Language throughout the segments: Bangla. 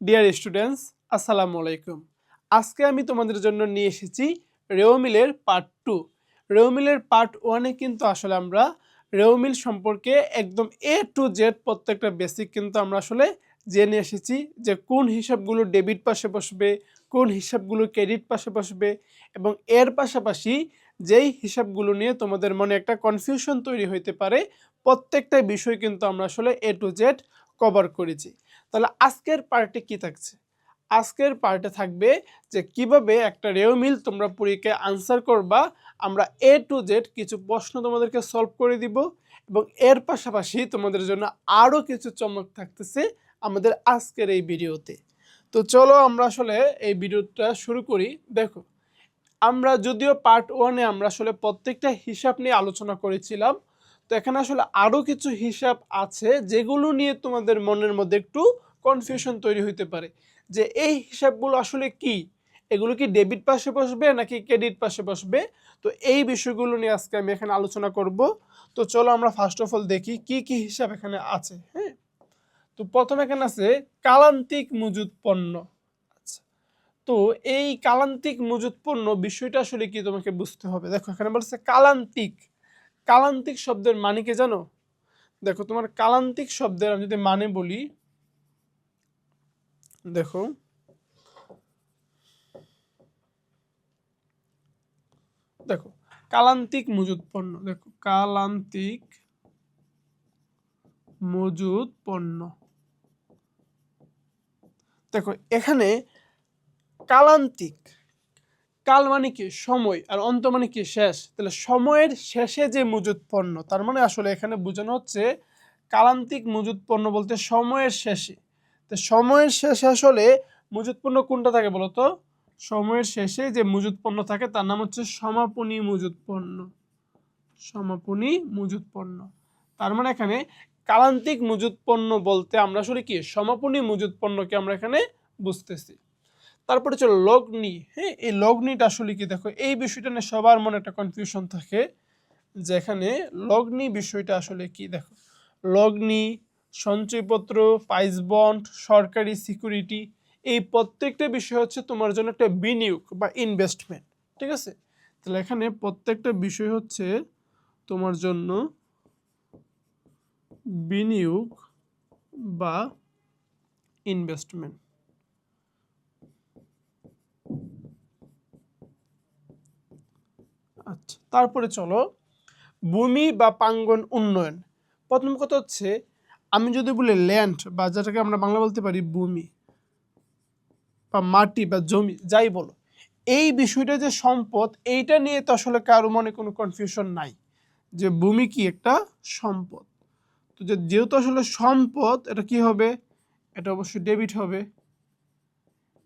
ডিয়ার স্টুডেন্টস, আসসালামু আলাইকুম। আজকে আমি তোমাদের জন্য নিয়ে এসেছি রেওমিলের পার্ট 2। রেওমিলের পার্ট 1-এ কিন্তু আসলে আমরা রেওমিল সম্পর্কে একদম এ টু জেড প্রত্যেকটা বেসিক কিন্তু আমরা আসলে জেনে এসেছি, যে কোন হিসাবগুলো ডেবিট পাশে বসবে, কোন হিসাবগুলো ক্রেডিট পাশে বসবে, এবং এর পাশাপাশি যেই হিসাবগুলো নিয়ে তোমাদের মনে একটা কনফিউশন তৈরি হইতে পারে, প্রত্যেকটা বিষয় কিন্তু আমরা আসলে এ টু জেড কভার করেছি। তাহলে আজকের পার্টে কি থাকছে? আজকের পার্টে থাকবে যে কিভাবে একটা রেওমিল তোমরা পরীক্ষায় আনসার করবা। আমরা এ টু জেড কিছু প্রশ্ন তোমাদেরকে সলভ করে দিব, এবং এর পাশাপাশি তোমাদের জন্য আরও কিছু চমক থাকতেছে আমাদের আজকের এই ভিডিওতে। তো চলো আমরা আসলে এই ভিডিওটা শুরু করি। দেখো, আমরা যদিও পার্ট 1-এ আমরা আসলে প্রত্যেকটা হিসাব নিয়ে আলোচনা করেছিলাম, তো এখানে আসলে আরও কিছু হিসাব আছে যেগুলো নিয়ে তোমাদের মনের মধ্যে একটু কনফিউশন তৈরি হইতে পারে, যে এই হিসাবগুলো আসলে কি, এগুলো কি ডেবিট পাশে বসবে নাকি ক্রেডিট পাশে বসবে। তো এই বিষয়গুলো নিয়ে আজকে আমি এখানে আলোচনা করব। তো চলো আমরা ফার্স্ট অফ অল দেখি কি কি হিসাব এখানে আছে। হ্যাঁ, তো প্রথমে এখানে আছে কালান্তিক মজুদ পণ্য। আচ্ছা, তো এই কালান্তিক মজুদ পণ্য বিষয়টা আসলে কি তোমাকে বুঝতে হবে। দেখো, এখানে বলছে কালান্তিক। কালান্তিক শব্দের মানে কি জানো? দেখো, তোমার কালান্তিক শব্দের আমি যদি মানে বলি, দেখো দেখো কালান্তিক মজুদ পণ্য, দেখো কালান্তিক মজুদ পণ্য। দেখো এখানে কালান্তিক, কাল মানে কি সময়, আর অন্ত মানে কি শেষ। তাহলে সময়ের শেষে যে মজুদ পণ্য, তার মানে আসলে এখানে বোঝানো হচ্ছে কালান্তিক মজুদ পণ্য বলতে সময়ের শেষে। তো সময়ের শেষে আসলে মজুদ পণ্য কোনটা থাকে বলো তো? সময়ের শেষে যে মজুদ পণ্য থাকে তার নাম হচ্ছে সমাপনী মজুদ পণ্য। সমাপনী মজুদ পণ্য। তার মানে এখানে কালান্তিক মজুদ পণ্য বলতে আমরা আসলে কি সমাপনী মজুদ পণ্যকে আমরা এখানে বুঝতেছি। তারপরে চলো লগ্নি। হ্যাঁ, এই লগ্নিটা আসলে কি, দেখো এই বিষয়টা নিয়ে সবার মনে একটা কনফিউশন থাকে, যে এখানে লগ্নি বিষয়টা আসলে কি। দেখো, লগ্নি, সঞ্চয়পত্র, প্রাইস বন্ড, সরকারি সিকিউরিটি, এই প্রত্যেকটা বিষয় হচ্ছে তোমার জন্য একটা বিনিয়োগ বা ইনভেস্টমেন্ট। ঠিক আছে, তাহলে এখানে প্রত্যেকটা বিষয় হচ্ছে তোমার জন্য বিনিয়োগ বা ইনভেস্টমেন্ট। আচ্ছা, তারপরে চলো ভূমি বা প্রাঙ্গণ উন্নয়ন। প্রথম কথা হচ্ছে, আমি যদি বলি ল্যান্ড, বা যেটাকে আমরা বাংলা বলতে পারি ভূমি বা মাটি বা জমি, যাই বলো, এই বিষয়টা যে সম্পদ, এইটা নিয়ে তো আসলে কারো মনে কোনো কনফিউশন নাই যে ভূমি কি একটা সম্পদ। তো যেহেতু আসলে সম্পদ, এটা কি হবে? এটা অবশ্যই ডেবিট হবে।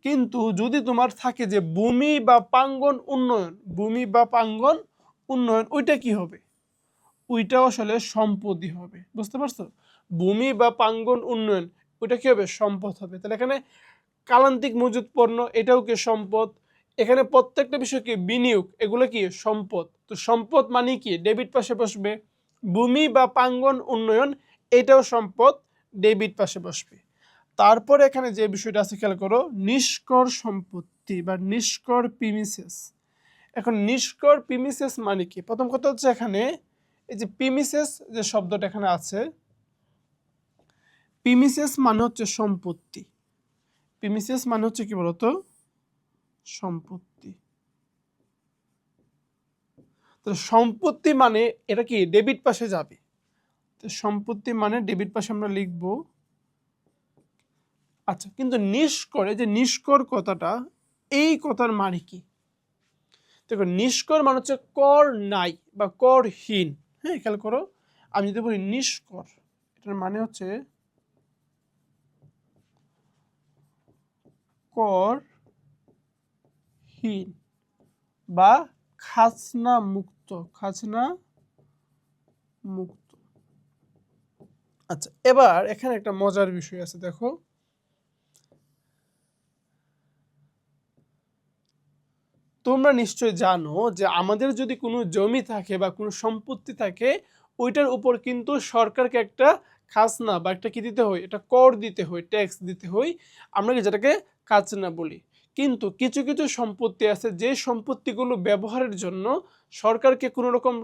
কিন্তু যদি তোমার থাকে যে ভূমি বা প্রাঙ্গণ উন্নয়ন, ভূমি বা প্রাঙ্গণ উন্নয়ন, ওইটা কি হবে? ওইটাও আসলে সম্পদই হবে। বুঝতে পারছো? ভূমি বা প্রাঙ্গণ উন্নয়ন, ওইটা কি হবে? সম্পদ হবে। তাহলে এখানে কালান্তিক মজুদ পণ্য, এটাও কি সম্পদ। এখানে প্রত্যেকটা বিষয় কি বিনিয়োগ, এগুলো কি সম্পদ। তো সম্পদ মানে কি ডেবিট পাশে বসবে। ভূমি বা প্রাঙ্গণ উন্নয়ন, এটাও সম্পদ, ডেবিট পাশে বসবে। তারপরে এখানে যে বিষয়টা আছে খেয়াল করো, নিষ্কর সম্পত্তি বা নিষ্কর প্রিমিসেস। এখন নিষ্কর প্রিমিসেস মানে কি? প্রথম কথা হচ্ছে, এখানে এই যে প্রিমিসেস যে শব্দটা এখানে আছে, প্রিমিসেস মানে হচ্ছে সম্পত্তি। প্রিমিসেস মানে হচ্ছে কি বলতো? সম্পত্তি। তো সম্পত্তি মানে এটা কি ডেবিট পাশে যাবে। তো সম্পত্তি মানে ডেবিট পাশে আমরা লিখব। আচ্ছা, কিন্তু নিষ্কর, এই যে নিষ্কর কথাটা, এই কথার মানে কি? দেখো, নিষ্কর মানে হচ্ছে কর নাই বা করহীন। হ্যাঁ, খেয়াল করো, আমি যদি বলি নিষ্কর, এটার মানে হচ্ছে করহীন বা খাজনা মুক্ত। খাজনা মুক্ত। আচ্ছা, এবার এখানে একটা মজার বিষয় আছে। দেখো, তোমরা নিশ্চয় জানো যে আমাদের যদি কোনো জমি থাকে বা কোনো সম্পত্তি থাকে, ওইটার উপর কিন্তু সরকারকে একটা খাজনা বা একটা কি দিতে হয়, এটা কর দিতে হয়, ট্যাক্স দিতে হয়, আমরা কি যেটাকে খাজনা বলি। কিন্তু কিছু কিছু সম্পত্তি আছে যে সম্পত্তিগুলো ব্যবহারের জন্য সরকারকে কোনো রকম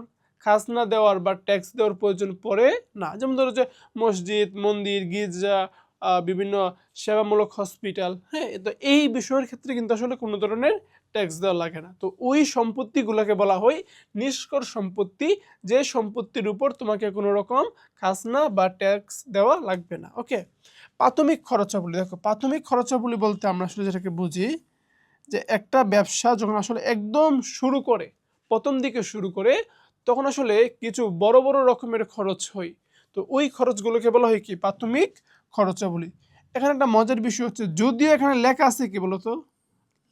খাজনা দেওয়ার বা ট্যাক্স দেওয়ার প্রয়োজন পড়ে না। যেমন ধরো যে মসজিদ, মন্দির, গির্জা, বিভিন্ন সেবামূলক হসপিটাল, হ্যাঁ, তো এই বিষয়ের ক্ষেত্রে কিন্তু আসলে কোনো ধরনের ট্যাক্স দেওয়া লাগে না। তো ওই সম্পত্তিগুলোকে বলা হয় নিষ্কর সম্পত্তি, যে সম্পত্তির উপর তোমাকে কোনো রকম খাজনা বা ট্যাক্স দেওয়া লাগবে না। ওকে, প্রাথমিক খরচাবলী, দেখো প্রাথমিক খরচাবলী বলতে আমরা আসলে যেটাকে বুঝি যে একটা ব্যবসা যখন আসলে একদম শুরু করে, প্রথম দিকে শুরু করে, তখন আসলে কিছু বড় বড় রকমের খরচ হয়। তো ওই খরচগুলোকে বলা হয় কি প্রাথমিক খরচাবলী। এখানে একটা মজার বিষয় হচ্ছে, যদিও এখানে লেখা আছে কি বলতো,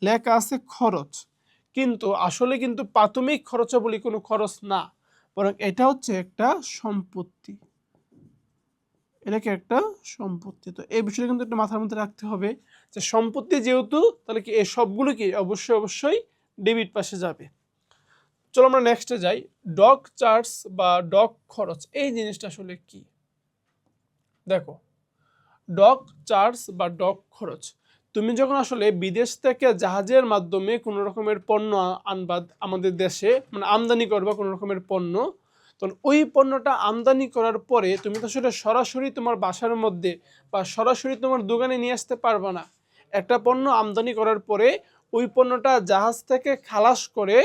লেখা আছে খরচ, কিন্তু আসলে কিন্তু প্রাথমিক খরচাবলী কোনো খরচ না, বরং এটা হচ্ছে একটা সম্পত্তি, এটাকে একটা সম্পত্তি। তো এই বিষয়টা কিন্তু একটা মাথার মধ্যে রাখতে হবে যে সম্পত্তি যেহেতু, তাহলে কি এই সবগুলো কি অবশ্যই অবশ্যই ডেবিট পাশে যাবে। চলো আমরা নেক্সটে যাই, ডক চার্জ বা ডক খরচ, এই জিনিসটা আসলে কি। দেখো, ডক চার্জ বা ডক খরচ, তুমি যখন আসলে বিদেশ থেকে জাহাজের মাধ্যমে কোনো রকমের পণ্য আনবা আমাদের দেশে, মানে আমদানি করবা কোনো রকমের পণ্য, তখন ওই পণ্যটা আমদানি করার পরে তুমি তো আসলে সরাসরি তোমার বাসার মধ্যে বা সরাসরি তোমার দোকানে নিয়ে আসতে পারবা না। একটা পণ্য আমদানি করার পরে ওই পণ্যটা জাহাজ থেকে খালাস করে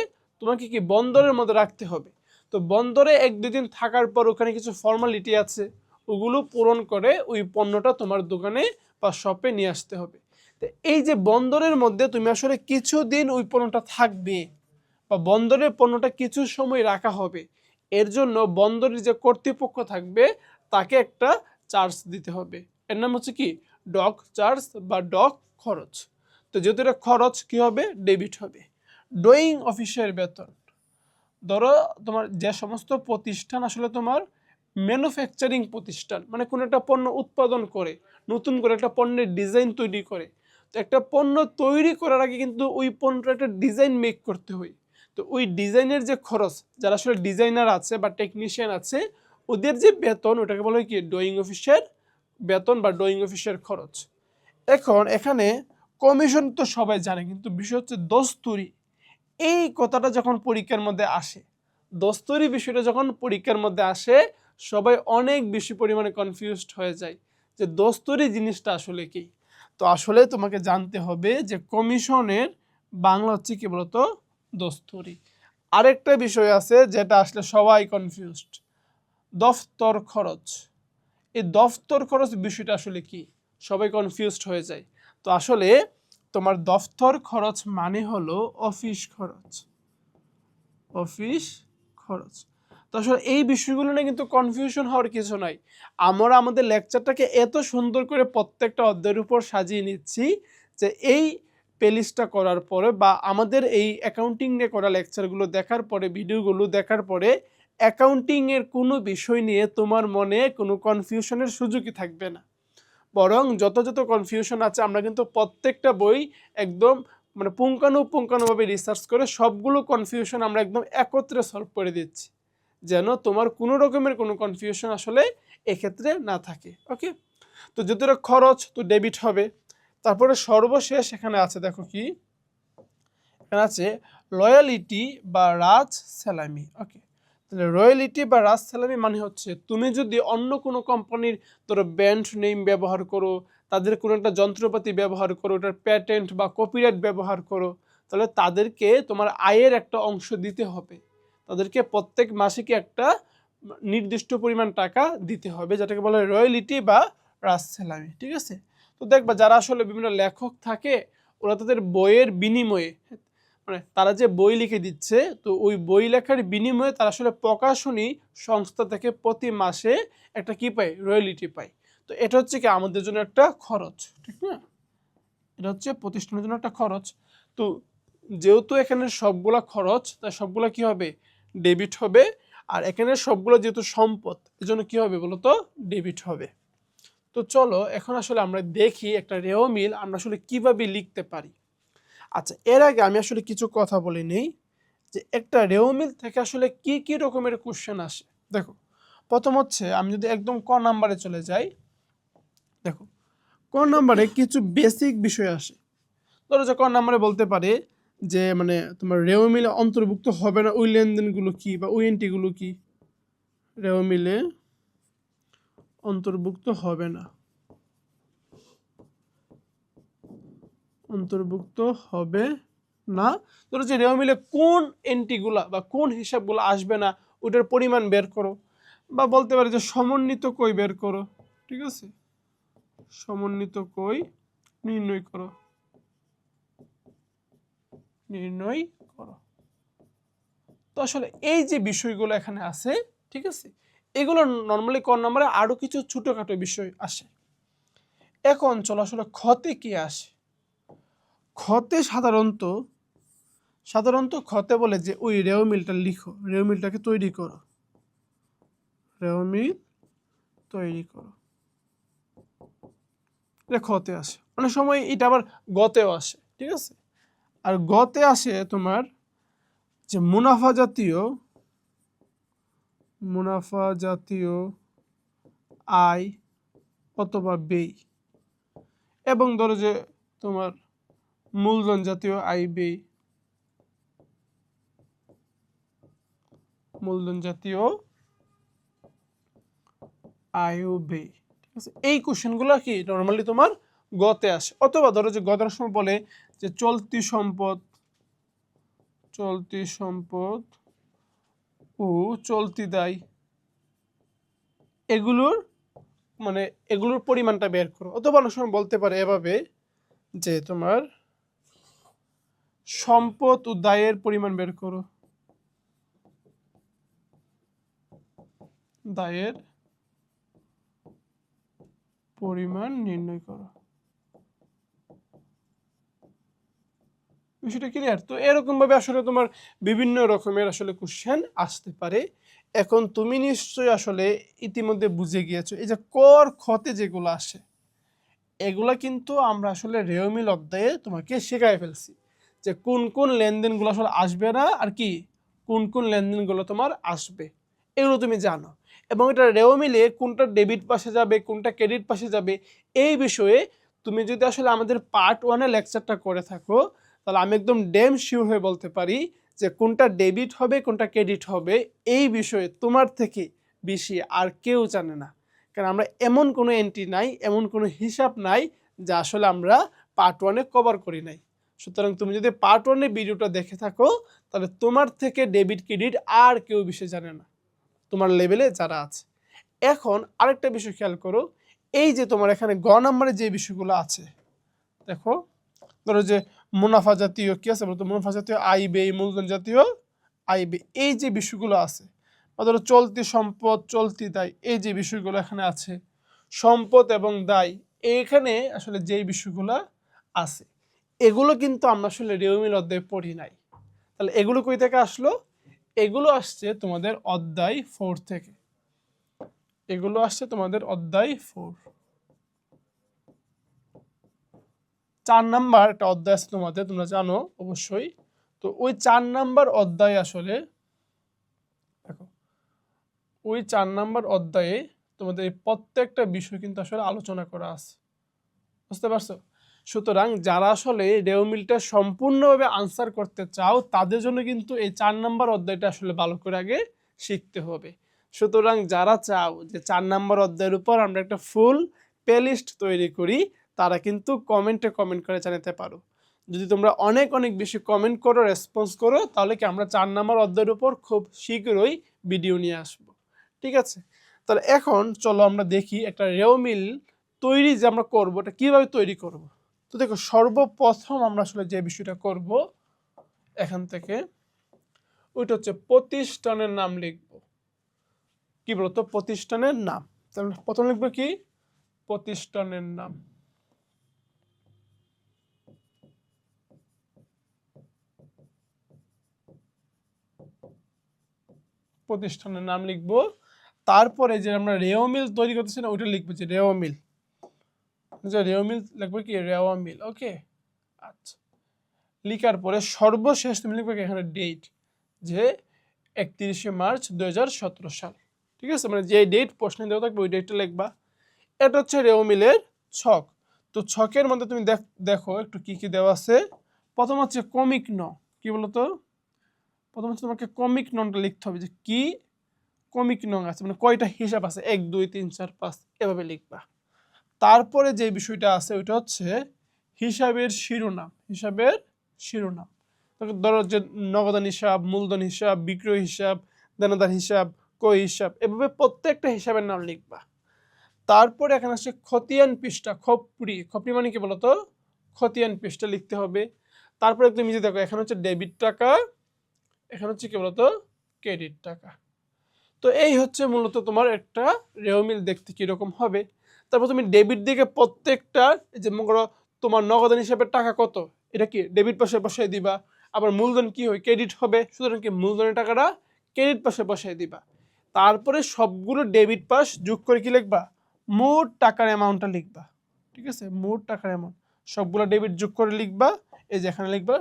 তোমাকে কি বন্দরের মধ্যে রাখতে হবে। তো বন্দরে 1-2 দিন থাকার পর ওখানে কিছু ফর্মালিটি আছে, ওগুলো পূরণ করে ওই পণ্যটা তোমার দোকানে বা শপে নিয়ে আসতে হবে। তো এই যে বন্দরের মধ্যে তুমি আসলে কিছুদিন ওই পণ্যটা থাকবে বা বন্দরের পণ্যটা কিছু সময় রাখা হবে, এর জন্য বন্দরের যে কর্তৃপক্ষ থাকবে তাকে একটা চার্জ দিতে হবে। এর নাম হচ্ছে কি ডক চার্জ বা ডক খরচ। তো যেহেতু এটা খরচ, কি হবে, ডেবিট হবে। ডোয়িং অফিসের বেতন, ধরো তোমার যে সমস্ত প্রতিষ্ঠান আসলে তোমার ম্যানুফ্যাকচারিং প্রতিষ্ঠান, মানে কোনো একটা পণ্য উৎপাদন করে, নতুন করে একটা পণ্যের ডিজাইন তৈরি করে, তো একটা পণ্য তৈরি করার আগে কিন্তু ওই পণ্যটা একটা ডিজাইন মেক করতে হয়। তো ওই ডিজাইনের যে খরচ, যারা আসলে ডিজাইনার আছে বা টেকনিশিয়ান আছে, ওদের যে বেতন, ওটাকে বলা হয় কি ডোয়িং অফিসের বেতন বা ডোয়িং অফিসের খরচ। এখন এখানে কমিশন তো সবাই জানে, কিন্তু বিষয় হচ্ছে দস্তুরি, এই কথাটা যখন পরীক্ষার মধ্যে আসে, দস্তরি বিষয়টা যখন পরীক্ষার মধ্যে আসে, সবাই অনেক বেশি পরিমাণে কনফিউজড হয়ে যায় যে দস্তরি জিনিসটা আসলে কি। তো আসলে তোমাকে জানতে হবে যে কমিশনের বাংলা হচ্ছে কি বলতো, দস্তরি। আরেকটা বিষয় আছে যেটা আসলে সবাই কনফিউজড, দফতর খরচ। এই দফতর খরচ বিষয়টা আসলে কি, সবাই কনফিউজড হয়ে যায়। তো আসলে তোমার দফতর খরচ মানে হলো অফিস খরচ, অফিস খরচ। তো আসলে এই বিষয়গুলো নিয়ে কিন্তু কনফিউশন হওয়ার কিছু নাই। আমরা আমাদের লেকচারটাকে এত সুন্দর করে প্রত্যেকটা অধ্যায়ের উপর সাজিয়ে নিচ্ছি যে এই প্লেলিস্টটা করার পরে বা আমাদের এই অ্যাকাউন্টিং নিয়ে করা লেকচারগুলো দেখার পরে, ভিডিওগুলো দেখার পরে অ্যাকাউন্টিংয়ের কোনো বিষয় নিয়ে তোমার মনে কোনো কনফিউশনের সুযোগই থাকবে না। বরং যত যত কনফিউশন আছে আমরা কিন্তু প্রত্যেকটা বই একদম মানে পুঙ্খানুপুঙ্খানুভাবে রিসার্চ করে সবগুলো কনফিউশন আমরা একদম একত্রে সলভ করে দিচ্ছি, যেন তোমার কোনো রকমের কোনো কনফিউশন আসলে এক্ষেত্রে না থাকে। ওকে, তো যতটা খরচ তো ডেবিট হবে। তারপরে সর্বশেষ এখানে আছে, দেখো কি এখানে আছে লয়ালিটি বা রাজ সালামি। ওকে, তাহলে রয়্যালিটি বা রাজ সালামি মানে হচ্ছে তুমি যদি অন্য কোনো কোম্পানির ধরো ব্র্যান্ড নেম ব্যবহার করো, তাদের কোনো একটা যন্ত্রপাতি ব্যবহার করো, ওটার প্যাটেন্ট বা কপিরাইট ব্যবহার করো, তাহলে তাদেরকে তোমার আয়ের একটা অংশ দিতে হবে। তাদেরকে প্রত্যেক মাসে কি একটা নির্দিষ্ট পরিমাণ টাকা দিতে হবে, যেটাকে বলা হয় রয়্যালিটি বা রাজ সালামি। ঠিক আছে, তো দেখবা যারা আসলে বিভিন্ন লেখক থাকে, ওরা তাদের বইয়ের বিনিময়ে, মানে তারা যে বই লিখে দিচ্ছে, তো ওই বই লেখার বিনিময়ে তারা আসলে প্রকাশনী সংস্থা থেকে প্রতি মাসে একটা কি পায়, রয়্যালিটি পায়। তো এটা হচ্ছে কি আমাদের জন্য একটা খরচ, ঠিক না, এটা হচ্ছে প্রতিষ্ঠানের জন্য একটা খরচ। তো যেহেতু এখানে সবগুলা খরচ, তাই সবগুলা কি হবে, ডেবিট হবে। আর এখানে সবগুলো যেহেতু সম্পদ, এজন্য কি হবে বলতো, ডেবিট হবে। তো চলো এখন আসলে আমরা দেখি একটা রেও মিল আমরা আসলে কিভাবে লিখতে পারি। আচ্ছা, এর আগে আমি আসলে কিছু কথা বলে নেই যে একটা রেও মিল থেকে আসলে কি কি রকমের কোশ্চেন আসে। দেখো, প্রথম হচ্ছে আমি যদি একদম ক নাম্বারে চলে যাই, দেখো ক নাম্বারে কিছু বেসিক বিষয় আসে। ধরো যে ক নাম্বারে বলতে পারে যে মানে তোমার রেও মিলে অন্তর্ভুক্ত হবে না ওই লেনদেনগুলো কি বা ওই এন্ট্রিগুলো কি, রেও মিলে অন্তর্ভুক্ত হবে না, অন্তর্ভুক্ত হবে না। ধরো যে রেও মিলে কোন এন্ট্রিগুলা বা কোন হিসাবগুলো আসবে না ওটার পরিমাণ বের করো, বা বলতে পারে যে সমন্বিত কই বের করো, ঠিক আছে, সমন্বিত কই নির্ণয় করো, নির্ণয় করো। তো আসলে এই যে বিষয়গুলো এখানে আছে, ঠিক আছে, এগুলো নর্মালি ক নম্বরে আরো কিছু ছোটখাটো বিষয় আসে। এখন চলো আসলে খতে কি আসে। খতে সাধারণত খতে বলে যে ওই রেও মিলটা লিখো, রেও মিলটাকে তৈরি করো, রেও মিল তৈরি করো, এটা খতে আসে। অনেক সময় এটা আবার গতেও আসে, ঠিক আছে। আর গতে আসে তোমার যে মুনাফা জাতীয় আয় অথবা ব্যয়, এবং ধরো যে তোমার মূলধন জাতীয় আয় ব্যয়, মূলধন জাতীয় আয় ও ব্যয়, ঠিক আছে। এই কোশ্চেনগুলো কি নর্মালি তোমার গতে আসে। অথবা ধরো যে গতের সময় বলে যে চলতি সম্পদ ও চলতি দায়, এগুলোর মানে এগুলোর পরিমাণটা বের করো। অথবা অনেক সময় বলতে পারে এভাবে যে তোমার সম্পদ ও দায়ের পরিমাণ বের করো, দায়ের পরিমাণ নির্ণয় করো। বিষয়টা ক্লিয়ার? তো এরকম ভাবে আসলে তোমার বিভিন্ন রকমের আসলে কোশ্চেন আসতে পারে। এখন তুমি নিশ্চয়ই আসলে ইতিমধ্যে বুঝে গিয়েছো এই যে কর খতে যেগুলো আসে এগুলা কিন্তু আমরা আসলে রেও মিল অধ্যায়ে তোমাকে শেখায় ফেলছি যে কোন কোন লেনদেনগুলো আসলে আসবে না আর কি কোন কোন লেনদেনগুলো তোমার আসবে, এগুলো তুমি জানো। এবং এটা রেও মিলে কোনটা ডেবিট পাশে যাবে কোনটা ক্রেডিট পাশে যাবে এই বিষয়ে তুমি যদি আসলে আমাদের পার্ট 1-এ লেকচারটা করে থাকো তাহলে আমি একদম ড্যাম শিওর হয়ে বলতে পারি যে কোনটা ডেবিট হবে কোনটা ক্রেডিট হবে এই বিষয়ে তোমার থেকে বেশি আর কেউ জানে না। কারণ আমরা এমন কোনো এন্ট্রি নাই, এমন কোনো হিসাব নাই যা আসলে আমরা পার্ট 1-এ কভার করি নাই। সুতরাং তুমি যদি পার্ট 1-এর ভিডিওটা দেখে থাকো তাহলে তোমার থেকে ডেবিট ক্রেডিট আর কেউ বেশি জানে না তোমার লেভেলে যারা আছে। এখন আরেকটা বিষয় খেয়াল করো, এই যে তোমার এখানে গ নম্বরে যে বিষয়গুলো আছে দেখো, ধরো যে মুনাফা জাতীয় কি আছে বলতো, মুনাফা জাতীয় আয় ব্যয়, মূলধন জাতীয় আয় ব্যয়, এই যে বিষয়গুলো আছে, বা ধরো চলতি সম্পদ চলতি দায় এই যে বিষয়গুলো এখানে আছে, সম্পদ এবং দায় এইখানে আসলে যেই বিষয়গুলো আছে এগুলো কিন্তু আমরা আসলে রেও মিল অধ্যায়ে পড়ি নাই। তাহলে এগুলো কই থেকে আসলো? এগুলো আসছে তোমাদের অধ্যায় 4 থেকে, এগুলো আসছে তোমাদের অধ্যায় 4। 4 নাম্বার একটা অধ্যায় আছে তোমাদের, তোমরা জানো অবশ্যই। তো ওই 4 নাম্বার অধ্যায় আসলে দেখো, ওই 4 নাম্বার অধ্যায়ে তোমাদের এই প্রত্যেকটা বিষয় কিন্তু আসলে আলোচনা করা আছে, বুঝতে পারছো? সুতরাং যারা আসলে রেও মিলটা সম্পূর্ণভাবে আনসার করতে চাও তাদের জন্য কিন্তু এই 4 নাম্বার অধ্যায়টা আসলে ভালো করে আগে শিখতে হবে। সুতরাং যারা চাও যে 4 নাম্বার অধ্যায়ের উপর আমরা একটা ফুল প্লেলিস্ট তৈরি করি তারা কিন্তু কমেন্টে কমেন্ট করে জানাতে পারো। যদি তোমরা অনেক অনেক বেশি কমেন্ট করো, রেসপন্স করো, তাহলে কি আমরা 4 নাম্বার অধ্যায়ের উপর খুব শীঘ্রই ভিডিও নিয়ে আসবো, ঠিক আছে? তাহলে এখন চলো আমরা দেখি একটা রেও মিল তৈরি যে আমরা করবো এটা কিভাবে তৈরি করব। তো দেখো সর্বপ্রথম আমরা আসলে যে বিষয়টা করব এখান থেকে ওইটা হচ্ছে প্রতিষ্ঠানের নাম লিখব। কি বলতো, প্রতিষ্ঠানের নাম। তাহলে প্রথম লিখবো কি, প্রতিষ্ঠানের নাম। প্রতিষ্ঠানের নাম লিখবো, তারপরে যে আমরা রেও মিল তৈরি করতেছি না ওইটা লিখবো যে রেও মিল, যে রেও মিল লিখবো কি রেওয়া মিল, ওকে। আচ্ছা, লিখার পরে সর্বশেষ তুমি লিখবে এখানে ডেট যে 31শে মার্চ 2017 সাল, ঠিক আছে। ঠিক আছে, মানে যে ডেট প্রশ্নে দেওয়া থাকবে ওই ডেটটা লিখবা। এটা হচ্ছে রেও মিলের ছক। তো ছকের মধ্যে তুমি দেখো একটু কি কি দেওয়া আছে। প্রথম হচ্ছে কমিক ন, কি বলতো, প্রথম হচ্ছে তোমাকে কমিক নংটা লিখতে হবে যে কি কমিক নং আছে, মানে কয়টা হিসাব আছে, 1 2 3 4 5 এভাবে লিখবা। তারপরে যে বিষয়টা আছে ওইটা হচ্ছে হিসাবের শিরোনাম। হিসাবের শিরোনাম ধরো যে নগদান হিসাব, মূলধন হিসাব, বিক্রয় হিসাব, দেনাদার হিসাব, কই হিসাব, এভাবে প্রত্যেকটা হিসাবের নাম লিখবা। তারপরে এখানে আসছে খতিয়ান পৃষ্ঠা, খপরি মানে কি বলতো, খতিয়ান পৃষ্ঠা লিখতে হবে। তারপরে তুমি যে দেখো এখানে হচ্ছে ডেবিট টাকা, এখানে হচ্ছে কি বলতো ক্রেডিট টাকা। তো এই হচ্ছে মূলত তোমার একটা রেও মিল দেখতে কিরকম হবে। তারপর তুমি ডেবিট দিকে প্রত্যেকটা যে মনে করো তোমার নগদান হিসাবে টাকা কত, এটা কি ডেবিট পাশে বসাই দিবা। আবার মূলধন কি হয়, ক্রেডিট হবে, সুতরাং কি মূলধনের টাকাটা ক্রেডিট পাশে বসাই দিবা। তারপরে সবগুলো ডেবিট পাশ যোগ করে কি লিখবা, মোট টাকার অ্যামাউন্টটা লিখবা। ঠিক আছে, মোট টাকার অ্যামাউন্ট সবগুলো ডেবিট যোগ করে লিখবা, এই যে এখানে লিখবা।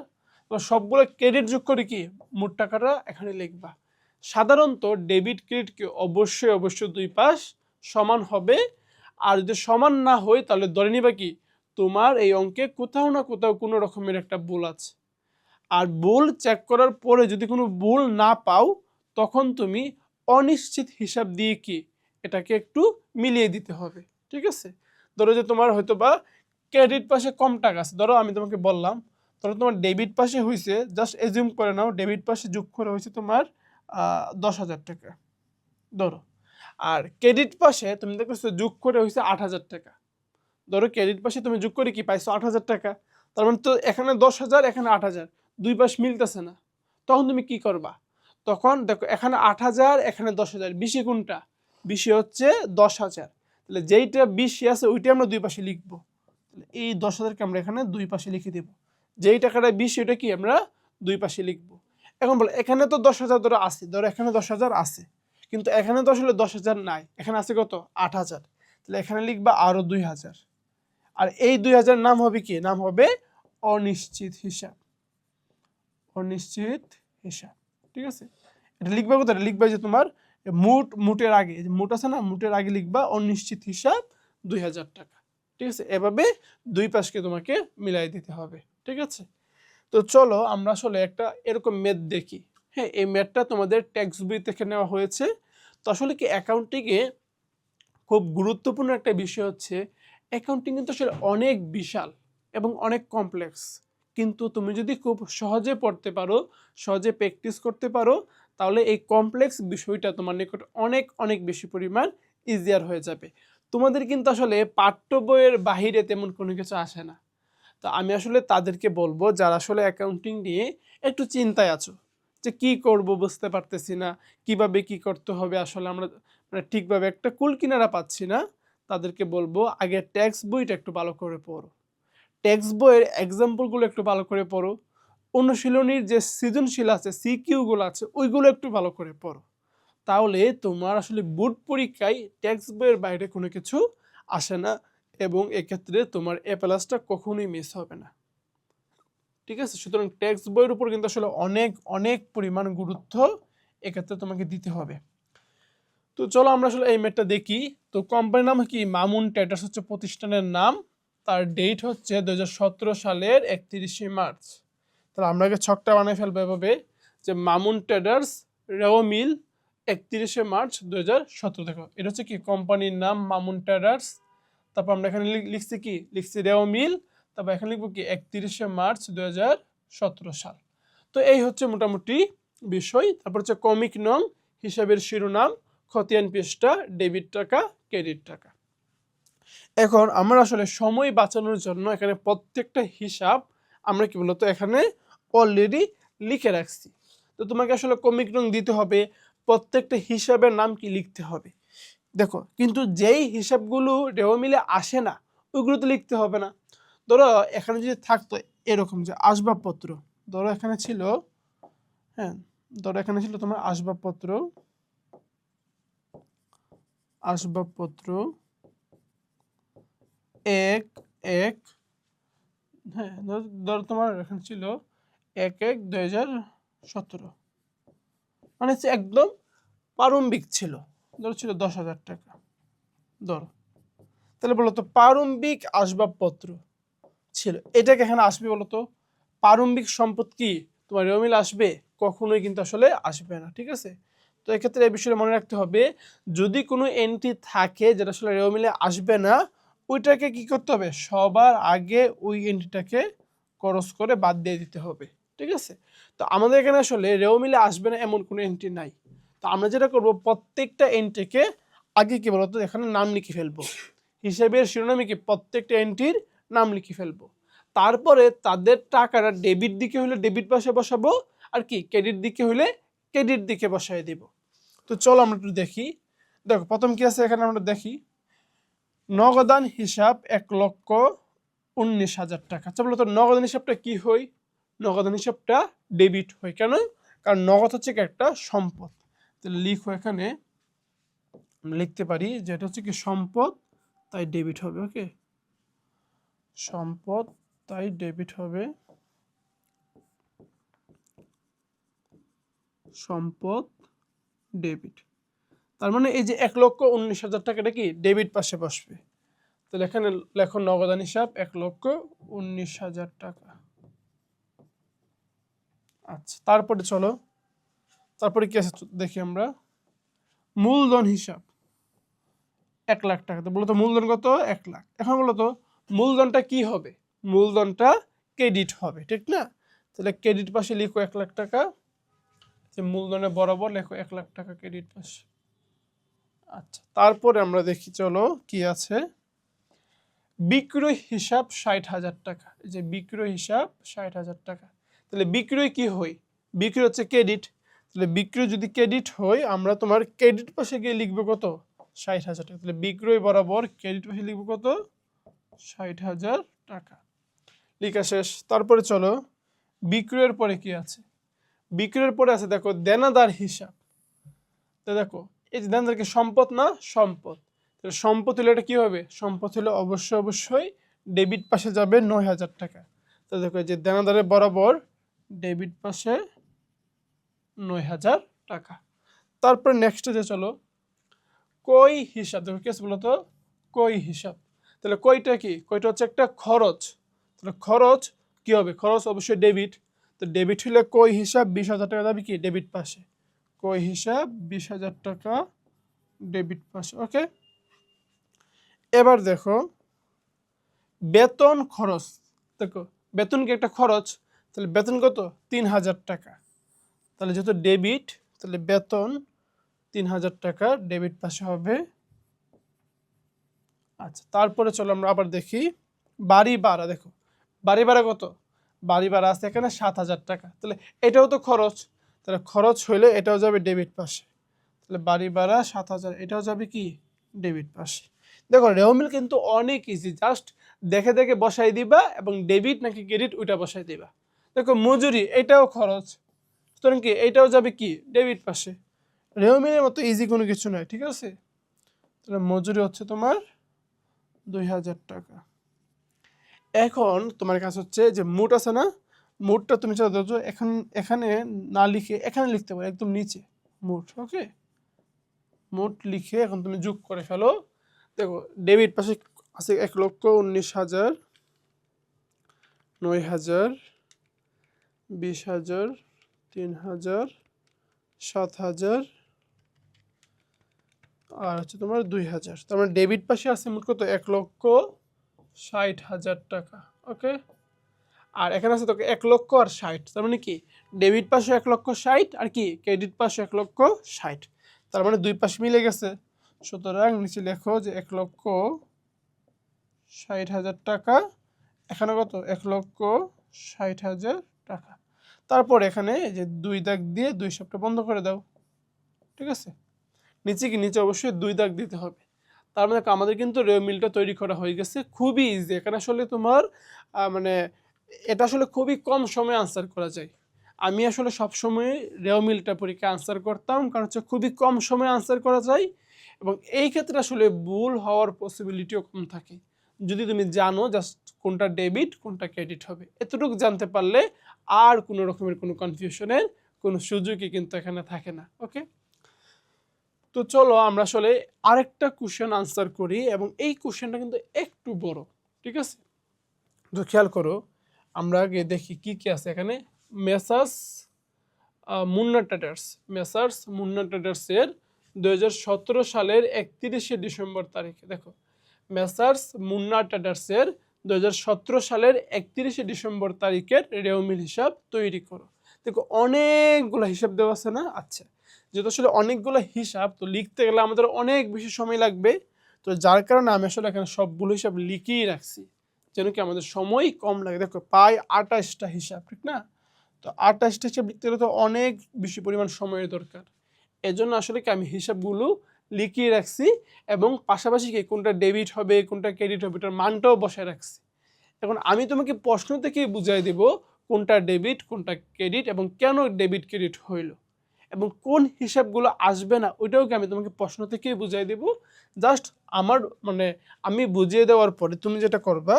তো সবগুলো ক্রেডিট যোগ করে কি মোট টাকাটা এখানে লিখবা। সাধারণত ডেবিট ক্রেডিটকে অবশ্যই দুই পাশ সমান হবে। আর যদি সমান না হয় তাহলে ধরে নিবা কি তোমার এই অঙ্কে কোথাও না কোথাও কোনো রকমের একটা ভুল আছে। আর ভুল চেক করার পরে যদি কোনো ভুল না পাও তখন তুমি অনিশ্চিত হিসাব দিয়ে কি এটাকে একটু মিলিয়ে দিতে হবে। ঠিক আছে, ধরো যে তোমার হয়তো বা ক্রেডিট পাশে কম টাকা আছে, ধরো আমি তোমাকে বললাম ধরো তোমার ডেবিট পাশে হয়েছে, জাস্ট এজিউম করে নাও ডেবিট পাশে যোগ করে হয়েছে তোমার 10,000 টাকা ধরো, আর ক্রেডিট পাশে তুমি দেখছো যোগ করে হয়েছে 8,000 টাকা। ধরো ক্রেডিট পাশে তুমি যোগ করে কি পাইছো 8,000 টাকা, তার মানে তো এখানে 10,000 এখানে 8,000, দুই পাশ মিলতেছে না। তখন তুমি কি করবা, তখন দেখো এখানে 8,000 এখানে 10,000, বেশি কোনটা, বেশি হচ্ছে 10,000। তাহলে যেইটা বেশি আছে ওইটা আমরা দুই পাশে লিখবো। এই 10,000কে আমরা এখানে দুই পাশে লিখে দেব, যেই টাকাটা বেশি ওটা কি আমরা দুই পাশে লিখবো। এখন বলো এখানে তো 10,000 ধরো আছে, ধরো এখানে 10,000 আছে, কিন্তু এখানে তো আসলে 10,000 নাই, এখানে আছে কত 8,000, তাহলে এখানে লিখবা আরো 2,000। আর এই 2,000 নাম হবে কি, নাম হবে অনিশ্চিত হিসাব। অনিশ্চিত হিসাব, ঠিক আছে। এটা লিখবা কোথায়, লিখবা যে তোমার মুটের আগে, মুট আছে না, মুটের আগে লিখবা অনিশ্চিত হিসাব 2,000 টাকা। ঠিক আছে, এভাবে দুই পাশকে তোমাকে মিলাই দিতে হবে। ঠিক আছে, তো চলো আমরা আসলে একটা এরকম ম্যাথ দেখি। হ্যাঁ, এই ম্যাথটা তোমাদের টেক্সট বই থেকে নেওয়া হয়েছে। তো আসলে কি অ্যাকাউন্টিংয়ে খুব গুরুত্বপূর্ণ একটা বিষয় হচ্ছে অ্যাকাউন্টিং কিন্তু আসলে অনেক বিশাল এবং অনেক কমপ্লেক্স, কিন্তু তুমি যদি খুব সহজে পড়তে পারো, সহজে প্র্যাকটিস করতে পারো, তাহলে এই কমপ্লেক্স বিষয়টা তোমার নিকট অনেক অনেক বেশি পরিমাণ ইজিয়ার হয়ে যাবে। তোমাদের কিন্তু আসলে পাঠ্য বইয়ের বাহিরে তেমন কোনো কিছু আসে না। তো আমি আসলে তাদেরকে বলবো যারা আসলে অ্যাকাউন্টিং নিয়ে একটু চিন্তায় আছো, যে কি করব বুঝতে পারতেছি না, কিভাবে কি করতে হবে, আসলে আমরা মানে ঠিকভাবে একটা কুল কিনারা পাচ্ছি না, তাদেরকে বলবো আগে ট্যাক্স বইটা একটু ভালো করে পড়ো। ট্যাক্স বইয়ের এক্সাম্পলগুলো একটু ভালো করে পড়ো। অনুশীলনীর যে সৃজনশীল আছে, সিকিউগুলো আছে, ওইগুলো একটু ভালো করে পড়ো। তাহলে তোমার আসলে বোর্ড পরীক্ষায় ট্যাক্স বইয়ের বাইরে কোনো কিছু আসে না, এবং এক্ষেত্রে তোমার এ প্লাসটা কখনোই মিস হবে না। ঠিক আছে, সুতরাং টেক্সট বইয়ের উপর কিন্তু আসলে অনেক অনেক পরিমাণ গুরুত্ব এক্ষেত্রে তোমাকে দিতে হবে। তো চলো আমরা আসলে এই ম্যাথটা দেখি। তো কোম্পানির নাম কি, মামুন ট্রেডার্স হচ্ছে প্রতিষ্ঠানের নাম, তার ডেট হচ্ছে 2017 সালের 31শে মার্চ। তাহলে আমরা আগে ছকটা বানিয়ে ফেলবো এভাবে যে মামুন ট্রেডার্স রেও মিল 31শে মার্চ 2017। দেখো এটা হচ্ছে কি কোম্পানির নাম মামুন ট্রেডার্স, তারপর আমরা এখানে লিখছি কি, লিখছি রেও মিল, তারপর এখানে লিখবো কি 31শে মার্চ 2017 সাল। তো এই হচ্ছে মোটামুটি বিষয়। তারপর হচ্ছে কমিক নং, হিসাবের শিরোনাম, খতিয়ান পৃষ্ঠা, ডেবিট টাকা, ক্রেডিট টাকা। এখন আমরা আসলে সময় বাঁচানোর জন্য এখানে প্রত্যেকটা হিসাব আমরা কি বলতো এখানে অলরেডি লিখে রাখছি। তো তোমাকে আসলে কমিক নং দিতে হবে, প্রত্যেকটা হিসাবের নাম কি লিখতে হবে। দেখো কিন্তু যেই হিসাবগুলো রেও মিলে আসে না ওইগুলো তো লিখতে হবে না। ধরো এখানে যদি থাকতো এরকম যে আসবাবপত্র, ধরো এখানে ছিল, হ্যাঁ ধরো এখানে ছিল তোমার আসবাবপত্র, আসবাবপত্র 1 1, হ্যাঁ ধরো তোমার এখানে ছিল 1/1/2017, মানে হচ্ছে একদম প্রারম্ভিক ছিল। ধরো ছিল 10,000 টাকা, ধরো। তাহলে বলো তো প্রারম্ভিক আসবাবপত্র ছিল, এটাকে এখানে আসবে বলো তো? প্রারম্ভিক সম্পদ কি তোমার রেও মিলে আসবে? কখনোই কিন্তু আসলে আসবে না, ঠিক আছে? তো এক্ষেত্রে এই বিষয়টা মনে রাখতে হবে, যদি কোনো এন্ট্রি থাকে যেটা আসলে রেও মিলে আসবে না, ওইটাকে কি করতে হবে? সবার আগে ওই এন্ট্রিটাকে ক্রস করে বাদ দিয়ে দিতে হবে, ঠিক আছে? তো আমাদের এখানে আসলে রেও মিলে আসবে না এমন কোনো এন্ট্রি নাই। তো আমরা যেটা করব, প্রত্যেকটা এন্ট্রিকে আগে কি বলতো এখানে নাম লিখে ফেলবো, হিসাবের শিরোনামে কি প্রত্যেকটা এন্ট্রির নাম লিখে ফেলবো। তারপরে তাদের টাকাটা ডেবিট দিকে হলে ডেবিট পাশে বসাবো, আর কি ক্রেডিট দিকে হলে ক্রেডিট দিকে বসাই দেব। তো চলো আমরা একটু দেখি। দেখো প্রথম কি আছে এখানে, আমরা দেখি নগদান হিসাব 1,19,000 টাকা। আচ্ছা বলো তো নগদান হিসাবটা কি হয়? নগদান হিসাবটা ডেবিট হয়। কেন? কারণ নগদ হচ্ছে কি একটা সম্পদ। তো লিখো এখানে, আমরা লিখতে পারি যে এটা হচ্ছে কি সম্পদ, তাই ডেবিট হবে। ওকে, সম্পদ তাই ডেবিট হবে, সম্পদ ডেবিট। তার মানে এই যে 1,19,000 টাকাটা কি ডেবিট পাশে বসবে। তাহলে এখানে লেখো নগদান হিসাব 1,19,000 টাকা। আচ্ছা তারপরে চলো, তারপরে কি আছে দেখি আমরা। মূলধন হিসাব 1,00,000 টাকা। তো বলো তো মূলধন কত? 1,00,000। এখন বলো তো মূলধনটা কি হবে? মূলধনটা ক্রেডিট হবে, ঠিক না? তাহলে ক্রেডিট পাশে লিখো 1,00,000 টাকা, যে মূলধনের বরাবর লেখো 1,00,000 টাকা ক্রেডিট পাশে। আচ্ছা তারপরে আমরা দেখি, চলো কি আছে। বিক্রয় হিসাব 60,000 টাকা। এই যে বিক্রয় হিসাব 60,000 টাকা। তাহলে বিক্রয় কি হয়? বিক্রয় হচ্ছে ক্রেডিট। তাহলে বিক্রয় যদি ক্রেডিট হয়, আমরা তোমার ক্রেডিট পাশে গিয়ে লিখবো কত? 60,000 টাকা। তাহলে বিক্রয় বরাবর ক্রেডিট পাশে লিখবো কত? 60,000 টাকা। লিখা শেষ। তারপরে চলো বিক্রয়ের পরে কি আছে। বিক্রয়ের পরে আছে দেখো দেনাদার হিসাব। তো দেখো এই যে দেনাদার কি সম্পদ না? সম্পদ। তাহলে সম্পদ হলে এটা কি হবে? সম্পদ হলে অবশ্যই ডেবিট পাশে যাবে 9,000 টাকা। তো দেখো এই যে দেনাদারের বরাবর ডেবিট পাশে 9,000 টাকা। তারপর নেক্সট যে চলো কই হিসাব। দেখো কি আছে বলো তো? কই হিসাব। তাহলে কইটা কি? কইটা হচ্ছে একটা খরচ। তাহলে খরচ কি হবে? খরচ অবশ্যই ডেবিট। তো ডেবিট হলে কই হিসাব 20,000 টাকা যাবে কি ডেবিট পাশে। কই হিসাব 20,000 টাকা ডেবিট পাশে। ওকে, এবার দেখো বেতন খরচ। দেখো বেতন কি একটা খরচ? তাহলে বেতন কত? 3,000 টাকা। তাহলে যেহেতু ডেবিট, তাহলে বেতন 3,000 টাকা ডেবিট পাশে হবে। আচ্ছা তারপরে চলো আমরা আবার দেখি বাড়ি ভাড়া। দেখো বাড়ি ভাড়া কত? বাড়ি ভাড়া আছে এখানে 7,000 টাকা। তাহলে এটাও তো খরচ। তাহলে খরচ হইলে এটাও যাবে ডেবিট পাশে। তাহলে বাড়ি ভাড়া 7,000, এটাও যাবে কি ডেবিট পাশে। দেখো রেওমিল কিন্তু অনেক ইজি, জাস্ট দেখে দেখে বসাই দিবা এবং ডেবিট নাকি ক্রেডিট ওইটা বসাই দিবা। দেখো মজুরি এটাও খরচ, সুতরাং কি এটাও যাবে কি ডেবিট পাশে। রেওমিলের মতো ইজি কোনো কিছু নয়, ঠিক আছে? তাহলে মজুরি হচ্ছে তোমার 2,000 টাকা। এখন তোমার কাছে হচ্ছে যে মোট আছে না, মোটটা তুমি চাও এখন এখানে না লিখে এখানে লিখতে পারো একদম নিচে মোট। ওকে, মোট লিখে এখন তুমি যোগ করে ফেলো। দেখো ডেবিট পাশে আছে 1,19,000, 9,000, 20,000, 3,000, 7,000 আর হচ্ছে তোমার 2,000। তার মানে ডেবিট পাশে আছে মোট কত? 1,60,000 টাকা। ওকে, আর এখানে আছে তোকে 1,60,000। তার মানে কি ডেবিট পাশে 1,60,000 আর কি ক্রেডিট পাশে 1,60,000। তার মানে দুই পাশ মিলে গেছে। সুতরাং নিচে লেখো যে 1,60,000 টাকা। এখানে কত? 1,60,000 টাকা। তারপর এখানে যে 2 দাগ দিয়ে 2 হিসাবটা বন্ধ করে দাও, ঠিক আছে? নিচে কি নিচে অবশ্যই 2 দাগ দিতে হবে। তার মানে আমাদের কিন্তু রেওমিলটা তৈরি করা হয়ে গেছে, খুবই ইজি। এখানে আসলে তোমার মানে এটা আসলে খুবই কম সময়ে আনসার করা যায়। আমি আসলে সবসময় রেওমিলটা পরীক্ষা আনসার করতাম, কারণ হচ্ছে খুবই কম সময়ে আনসার করা যায় এবং এই ক্ষেত্রে আসলে ভুল হওয়ার পসিবিলিটিও কম থাকে যদি তুমি জানো জাস্ট কোনটা ডেবিট কোনটা ক্রেডিট হবে। এতটুকু জানতে পারলে আর কোনো রকমের কোনো কনফিউশনের কোনো সুযোগই কিন্তু এখানে থাকে না। ওকে, তো চলো আমরা আসলে আরেকটা কোশ্চেন আনসার করি, এবং এই কোশ্চেনটা কিন্তু একটু বড়, ঠিক আছে? তো খেয়াল করো, আমরা আগে দেখি কি কি আছে এখানে। মেসার্স মুন্না ট্রেডার্সের 2017 সালের 31শে ডিসেম্বর তারিখে, দেখো মেসার্স মুন্না ট্রেডার্সের 2017 সালের 31শে ডিসেম্বর তারিখের রেওমিল হিসাব তৈরি করো। দেখো অনেকগুলো হিসাব দেওয়া আছে না? আচ্ছা, যেহেতু আসলে অনেকগুলো হিসাব, তো লিখতে গেলে আমাদের অনেক বেশি সময় লাগবে, তো যার কারণে আমি আসলে এখানে সবগুলো হিসাব লিখেই রাখছি যেন কি আমাদের সময় কম লাগে। দেখো প্রায় 28টা হিসাব, ঠিক না? তো 28টা হিসাব লিখতে গেলে তো অনেক বেশি পরিমাণ সময়ের দরকার, এজন্য আসলে কি আমি হিসাবগুলো লিখিয়ে রাখছি, এবং পাশাপাশি কি কোনটা ডেবিট হবে কোনটা ক্রেডিট হবে এটার মানটাও বসায় রাখছি। এখন আমি তোমাকে প্রশ্ন থেকেই বুঝাই দেব কোনটা ডেবিট কোনটা ক্রেডিট এবং কেন ডেবিট ক্রেডিট হইল, এবং কোন হিসাবগুলো আসবে না ওইটাও কি আমি তোমাকে প্রশ্ন থেকেই বুঝাই দেব। জাস্ট আমার মানে আমি বুঝিয়ে দেওয়ার পরে তুমি যেটা করবা,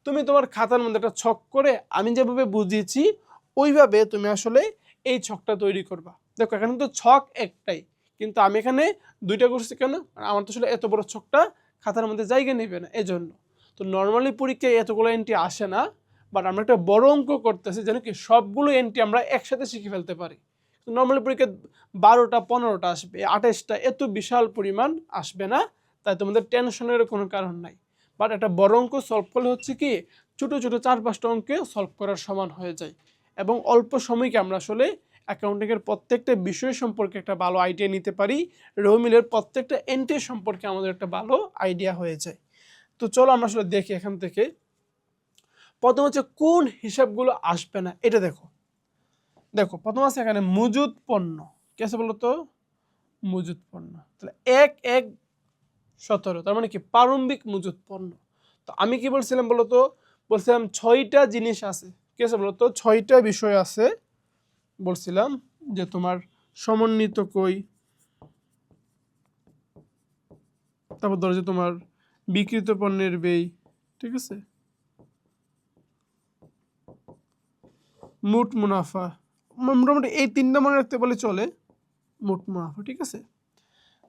তুমি তোমার খাতার মধ্যে একটা ছক করে আমি যেভাবে বুঝিয়েছি ওইভাবে তুমি আসলে এই ছকটা তৈরি করবা। দেখো এখানে তো ছক একটাই, কিন্তু আমি এখানে দুইটা করছি কেন? আমার তো আসলে এত বড় ছকটা খাতার মধ্যে জায়গা নেবে না, এজন্য। তো নর্মালি পরীক্ষায় এতগুলো এন্ট্রি আসে না, বাট আমরা একটা বড় অঙ্ক করতেছি যেন কি সবগুলো এন্ট্রি আমরা একসাথে শিখে ফেলতে পারি। তো নর্মালি পরীক্ষায় 12টা 15টা আসবে, 28টা, এত বিশাল পরিমাণ আসবে না, তাই তোমাদের টেনশনের কোনো কারণ নাই। বাট একটা বড় অঙ্ক সলভ করলে হচ্ছে কি ছোটো ছোটো 4-5টা অঙ্কে সলভ করার সমান হয়ে যায়, এবং অল্প সময়কে আমরা আসলে অ্যাকাউন্টিংয়ের প্রত্যেকটা বিষয় সম্পর্কে একটা ভালো আইডিয়া নিতে পারি, রেওমিলের প্রত্যেকটা এন্ট্রি সম্পর্কে আমাদের একটা ভালো আইডিয়া হয়ে যায়। তো চলো আমরা আসলে দেখি এখান থেকে। প্রথম হচ্ছে কোন হিসাবগুলো আসবে না, এটা দেখো। দেখো প্রথম আছে এখানে মজুদ পণ্য, কি আছে বলো তো? মজুদ পণ্য। তাহলে 1/17, তার মানে কি প্রারম্ভিক মজুদ পণ্য। তো আমি কি বলছিলাম বলো তো? বলছিলাম 6টা জিনিস আছে, কি আছে বলো তো? 6টা বিষয় আছে বলছিলাম, যে তোমার সমন্বিত কই, তারপর ধরো যে তোমার বিক্রিত পণ্যের ব্যয়, ঠিক আছে, মোট মুনাফা, মোটামুটি এই 3টা মনে রাখতে বলে চলে, মোট মুনাফা, ঠিক আছে।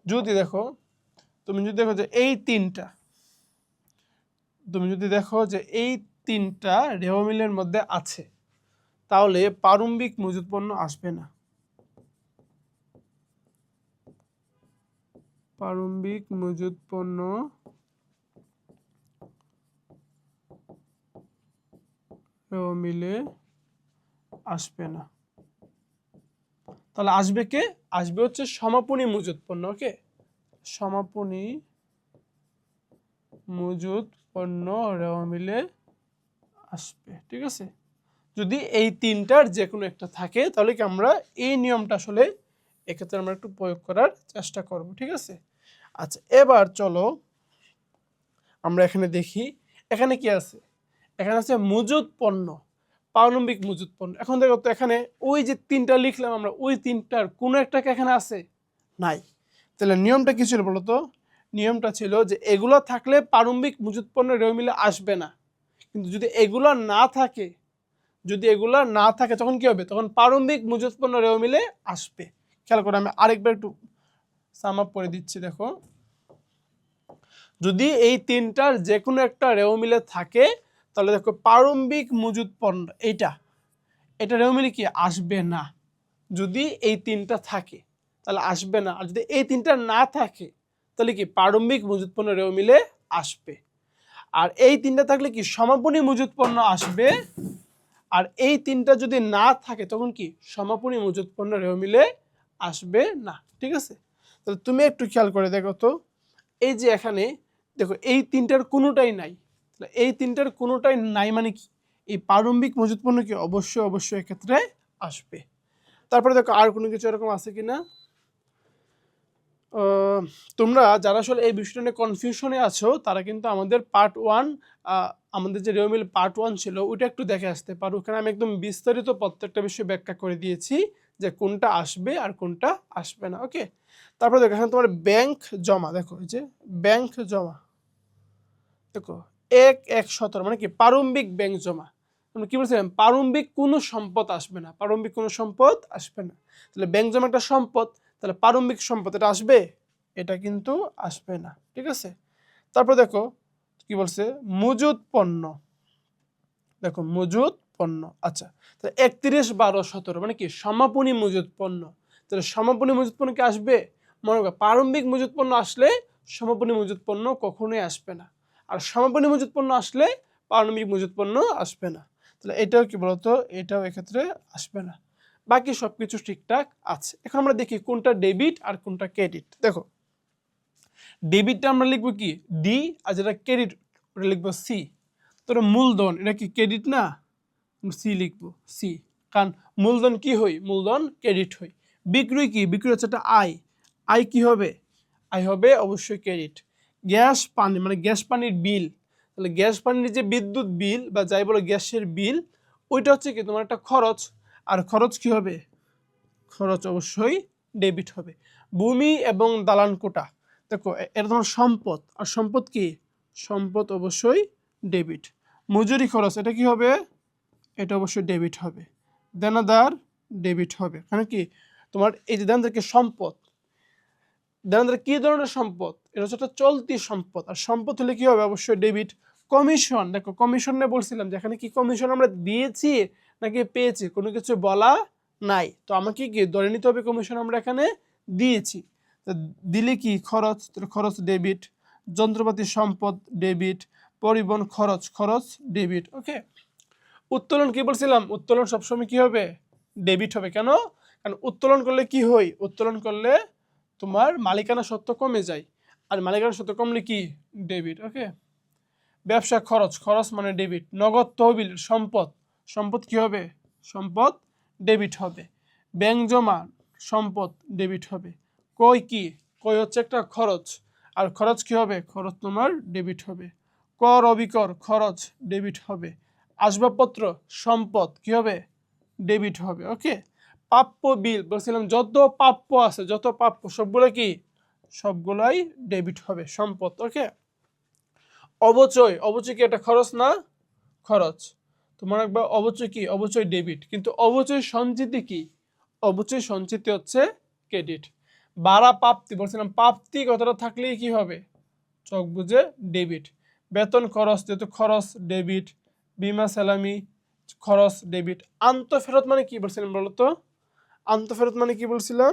যদি দেখো তুমি যদি দেখো যে এই 3টা, তুমি যদি দেখো যে এই 3টা রেওমিলের মধ্যে আছে, তাহলে প্রারম্ভিক মজুদ পণ্য আসবে না। প্রারম্ভিক মজুদ পণ্য রেওমিলে আসবে না। তাহলে আসবে কে? আসবে হচ্ছে সমাপনী মজুদ পণ্য। ওকে, সমাপনী মজুদ পণ্য রেওমিলে আসবে, ঠিক আছে। যদি এই 3টার যে কোনো একটা থাকে তাহলে কি আমরা এই নিয়মটা আসলে এক্ষেত্রে আমরা একটু প্রয়োগ করার চেষ্টা করব, ঠিক আছে। আচ্ছা এবার চলো আমরা এখানে দেখি, এখানে কি আছে? এখানে আছে মজুদ পণ্য, প্রারম্ভিক মজুদ পণ্য। এখন দেখো তো এখানে ওই যে 3টা লিখলাম আমরা, ওই 3টার কোনো একটাকে এখানে আছে? নাই। তাহলে নিয়মটা কি ছিল বলো তো? নিয়মটা ছিল যে এগুলো থাকলে প্রারম্ভিক মজুদ পণ্য রেওমিলে আসবে না, কিন্তু যদি এগুলো না থাকে, যদি এগুলো না থাকে তখন কি হবে? তখন প্রারম্ভিক মজুদ পণ্য রেওমিলে আসবে। খেয়াল করে আমি আরেকবার একটু সাম আপ করে দিচ্ছি। দেখো যদি এই 3টার যে কোনো একটা রেওমিলে থাকে তাহলে দেখো প্রারম্ভিক মজুদ পণ্য এটা রেওমিলে কি আসবে না। যদি এই 3টা থাকে তাহলে আসবে না, আর যদি এই 3টা না থাকে তাহলে কি প্রারম্ভিক মজুদ পণ্য রেওমিলে আসবে। আর এই 3টা থাকলে কি সমাপনী মজুদ পণ্য আসবে, আর এই 3টা যদি না থাকে তখন কি সমাপনী মজুদ পণ্য রেওমিলে আসবে না, ঠিক আছে। তাহলে তুমি একটু খেয়াল করে দেখো তো, এই যে এখানে দেখো এই 3টার কোনোটাই নাই, তাহলে এই 3টার কোনোটাই নাই মানে কি এই প্রারম্ভিক মজুদ পণ্য কি অবশ্যই অবশ্যই এক্ষেত্রে আসবে। তারপরে দেখো আর কোনো কিছু এরকম আছে কিনা। তোমরা যারা আসলে এই বিষয়টা নিয়ে কনফিউশনে আছো তারা কিন্তু আমাদের পার্ট 1, আমাদের যে রেওমিল পার্ট 1 ছিল ওইটা একটু দেখে আসতে পারো। ওখানে আমি একদম বিস্তারিত প্রত্যেকটা বিষয় ব্যাখ্যা করে দিয়েছি যে কোনটা আসবে আর কোনটা আসবে না। ওকে, তারপরে দেখো এখানে তোমার ব্যাংক জমা, দেখো এই যে ব্যাংক জমা, দেখো 1/17 মানে কি প্রারম্ভিক ব্যাংক জমা। তুমি কি বলছিলাম? প্রারম্ভিক কোনো সম্পদ আসবে না, প্রারম্ভিক কোনো সম্পদ আসবে না। তাহলে ব্যাংক জমা একটা সম্পদ, তাহলে প্রারম্ভিক সম্পদ এটা আসবে এটা কিন্তু আসবে না, ঠিক আছে। তারপর দেখো কি বলছে, মজুদ পণ্য। দেখো মজুদ পণ্য, আচ্ছা তাহলে 31, 12, 17 মানে কি সমাপনী মজুদ পণ্য। তাহলে সমাপনী মজুদ পণ্য কি আসবে? মনে করো প্রারম্ভিক মজুদ পণ্য আসলে সমাপনী মজুদ পণ্য কখনোই আসবে না, আর সমাপনী মজুদ পণ্য আসলে প্রারম্ভিক মজুদ পণ্য আসবে না। তাহলে এটাও কি বলতো, এটাও এক্ষেত্রে আসবে না। বাকি সবকিছু ঠিকঠাক আছে। এখন আমরা দেখি কোনটা ডেবিট আর কোনটা ক্রেডিট। দেখো ডেবিটটা আমরা লিখবো কি ডি, আর যেটা ক্রেডিট ওটা লিখবো সি। তোর মূলধন এটা কি ক্রেডিট না, সি লিখবো সি, কারণ মূলধন কি হই, মূলধন ক্রেডিট হই। বিক্রয় কি, বিক্রয় হচ্ছে একটা আয়, আয় কি হবে, আয় হবে অবশ্যই ক্রেডিট। গ্যাস পানি মানে গ্যাস পানির বিল, তাহলে গ্যাস পানির যে বিদ্যুৎ বিল বা যাই বলো গ্যাসের বিল, ওইটা হচ্ছে কি তোমার একটা খরচ, আর খরচ কি হবে, খরচ অবশ্যই ডেবিট হবে। ভূমি এবং দালান কোটা, দেখো এটা তোমার সম্পদ, আর সম্পদ কি, সম্পদ অবশ্যই ডেবিট। মজুরি খরচ এটা কি হবে, এটা অবশ্যই ডেবিট হবে। দেনাদার ডেবিট হবে, কারণ কি তোমার এই যে দেনাদারকে সম্পদ, দেনাদার কি ধরনের সম্পদ, এটা হচ্ছে একটা চলতি সম্পদ, আর সম্পদ হলে কি হবে অবশ্যই ডেবিট। কমিশন, দেখো কমিশন নিয়ে বলছিলাম যে এখানে কি কমিশন আমরা দিয়েছি নাকি পেয়েছি, কোনো কিছু বলা নাই, তো আমাকে কি ধরে নিতে হবে কমিশন আমরা এখানে দিয়েছি। তো দিলে কি খরচ, তাহলে খরচ ডেবিট। যন্ত্রপাতি সম্পদ ডেবিট। পরিবহন খরচ, খরচ ডেবিট। ওকে, উত্তোলন কি বলছিলাম, উত্তোলন সবসময় কি হবে, ডেবিট হবে। কেন, কারণ উত্তোলন করলে কি হয়, উত্তোলন করলে তোমার মালিকানা সত্ত্ব কমে যায়, আর মালিকানা সত্ত্ব কমলে কি ডেবিট। ওকে, ব্যবসা খরচ, খরচ মানে ডেবিট। নগদ তহবিল সম্পদ, সম্পদ কি হবে, সম্পদ ডেবিট হবে। ব্যাংক জমা সম্পদ ডেবিট হবে। কই কি, কই হচ্ছে একটা খরচ, আর খরচ কি হবে, খরচ তোমার ডেবিট হবে। কর অবিকর খরচ ডেবিট হবে। আসবাবপত্র সম্পদ কি হবে, ডেবিট হবে। ওকে, প্রাপ্য বিল বলছিলাম যত প্রাপ্য আছে, যত প্রাপ্য সবগুলো কি, সবগুলাই ডেবিট হবে, সম্পদ। ওকে, অবচয়, অবচয় কি একটা খরচ না, খরচ। তোমার একবার অবচয় কি, অবচয় ডেবিট, কিন্তু অবচয় সঞ্চিতি কি, অবচয় সঞ্চিতি হচ্ছে ক্রেডিট। বাড়া প্রাপ্তি বলছিলাম, প্রাপ্তি কতটা থাকলেই কি হবে, চক বুঝে ডেবিট। বেতন খরচ যেহেতু খরচ ডেবিট। বিমা সালামি খরচ ডেবিট। আন্তঃফেরত মানে কি বলছিলাম বলো তো, আন্তঃফেরত মানে কি বলছিলাম,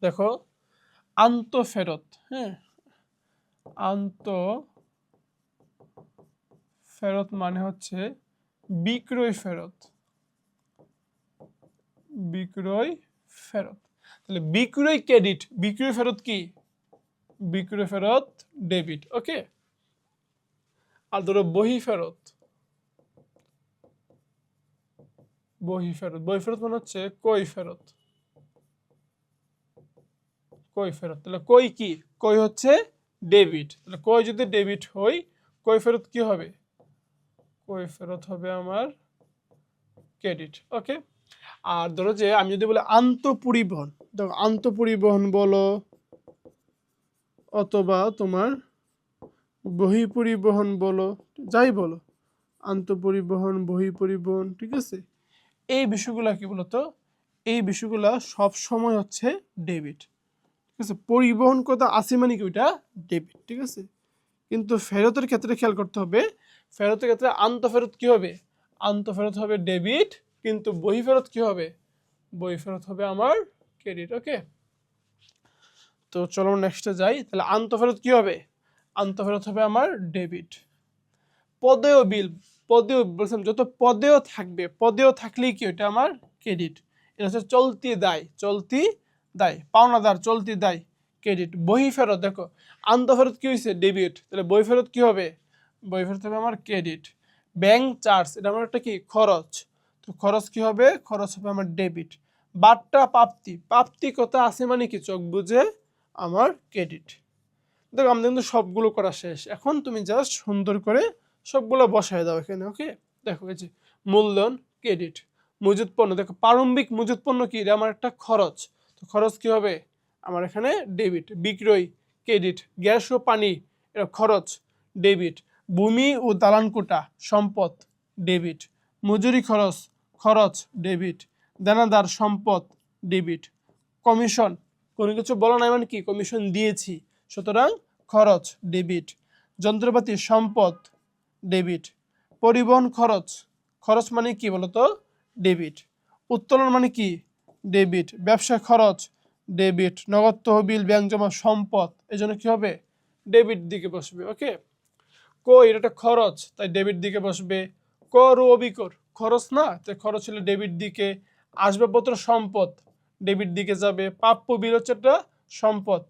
দেখো আন্তঃফেরত, হ্যাঁ আন্তঃফেরত মানে হচ্ছে বিক্রয় ফেরত, বিক্রয় ফেরত। তাহলে বিক্রয় ক্রেডিট, বিক্রয় ফেরত কি, বিক্রয় ফেরত ডেবিট। ওকে, আর ধরো বহি ফেরত, বহি ফেরত, বই ফেরত মানে হচ্ছে কই ফেরত, কই ফেরত। তাহলে কই কি, কই হচ্ছে ডেবিট, তাহলে কই যদি ডেবিট হয় কই ফেরত কি হবে, কই ফেরত হবে আমার ক্রেডিট। ওকে, আর ধরো যে আমি যদি বলি আন্তঃপরিবহন, দেখো আন্তঃপরিবহন বলো অথবা তোমার বহিঃপরিবহন বলো, যাই বলো, আন্তঃপরিবহন বহিঃপরিবহন, ঠিক আছে, এই বিষয়গুলো কি বলতো, এই বিষয়গুলো সব সময় হচ্ছে ডেবিট, ঠিক আছে। পরিবহন কথা আছে মানে কি ওইটা ডেবিট, ঠিক আছে। কিন্তু ফেরতের ক্ষেত্রে খেয়াল করতে হবে, ফেরতের ক্ষেত্রে আন্তঃফেরত কি হবে, আন্তঃফেরত হবে ডেবিট, কিন্তু বহিঃফেরত কি হবে, বহিঃফেরত হবে আমার ক্রেডিট। ওকে, তো চলো নেক্সটে যাই। তাহলে আন্তঃফেরত কি হবে, আন্তঃফেরত হবে আমার ডেবিট। পদেয় বিল, পদেয় বলছিলাম যত পদেয় থাকবে, পদেয় থাকলেই কি ওটা আমার ক্রেডিট। এটা হচ্ছে চলতি দায়, চলতি দায়। পাওনাদার চলতি দায় ক্রেডিট। বহি ফেরত, দেখো আন্তঃফেরত কি হয়েছে ডেবিট, তাহলে বই ফেরত কি হবে, বই ফেরত হবে আমার ক্রেডিট। ব্যাংক চার্জ এটা আমার একটা কি খরচ, তো খরচ কি হবে, খরচ হবে আমার ডেবিট। বাট্টা প্রাপ্তি, প্রাপ্তি কথা আছে মানে কি চোখ বুঝে আমার ক্রেডিট। দেখো আমাদের কিন্তু সবগুলো করা শেষ, এখন তুমি জাস্ট সুন্দর করে সবগুলো বসায় দাও এখানে। ওকে, দেখো এই যে মূলধন ক্রেডিট। মজুদ পণ্য, দেখো প্রারম্ভিক মজুদ পণ্য কি, এটা আমার একটা খরচ, তো খরচ কি হবে আমার এখানে ডেবিট। বিক্রয় ক্রেডিট। গ্যাস ও পানি এটা খরচ ডেবিট। ভূমি ও দালান কোটা সম্পদ ডেবিট। মজুরি খরচ, খরচ ডেবিট। দেনাদার সম্পদ ডেবিট। কমিশন কোনো কিছু বলা নাই মানে কি কমিশন দিয়েছি, সুতরাং খরচ ডেবিট। যন্ত্রপাতি সম্পদ ডেবিট। পরিবহন খরচ, খরচ মানে কি বলতো ডেবিট। উত্তোলন মানে কি ডেবিট। ব্যবসা খরচ ডেবিট। নগদ তহবিল ব্যাংক জমা সম্পদ, এই জন্য কি হবে ডেবিট দিকে বসবে। ওকে, কই এটা একটা খরচ তাই ডেবিট দিকে বসবে। কর ও অবিকর খরচ না, তাই খরচ হলে ডেবিট দিকে। আসবাবপত্র সম্পদ ডেবিট দিকে যাবে। প্রাপ্য বিল হচ্ছে একটা সম্পদ,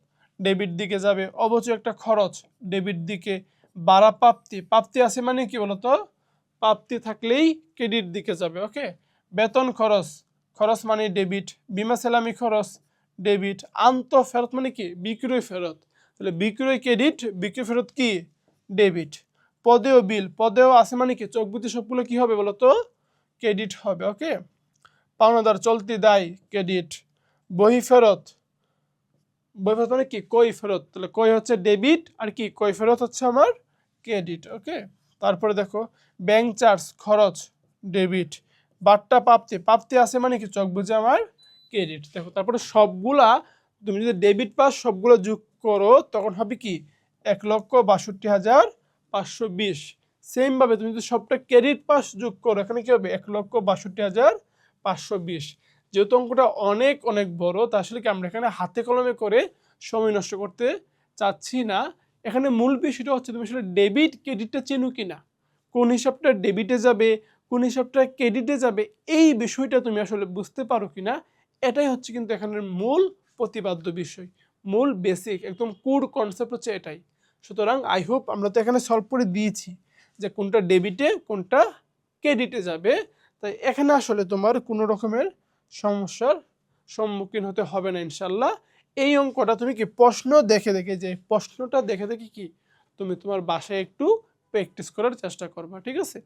ডেবিট দিকে যাবে। অবচয় একটা খরচ, ডেবিট দিকে। বাড়া প্রাপ্তি, প্রাপ্তি আছে মানে কি বলতো প্রাপ্তি থাকলেই ক্রেডিট দিকে যাবে। ওকে, বেতন খরচ, খরচ মানে ডেবিট। বিমা সেলামি খরচ ডেবিট। আন্ত ফেরত মানে কি বিক্রয় ফেরত, তাহলে বিক্রয় ক্রেডিট, বিক্রয় ফেরত কি ডেবিট। পদেও বিল, পদেও আছে মানে কি চকবুতি সবগুলো কি হবে বলতো ক্রেডিট হবে। ওকে, পাওনাদার চলতি দায় ক্রেডিট। বহি ফেরত, বই ফেরত মানে কি কই ফেরত, তাহলে কই হচ্ছে ডেবিট আর কি কই ফেরত হচ্ছে আমার ক্রেডিট। ওকে, তারপরে দেখো ব্যাংক চার্জ খরচ ডেবিট। বাট্টা প্রাপ্তি, প্রাপ্তি আছে মানে কি চক বুঝে আমার ক্রেডিট। দেখো তারপরে সবগুলা তুমি যদি ডেবিট পাস সবগুলো যোগ করো তখন হবে কি 1,62,520। সেমভাবে তুমি যদি সবটা ক্রেডিট পাস যোগ করো এখানে কি হবে 1,62,520। যেহেতু অঙ্কটা অনেক অনেক বড় তা আসলে কি আমরা এখানে হাতে কলমে করে সময় নষ্ট করতে চাচ্ছি না। এখানে মূল বিষয়টা হচ্ছে তুমি আসলে ডেবিট ক্রেডিটটা চেনো কিনা, কোন হিসাবটা ডেবিটে যাবে কোন হিসাবটা ক্রেডিটে যাবে, এই বিষয়টা তুমি আসলে বুঝতে পারো কিনা, এটাই হচ্ছে কিন্তু এখানের মূল প্রতিপাদ্য বিষয়, মূল বেসিক একদম কোর কনসেপ্ট হচ্ছে এটাই। সুতরাং আই হোপ আমরা তো এখানে সলভ করে দিয়েছি যে কোনটা ডেবিটে কোনটা ক্রেডিটে যাবে, তাই এখানে আসলে তোমার কোনো রকমের সমস্যার সম্মুখীন হতে হবে না ইনশাল্লাহ। এই অঙ্কটা তুমি কি প্রশ্ন দেখে দেখে, যে প্রশ্নটা দেখে দেখে কি তুমি তোমার বাসায় একটু প্র্যাকটিস করার চেষ্টা করবা, ঠিক আছে।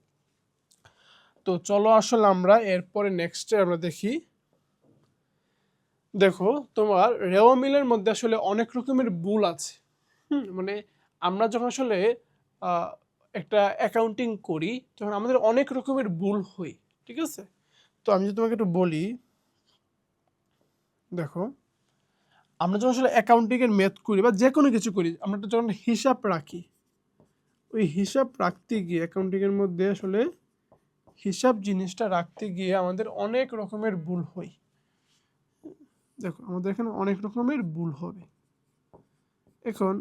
তো চলো আসলে আমরা এরপরে নেক্সটে আমরা দেখি। দেখো তোমার রেওয়া মিলের মধ্যে আসলে অনেক রকমের ভুল আছে। মানে আমরা যখন আসলে একটা অ্যাকাউন্টিং করি তখন আমাদের অনেক রকমের ভুল হয়, ঠিক আছে। তো আমি যদি তোমাকে একটু বলি, দেখো আমরা যখন আসলে অ্যাকাউন্টিংয়ের ম্যাথ করি বা যে কোনো কিছু করি, আমরা তো যখন হিসাব রাখি, ওই হিসাব রাখতে গিয়ে অ্যাকাউন্টিংয়ের মধ্যে আসলে হিসাব জিনিসটা রাখতে গিয়ে আমাদের অনেক রকমের ভুল হয়। দেখো আমাদের এখানে অনেক রকমের ভুল হবে। এখন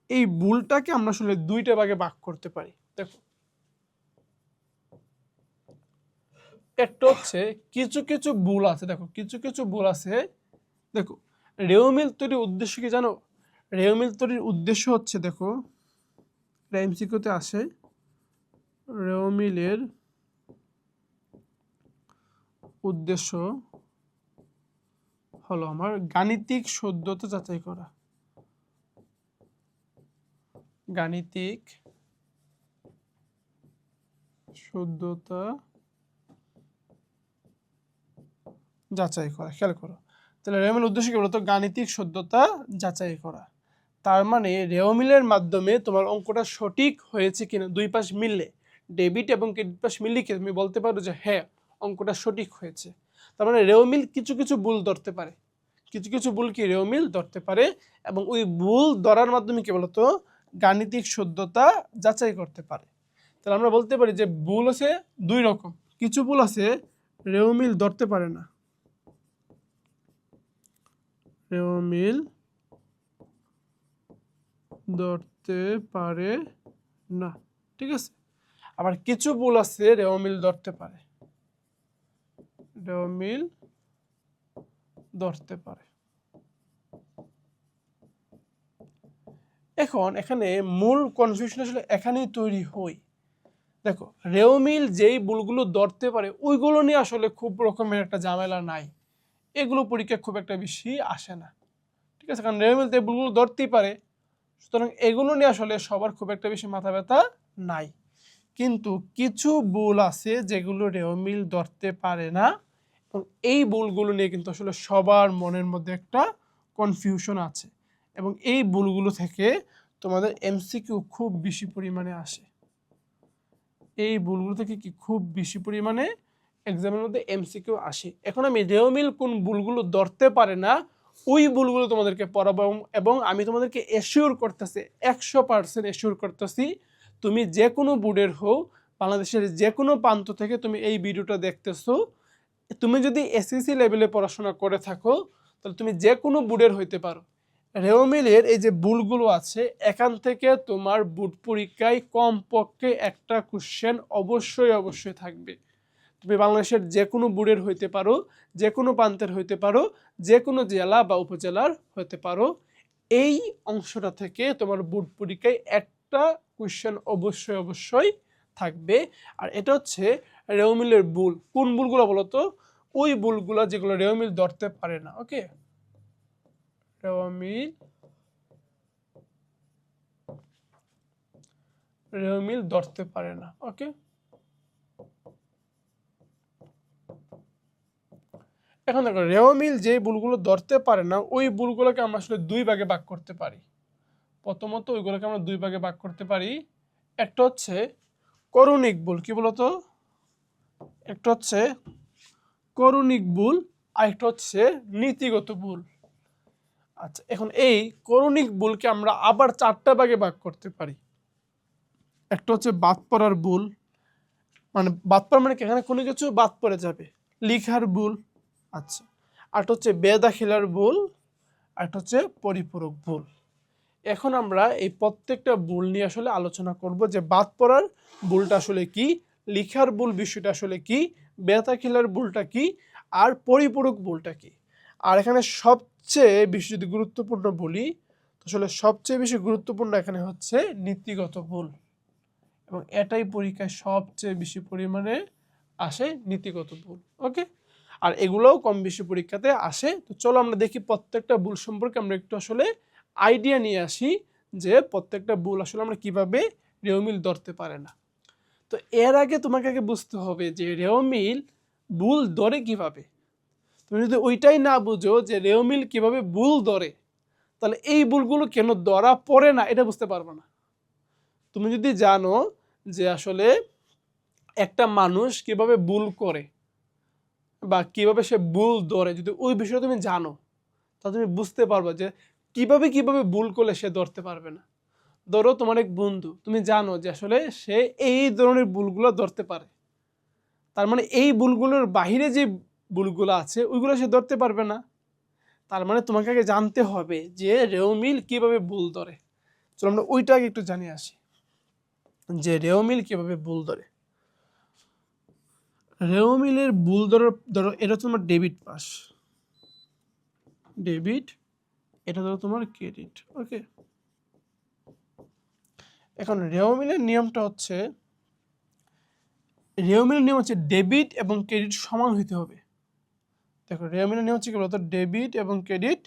এই ভুলটাকে আমরা আসলে দুইটা ভাগে ভাগ করতে পারি। দেখো একটা হচ্ছে কিছু কিছু ভুল আছে, দেখো কিছু কিছু ভুল আছে। দেখো রেওমিল তৈরির উদ্দেশ্য কি জানো? রেওমিল তৈরির উদ্দেশ্য হচ্ছে, দেখো এমসিকিউতে আসে, রেওমিলের উদ্দেশ্য হলো আমার গাণিতিক শুদ্ধতা যাচাই করা। গাণিতিক শুদ্ধতা যাচাই করা, খেয়াল করো। তাহলে রেওমিল উদ্দেশ্য কি বলতো গাণিতিক শুদ্ধতা যাচাই করা। তার মানে রেওমিলের মাধ্যমে তোমার অঙ্কটা সঠিক হয়েছে কিনা দুই পাশ মিললে, ডেবিট এবং ক্রেডিট পাশ মিললে কি তুমি বলতে পারো যে হ্যাঁ অঙ্কটা সঠিক হয়েছে। তার মানে রেওমিল কিছু কিছু ভুল ধরতে পারে, কিছু কিছু ভুল কি রেওমিল ধরতে পারে, এবং ওই ভুল ধরার মাধ্যমে কি বলতো গাণিতিক শুদ্ধতা যাচাই করতে পারে। তাহলে আমরা বলতে পারি যে ভুল আছে দুই রকম, কিছু ভুল আছে রেওমিল ধরতে পারে না, রেওমিল ধরতে পারে না, ঠিক আছে। আবার কিছু ভুল আছে রেওমিল ধরতে পারে, রেওমিল ধরতে পারে। এখন এখানে মূল কনফিউশন আসলে এখানেই তৈরি হয়। দেখো রেওমিল যেই ভুলগুলো ধরতে পারে ওইগুলো নিয়ে আসলে খুব রকমের একটা ঝামেলা নাই, এগুলো পরীক্ষা খুব একটা বেশি আসে না, ঠিক আছে, কারণ রেওমিল তো এই ভুলগুলো ধরতেই পারে, সুতরাং এগুলো নিয়ে আসলে সবার খুব একটা বেশি মাথা ব্যথা নাই। কিন্তু কিছু ভুল আছে যেগুলো রেওমিল ধরতে পারে না, এবং এই ভুলগুলো নিয়ে কিন্তু আসলে সবার মনের মধ্যে একটা কনফিউশন আছে, এবং এই ভুলগুলো থেকে তোমাদের এমসিকিউ খুব বেশি পরিমাণে আসে। এই ভুলগুলো থেকে কি খুব বেশি পরিমাণে এক্সামের মধ্যে এমসিকিউ আসে। এখন আমি রেওমিল কোন ভুলগুলো ধরতে পারে না ওই ভুলগুলো তোমাদেরকে পড়াবো এবং আমি তোমাদেরকে এশিওর করতেছি 100% এশিওর করতেছি তুমি যে কোনো বোর্ডের হোক বাংলাদেশের যে কোনো প্রান্ত থেকে তুমি এই ভিডিওটা দেখতেছো তুমি যদি এসএসসি লেভেলে পড়াশোনা করে থাকো তাহলে তুমি যে কোনো বোর্ডের হইতে পারো। রেওমিলের এই যে ভুলগুলো আছে এখান থেকে তোমার বোর্ড পরীক্ষায় কমপক্ষে একটা কোশ্চেন অবশ্যই থাকবে। তুমি বাংলাদেশের যে কোনো বোর্ডের হইতে পারো, যে কোনো প্রান্তের হইতে পারো, যে কোনো জেলা বা উপজেলার হইতে পারো, এই অংশটা থেকে তোমার বোর্ড পরীক্ষায় একটা কোশ্চেন অবশ্যই থাকবে। আর এটা হচ্ছে রেওমিলের ভুল। কোন ভুলগুলো বলো তো? ওই ভুলগুলো যেগুলো রেওমিল ধরতে পারে না। ওকে, রেওমিল ধরতে পারে না। ওকে, এখন দেখো রেওমিল যে ভুলগুলো ধরতে পারে না ওই ভুলগুলোকে আমরা আসলে দুই ভাগে ভাগ করতে পারি। প্রথমত ওইগুলোকে আমরা দুই ভাগে ভাগ করতে পারি। একটা হচ্ছে করণিক ভুল, কি বলতো? একটা হচ্ছে করণিক ভুল আর একটা হচ্ছে নীতিগত ভুল। আচ্ছা, এখন এই করণিক ভুলকে আমরা আবার চারটা ভাগে ভাগ করতে পারি। একটা হচ্ছে বাদ পড়ার ভুল, মানে বাদ পড়া মানে এখানে কোনো কিছু বাদ পড়ে যাবে, লিখার ভুল। আচ্ছা, আরটা হচ্ছে বেদাখিলার ভুল, আরটা হচ্ছে পরিপূরক ভুল। এখন আমরা এই প্রত্যেকটা ভুল নিয়ে আসলে আলোচনা করব যে বাদ পড়ার ভুলটা আসলে কি, লিখার ভুল বিষয়টা আসলে কি, বেদাখিলার ভুলটা কি, আর পরিপূরক ভুলটা কি। আর এখানে সবচেয়ে বেশি যদি গুরুত্বপূর্ণ বলি আসলে সবচেয়ে বেশি গুরুত্বপূর্ণ এখানে হচ্ছে নীতিগত ভুল, এবং এটাই পরীক্ষায় সবচেয়ে বেশি পরিমাণে আসে, নীতিগত ভুল। ওকে, আর এগুলোও কম বেশি পরীক্ষাতে আসে। তো চলো আমরা দেখি প্রত্যেকটা ভুল সম্পর্কে আমরা একটু আসলে আইডিয়া নিয়ে আসি যে প্রত্যেকটা ভুল আসলে আমরা কিভাবে রেওমিল ধরতে পারে না। তো এর আগে তোমাকে আগে বুঝতে হবে যে রেওমিল ভুল ধরে কিভাবে। তুমি যদি ওইটাই না বুঝো যে রেওমিল কিভাবে ভুল ধরে, তাহলে এই ভুলগুলো কেন ধরা পড়ে না এটা বুঝতে পারবে না। তুমি যদি জানো যে আসলে একটা মানুষ কিভাবে ভুল করে বা কিভাবে সে ভুল ধরে, যদি ওই বিষয়ে তুমি জানো তাহলে তুমি বুঝতে পারবে যে কিভাবে ভুল করলে সে ধরতে পারবে না। ধরো তোমার এক বন্ধু, তুমি জানো যে আসলে সে এই ধরনের ভুলগুলো ধরতে পারে, তার মানে এই ভুলগুলোর বাহিরে যে ভুলগুলো আছে ওইগুলো সে ধরতে পারবে না। তার মানে তোমাকে আগে জানতে হবে যে রেওমিল কিভাবে ভুল ধরে। চলো আমরা ওইটা আগে একটু জানিয়ে আসি যে রেওমিল কিভাবে ভুল ধরে। রেওমিলের ভুল ধরো এটা তোমার ডেবিট পাস, ডেবিট, এটা ধরো তোমার ক্রেডিট। ওকে, এখন রেওমিলের নিয়মটা হচ্ছে, রেওমিলের নিয়ম হচ্ছে ডেবিট এবং ক্রেডিট সমান হতে হবে। দেখো রেওমিলের নিয়ম হচ্ছে কি বলতো, ডেবিট এবং ক্রেডিট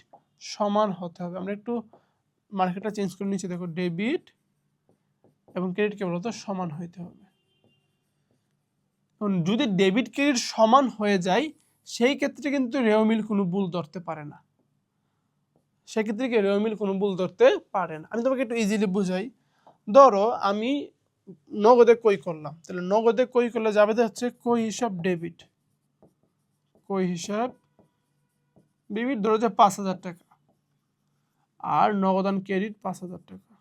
সমান হতে হবে। আমরা একটু মার্কেটটা চেঞ্জ করে নিচ্ছি। দেখো ডেবিট এবং ক্রেডিট কি বলতো সমান হইতে হবে। যদি ডেবিট ক্রেডিট সমান হয়ে যায় সেই ক্ষেত্রে কিন্তু রেওমিল কোনো ভুল ধরতে পারে না। সেক্ষেত্রে কি রেওমিল কোনো ভুল ধরতে পারে না। আমি তোমাকে একটু ইজিলি বুঝাই। ধরো আমি নগদে কই করলাম, তাহলে নগদে কই করলে যাবে হচ্ছে কই হিসাব ডেবিট, কই হিসাব ডেবিট, ধরো যে 5,000 টাকা, আর নগদান ক্রেডিট 5,000 টাকা,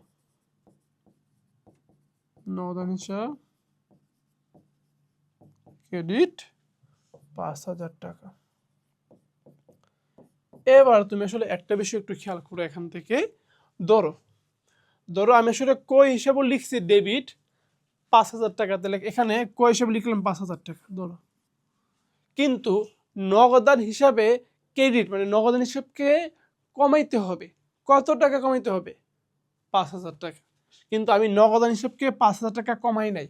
নগদান হিসাব ক্রেডিট 5,000 টাকা। এবার তুমি আসলে একটা বিষয় একটু খেয়াল করো এখান থেকে। ধরো আমি আসলে কই হিসাবে লিখছি ডেবিট 5,000 টাকা, তাহলে এখানে কই হিসাবে লিখলাম 5,000 টাকা ধরো, কিন্তু নগদান হিসাবে ক্রেডিট মানে নগদান হিসাবকে কমাইতে হবে। কত টাকা কমাইতে হবে? 5,000 টাকা। কিন্তু আমি নগদান হিসাবকে 5,000 টাকা কমাই নাই,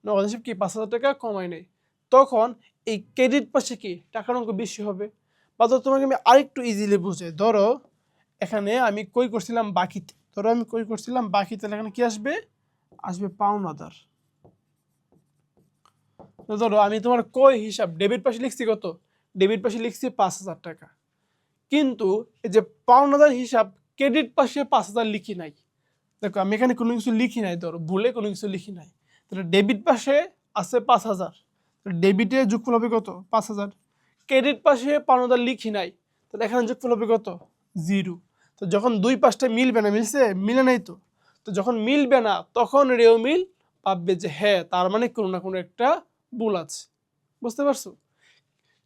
নগদান হিসাব কি 5,000 টাকা কমাই নাই, তখন এই ক্রেডিট পাশে কি টাকার অঙ্ক বেশি হবে। বা ধরো তোমাকে আমি আরেকটু ইজিলি বুঝাই। ধরো এখানে আমি কই করছিলাম বাকিতে, ধরো আমি কই করছিলাম বাকিতে, এখানে কি আসবে? আসবে পাওনাদার। ধরো আমি তোমার কই হিসাব ডেবিট পাশে লিখছি কত? ডেবিট পাশে লিখছি 5,000 টাকা, কিন্তু এই যে পাওনাদার হিসাব ক্রেডিট পাশে 5,000 লিখি নাই। দেখো আমি এখানে কোনো কিছু লিখি নাই, ধরো ভুলে কোনো কিছু লিখি নাই। তাহলে ডেবিট পাশে আছে 5,000, ডেবিটে যোগফল হবে কত? 5,000। ক্রেডিট পাশে পাওনাদার লিখি নাই, তাহলে এখানে যোগফল হবে কত? 0। তো যখন দুই পাশটা মিলবে না, মিলছে? মিলে নাই তো। তো যখন মিলবে না তখন রেওমিল ভাববে যে হ্যাঁ তার মানে কোনো না কোনো একটা ভুল আছে। বুঝতে পারছো?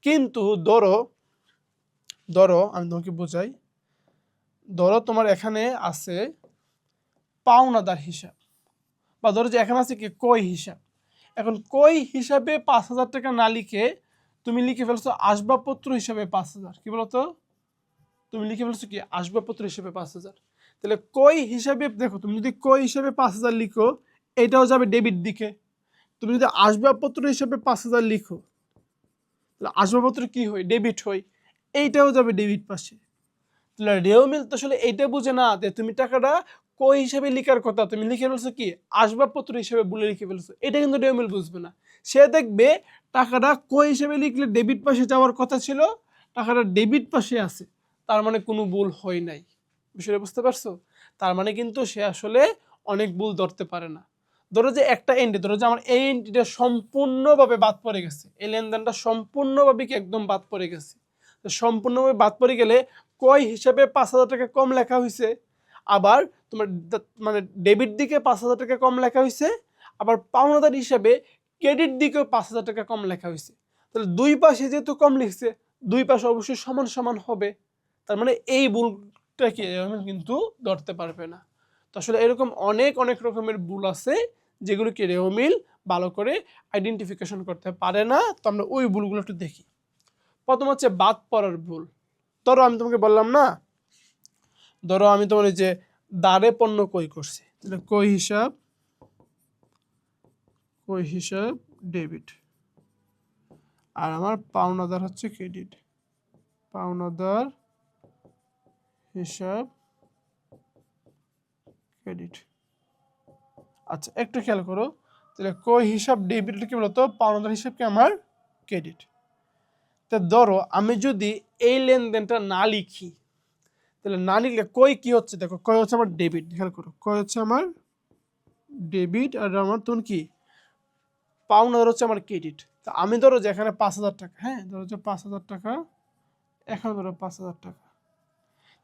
কিন্তু ধরো আমি তোমাকে বোঝাই, ধরো তোমার এখানে আছে পাওনাদার হিসাব, বা ধরো যে এখানে আছে কি কই হিসাব। এখন কই হিসাবে 5,000 টাকা না লিখে তুমি লিখে ফেলছো আসবাবপত্র হিসাবে 5,000। কি বলতো? তুমি লিখে ফেলছো কি আসবাবপত্র হিসাবে 5,000। তাহলে কই হিসাবে দেখো, তুমি যদি কই হিসাবে 5,000 লিখো এটাও যাবে ডেবিট দিকে। তুমি যদি আসবাবপত্র হিসাবে 5,000 লিখো তাহলে আসবাবপত্র কি হয়? ডেবিট হয়, এইটাও যাবে ডেবিট পাশে। তাহলে রেওমিল তো আসলে এইটা বুঝে না যে তুমি টাকাটা কই হিসাবে লিখার কথা, তুমি লিখে ফেলছো কি আসবাবপত্র হিসাবে বলে লিখে ফেলছো। এটা কিন্তু রেওমিল বুঝবে না। সে দেখবে টাকাটা কই হিসাবে লিখলে ডেবিট পাশে যাওয়ার কথা ছিল, টাকাটা ডেবিট পাশে আছে, তার মানে কোনো ভুল হয় নাই। বিষয়টা বুঝতে পারছো? তার মানে কিন্তু সে আসলে অনেক ভুল ধরতে পারে না। ধরো যে একটা এন্ট্রি, ধরো যে আমার এই এন্ট্রিটা সম্পূর্ণভাবে বাদ পড়ে গেছে, এই লেনদেনটা সম্পূর্ণভাবে কি একদম বাদ পড়ে গেছে। তো সম্পূর্ণভাবে বাদ পড়ে গেলে কয় হিসাবে 5,000 টাকা কম লেখা হয়েছে, আবার তোমার মানে ডেবিট দিকে 5,000 টাকা কম লেখা হয়েছে, আবার পাওনাদার হিসাবে ক্রেডিট দিকেও 5,000 টাকা কম লেখা হয়েছে। তাহলে দুই পাশে যেহেতু কম লিখছে, দুই পাশে অবশ্যই সমান সমান হবে। তার মানে এই ভুলটাকে কিন্তু ধরতে পারবে না। তো আসলে এরকম অনেক অনেক রকমের ভুল আছে যেগুলোকে রেওমিল ভালো করে আইডেন্টিফিকেশন করতে পারে না। তো আমরা ওই ভুলগুলো একটু দেখি। প্রথম হচ্ছে বাদ পড়ার ভুল। ধরো আমি তোমাকে বললাম না, ধরো আমি তোমার এই যে দাঁড়ে পণ্য কই করছি, তাহলে কই হিসাব ডেবিট, আর আমার পাওনাদার হচ্ছে ক্রেডিট, পাওনাদার হিসাব ক্রেডিট। আচ্ছা একটু খেয়াল করো, তাহলে কই হিসাব ডেবিট কি বলতো, পাওনাদার হিসাবকে আমার ক্রেডিট। তা ধরো আমি যদি এই লেনদেনটা না লিখি, তাহলে না লিখলে কই কি হচ্ছে দেখো, কই হচ্ছে আমার ডেবিট, খেয়াল করো কই হচ্ছে আমার ডেবিট, আর আমার তখন কি পাওনাদার হচ্ছে আমার ক্রেডিট। তা আমি ধরো যে এখানে 5,000 টাকা, হ্যাঁ ধরো যে 5,000 টাকা, এখানে ধরো 5,000 টাকা।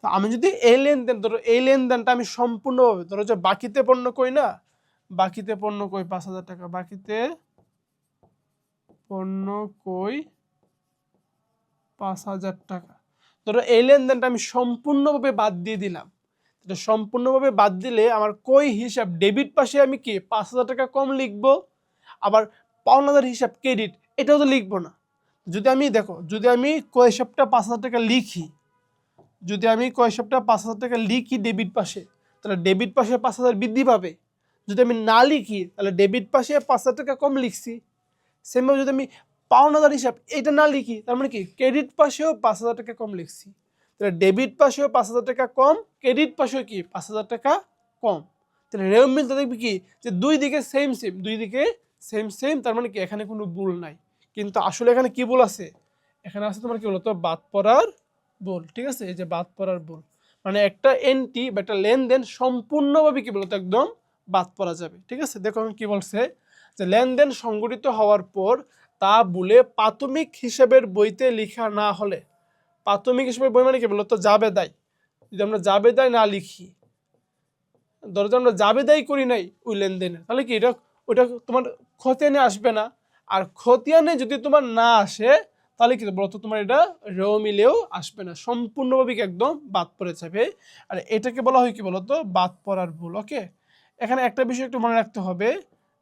তা আমি যদি এই লেনদেন, ধরো এই লেনদেনটা আমি সম্পূর্ণভাবে, ধরো যে বাকিতে পণ্য কই না, বাকিতে পণ্য কই 5,000 টাকা, বাকিতে পণ্য কই 5,000 টাকা, ধরো এই লেনদেনটা আমি সম্পূর্ণভাবে বাদ দিয়ে দিলাম। সম্পূর্ণভাবে বাদ দিলে আমার কই হিসাব ডেবিট পাশে আমি কি 5,000 টাকা কম লিখবো, আবার পাওনাদার হিসাব ক্রেডিট এটাও তো লিখবো না। যদি আমি দেখো, যদি আমি কই হিসাবটা 5,000 টাকা লিখি, যদি আমি কই হিসাবটা 5,000 টাকা লিখি ডেবিট পাশে, তাহলে ডেবিট পাশে 5,000 বৃদ্ধি পাবে। যদি আমি না লিখি তাহলে ডেবিট পাশে 5,000 টাকা কম লিখছি। সেমভাবে যদি আমি পাওনাদার হিসাব এটা না লিখি, তার মানে কি ক্রেডিট পাশেও 5,000 টাকা কম লিখছি। তাহলে ডেবিট পাশেও 5,000 টাকা কম, ক্রেডিট পাশেও কি 5,000 টাকা কম। তাহলে রেওমিল তো দেখবি কি যে দুই দিকে সেম সেম, দুই দিকে সেম সেম, তার মানে কি এখানে কোনো ভুল নাই। কিন্তু আসলে এখানে কি ভুল আছে, এখানে আছে তোমার কি বলতো বাদ পড়ার ভুল। ঠিক আছে, এই যে বাদ পড়ার ভুল, মানে একটা এন্ট্রি বা একটা লেনদেন সম্পূর্ণভাবে কি বলতো একদম বাদ পড়া যাবে। ঠিক আছে, দেখো কি বলছে যে লেনদেন সংগঠিত হওয়ার পর তা বলে প্রাথমিক হিসাবের বইতে লেখা না হলে, প্রাথমিক হিসাবের বই মানে কি বলতো জাবেদায়, যদি আমরা জাবেদায় না লিখি, ধরো যে আমরা জাবেদাই করি নাই ওই লেনদেনে, তাহলে কি এটা ওইটা তোমার খতিয়ানে আসবে না। আর খতিয়ানে যদি তোমার না আসে তাহলে কি বলতো তোমার এটা রেওমিলেও আসবে না, সম্পূর্ণভাবে একদম বাদ পড়ে যাবে। আর এটাকে বলা হয় কি বলতো বাদ পড়ার ভুল। ওকে, এখানে একটা বিষয় একটু মনে রাখতে হবে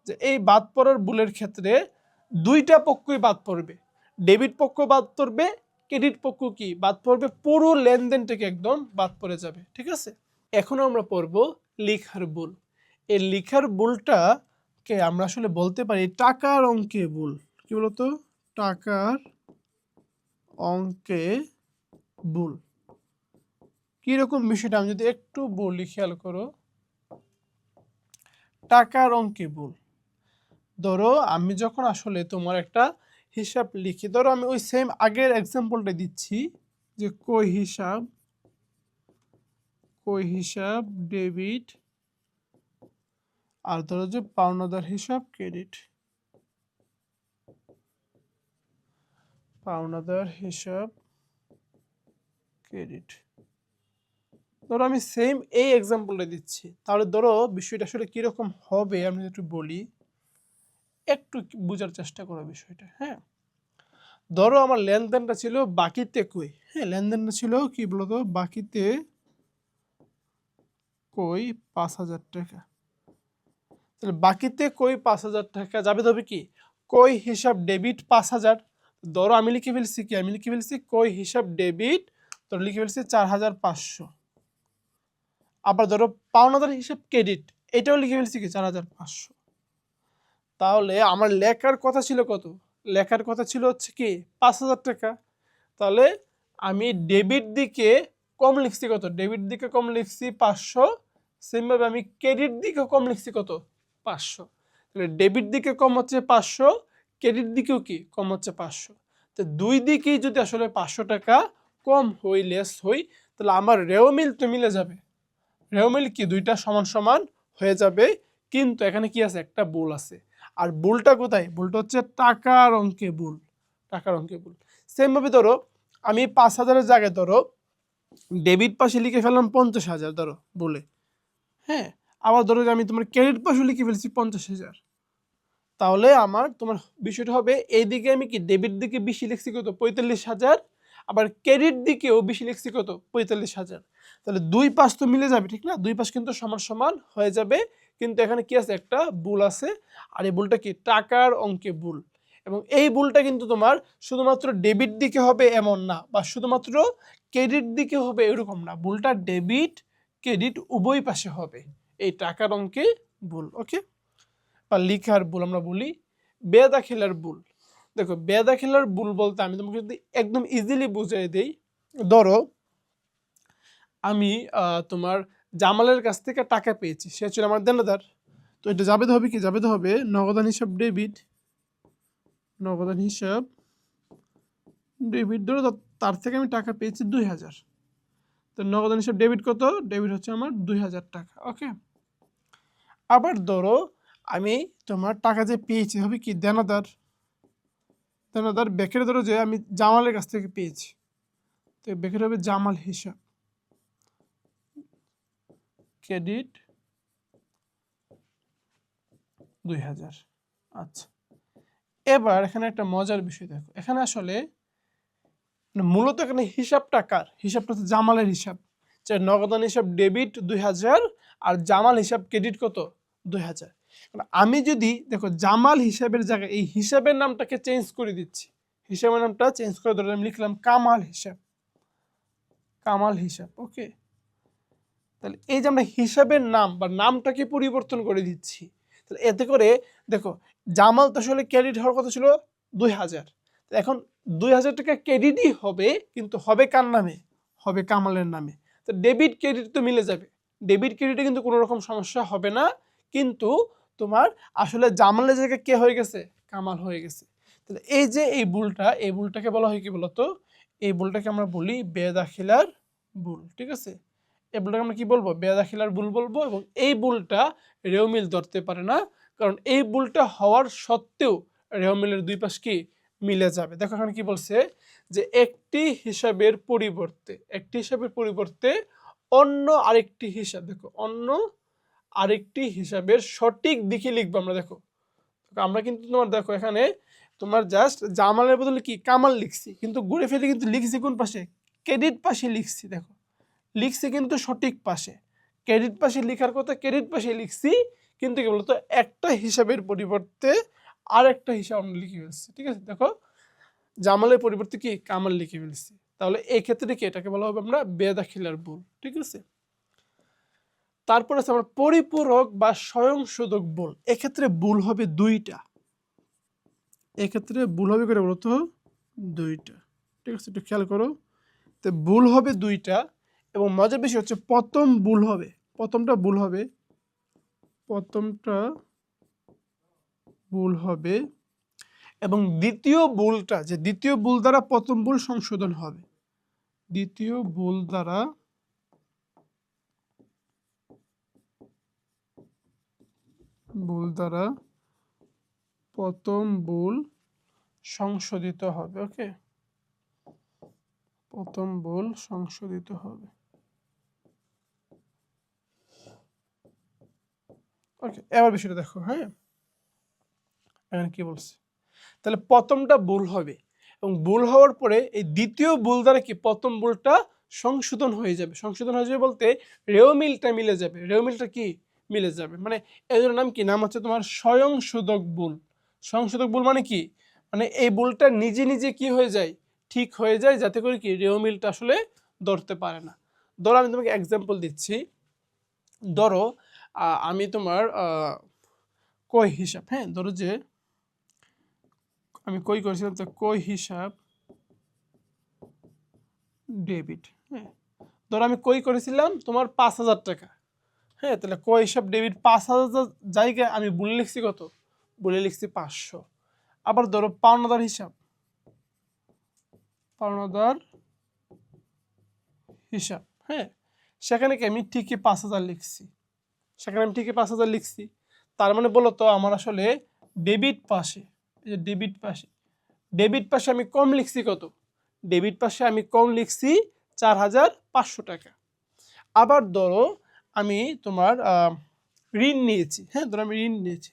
যে এই বাদ পড়ার ভুলের ক্ষেত্রে দুইটা পক্ষই বাদ পড়বে, ডেবিট পক্ষ বাদ পড়বে, ক্রেডিট পক্ষ কি বাদ পড়বে, পুরো লেনদেনটাকে একদম বাদ পড়ে যাবে। ঠিক আছে, এখন আমরা পড়ব লিখার ভুল। এই লিখার ভুলটাকে আমরা আসলে বলতে পারি টাকার অঙ্কে ভুল। কি বলতো, টাকার অঙ্কে ভুল। কিরকম বিষয়টা আমি যদি একটু বলি, খেয়াল করো, টাকার অঙ্কে ভুল। ধরো আমি যখন আসলে তোমার একটা হিসাব লিখি, ধরো আমি ওই সেম আগের এক্সাম্পলটা দিচ্ছি যে কই হিসাব ডেবিট, আর ধরো যে পাওনাদার হিসাব ক্রেডিট, পাওনাদার হিসাব ক্রেডিট। ধরো আমি সেম এই এক্সাম্পলটা দিচ্ছি, তাহলে ধরো বিষয়টা আসলে কিরকম হবে আমি একটু বলি, একটু বোঝার চেষ্টা করো বিষয়টা। হ্যাঁ, ধরো আমার লেনদেনটা ছিল বাকিতে কই, হ্যাঁ লেনদেনটা ছিল কি বলতো, বাকিতে কই 5,000 টাকা। তাহলে বাকিতে কই 5,000 টাকা যাবে, তবে কি কই হিসাব ডেবিট 5,000। ধরো আমি লিখে ফেলছি কি, আমি লিখে ফেলছি কই হিসাব ডেবিট, তো লিখে ফেলছি 4,500। আবার ধরো পাওনাদার হিসাব ক্রেডিট, এটাও লিখে ফেলছি কি 4,500। তাহলে আমার লেখার কথা ছিল কত, লেখার কথা ছিল হচ্ছে কি 5,000 টাকা। তাহলে আমি ডেবিট দিকে কম লিখছি কত, ডেবিট দিকে কম লিখছি 500। সেমভাবে আমি ক্রেডিট দিকে কম লিখছি কত, 500। তাহলে ডেবিট দিকে কম হচ্ছে 500, ক্রেডিট দিকেও কি কম হচ্ছে 500। তো দুই দিকেই যদি আসলে 500 টাকা কম হই, লেস হই, তাহলে আমার রেওমিল তো মিলে যাবে। রেওমিল কি দুইটা সমান সমান হয়ে যাবে, কিন্তু এখানে কি আছে, একটা ভুল আছে। আর ভুলটা কোথায়, ভুলটা হচ্ছে টাকার অঙ্কে ভুল, টাকার অঙ্কে ভুল। সেমভাবে ধরো আমি 5,000-এর জায়গায় ধরো ডেবিট পাশে লিখে ফেললাম 50,000 ধরো বলে, হ্যাঁ। আবার ধরো যে আমি তোমার ক্রেডিট পাশে লিখে ফেলছি 50,000, তাহলে আমার তোমার বিষয়টা হবে এইদিকে আমি কি ডেবিট দিকে বেশি লিখছি কত 45,000, আবার ক্রেডিট দিকেও বেশি লিখছি কত 45,000। তাহলে দুই পাশ তো মিলে যাবে, ঠিক না, দুই পাশ কিন্তু সমান সমান হয়ে যাবে। কিন্তু এখানে কি আছে, একটা ভুল আছে। আর এই ভুলটা কি টাকার অঙ্কে ভুল। এবং এই ভুলটা কিন্তু তোমার শুধুমাত্র ডেবিট দিকে হবে এমন না, বা শুধুমাত্র ক্রেডিট দিকে হবে এরকম না, ভুলটা ডেবিট ক্রেডিট উভয় পাশে হবে, এই টাকার অঙ্কে ভুল। ওকে, বা লিখার ভুল আমরা বলি বেদাখিলার ভুল। দেখো বেদাখিলার ভুল বলতে আমি তোমাকে যদি একদম ইজিলি বুঝিয়ে দিই, ধরো আমি তোমার জামালের কাছ থেকে টাকা পেয়েছি, সে ছিল আমার দেনাদার। তো এটা যাবে হবে কি, যাবে হবে নগদান হিসাব ডেবিট, নগদান হিসাব ডেবিট। ধরো তার থেকে আমি টাকা পেয়েছি 2,000, তো নগদান হিসাব ডেবিট কত, ডেবিট হচ্ছে আমার 2,000 টাকা। ওকে, আবার ধরো আমি তোমার টাকা যে পেয়েছি হবে কি দেনাদার, দেনাদার বেকের ধরো যে আমি জামালের কাছ থেকে পেয়েছি, তো বেকের হবে জামাল হিসাব ক্রেডিট 2,000। আচ্ছা, এবার এখানে একটা মজার বিষয় দেখো, এখানে আসলে মূলত এখানে হিসাবটা কার, হিসাবটা হচ্ছে জামালের হিসাব, যে নগদান হিসাব ডেবিট 2,000 আর জামাল হিসাব ক্রেডিট কত 2,000। আমি যদি দেখো জামাল হিসাবের জায়গায় এই হিসাবের নামটাকে চেঞ্জ করে দিচ্ছি, হিসাবের নামটা চেঞ্জ করে ধরে আমি লিখলাম কামাল হিসাব, কামাল হিসাব। ওকে, তাহলে এই যে আমরা হিসাবের নাম বা নামটাকে পরিবর্তন করে দিচ্ছি, তাহলে এতে করে দেখো জামাল তো আসলে ক্রেডিট হওয়ার কথা ছিল 2,000, এখন 2,000 টাকা ক্রেডিটই হবে, কিন্তু হবে কার নামে, হবে কামালের নামে। তো ডেবিট ক্রেডিট তো মিলে যাবে, ডেবিট ক্রেডিটে কিন্তু কোনো রকম সমস্যা হবে না, কিন্তু তোমার আসলে জামালের জায়গায় কে হয়ে গেছে, কামাল হয়ে গেছে। তাহলে এই যে এই ভুলটা, এই ভুলটাকে বলা হয় কি বলতো, এই ভুলটাকে আমরা বলি বেদাখিলার ভুল। ঠিক আছে, এই ভুলটাকে আমরা কি বলবো, বেদাখিলার ভুল বলবো। এবং এই ভুলটা রেওমিল ধরতে পারে না, কারণ এই ভুলটা হওয়ার সত্ত্বেও রেওমিলের দুই পাশ কি মিলে যাবে। দেখো এখানে কি বলছে, যে একটি হিসাবের পরিবর্তে, একটি হিসাবের পরিবর্তে অন্য আরেকটি হিসাব, দেখো অন্য আরেকটি হিসাবের সঠিক দিকে লিখবো আমরা। দেখো আমরা কিন্তু তোমার দেখো এখানে তোমার জাস্ট জামালের বদলে কি কামাল লিখছি, কিন্তু ঘুরে ফেলে কিন্তু লিখছি কোন পাশে, ক্রেডিট পাশে লিখছি। দেখো লিখছি কিন্তু সঠিক পাশে, ক্রেডিট পাশে লিখার কথা ক্রেডিট পাশে লিখছি, কিন্তু কি বলতো একটা হিসাবের পরিবর্তে আর একটা হিসাব আমরা লিখে ফেলছি। ঠিক আছে, দেখো জামালের পরিবর্তে কি কামাল লিখে ফেলছি, তাহলে এই ক্ষেত্রে কি এটাকে বলা হবে আমরা বেদাখিলার ভুল। ঠিক আছে, তারপর আছে আমার পরিপূরক বা স্বয়ংশোধক ভুল। এক্ষেত্রে ভুল হবে দুইটা, এক্ষেত্রে ভুল হবে করে বলতো দুইটা। ঠিক আছে, একটু খেয়াল করো, তো ভুল হবে দুইটা, এবং মজার বিষয় হচ্ছে প্রথম ভুল হবে, প্রথমটা ভুল হবে, প্রথমটা ভুল হবে, এবং দ্বিতীয় ভুলটা, যে দ্বিতীয় ভুল দ্বারা প্রথম ভুল সংশোধন হবে, দ্বিতীয় ভুল দ্বারা প্রথম ভুল সংশোধিত হবে। ওকে, প্রথম ভুল সংশোধিত হবে। ওকে, এবার বিষয়টা দেখো। হ্যাঁ, এখানে কি বলছে, তাহলে প্রথমটা ভুল হবে এবং ভুল হওয়ার পরে এই দ্বিতীয় ভুল দ্বারা কি প্রথম ভুলটা সংশোধন হয়ে যাবে। সংশোধন হয়ে যাবে বলতে রেও মিলটা মিলে যাবে। রেও মিলটা কি মিলে যাবে, মানে এর নাম কি, নাম হচ্ছে তোমার স্বয়ংশোধক ভুল। সংশোধক ভুল মানে কি, মানে এই ভুলটা নিজে নিজে কি হয়ে যায়, ঠিক হয়ে যায়, যাতে করে কি রেও মিলটা আসলে ধরতে পারে না। ধরো আমি তোমাকে এক্সাম্পল দিচ্ছি। ধরো আমি তোমার কই হিসাব, হ্যাঁ ধরো যে আমি কই করেছিলাম, তো কই হিসাব ডেবিট। হ্যাঁ, ধরো আমি কই করেছিলাম তোমার 5,000 টাকা। হ্যাঁ, তাহলে কই হিসাব ডেবিট 5,000 জায়গায় আমি বলে লিখছি কত, বলে লিখছি 500। আবার ধরো পাওনাদার হিসাব, পাওনাদার হিসাব, হ্যাঁ সেখানে কি আমি ঠিকই 5,000 লিখছি, সেখানে আমি ঠিকই 5,000 লিখছি। তার মানে বলো তো আমার আসলে ডেবিট পাশে, এই যে ডেবিট পাশে, ডেবিট পাশে আমি কম লিখছি কত, ডেবিট পাশে আমি কম লিখছি 4,500 টাকা। আবার ধরো আমি তোমার ঋণ নিয়েছি। হ্যাঁ, ধরো আমি ঋণ নিয়েছি,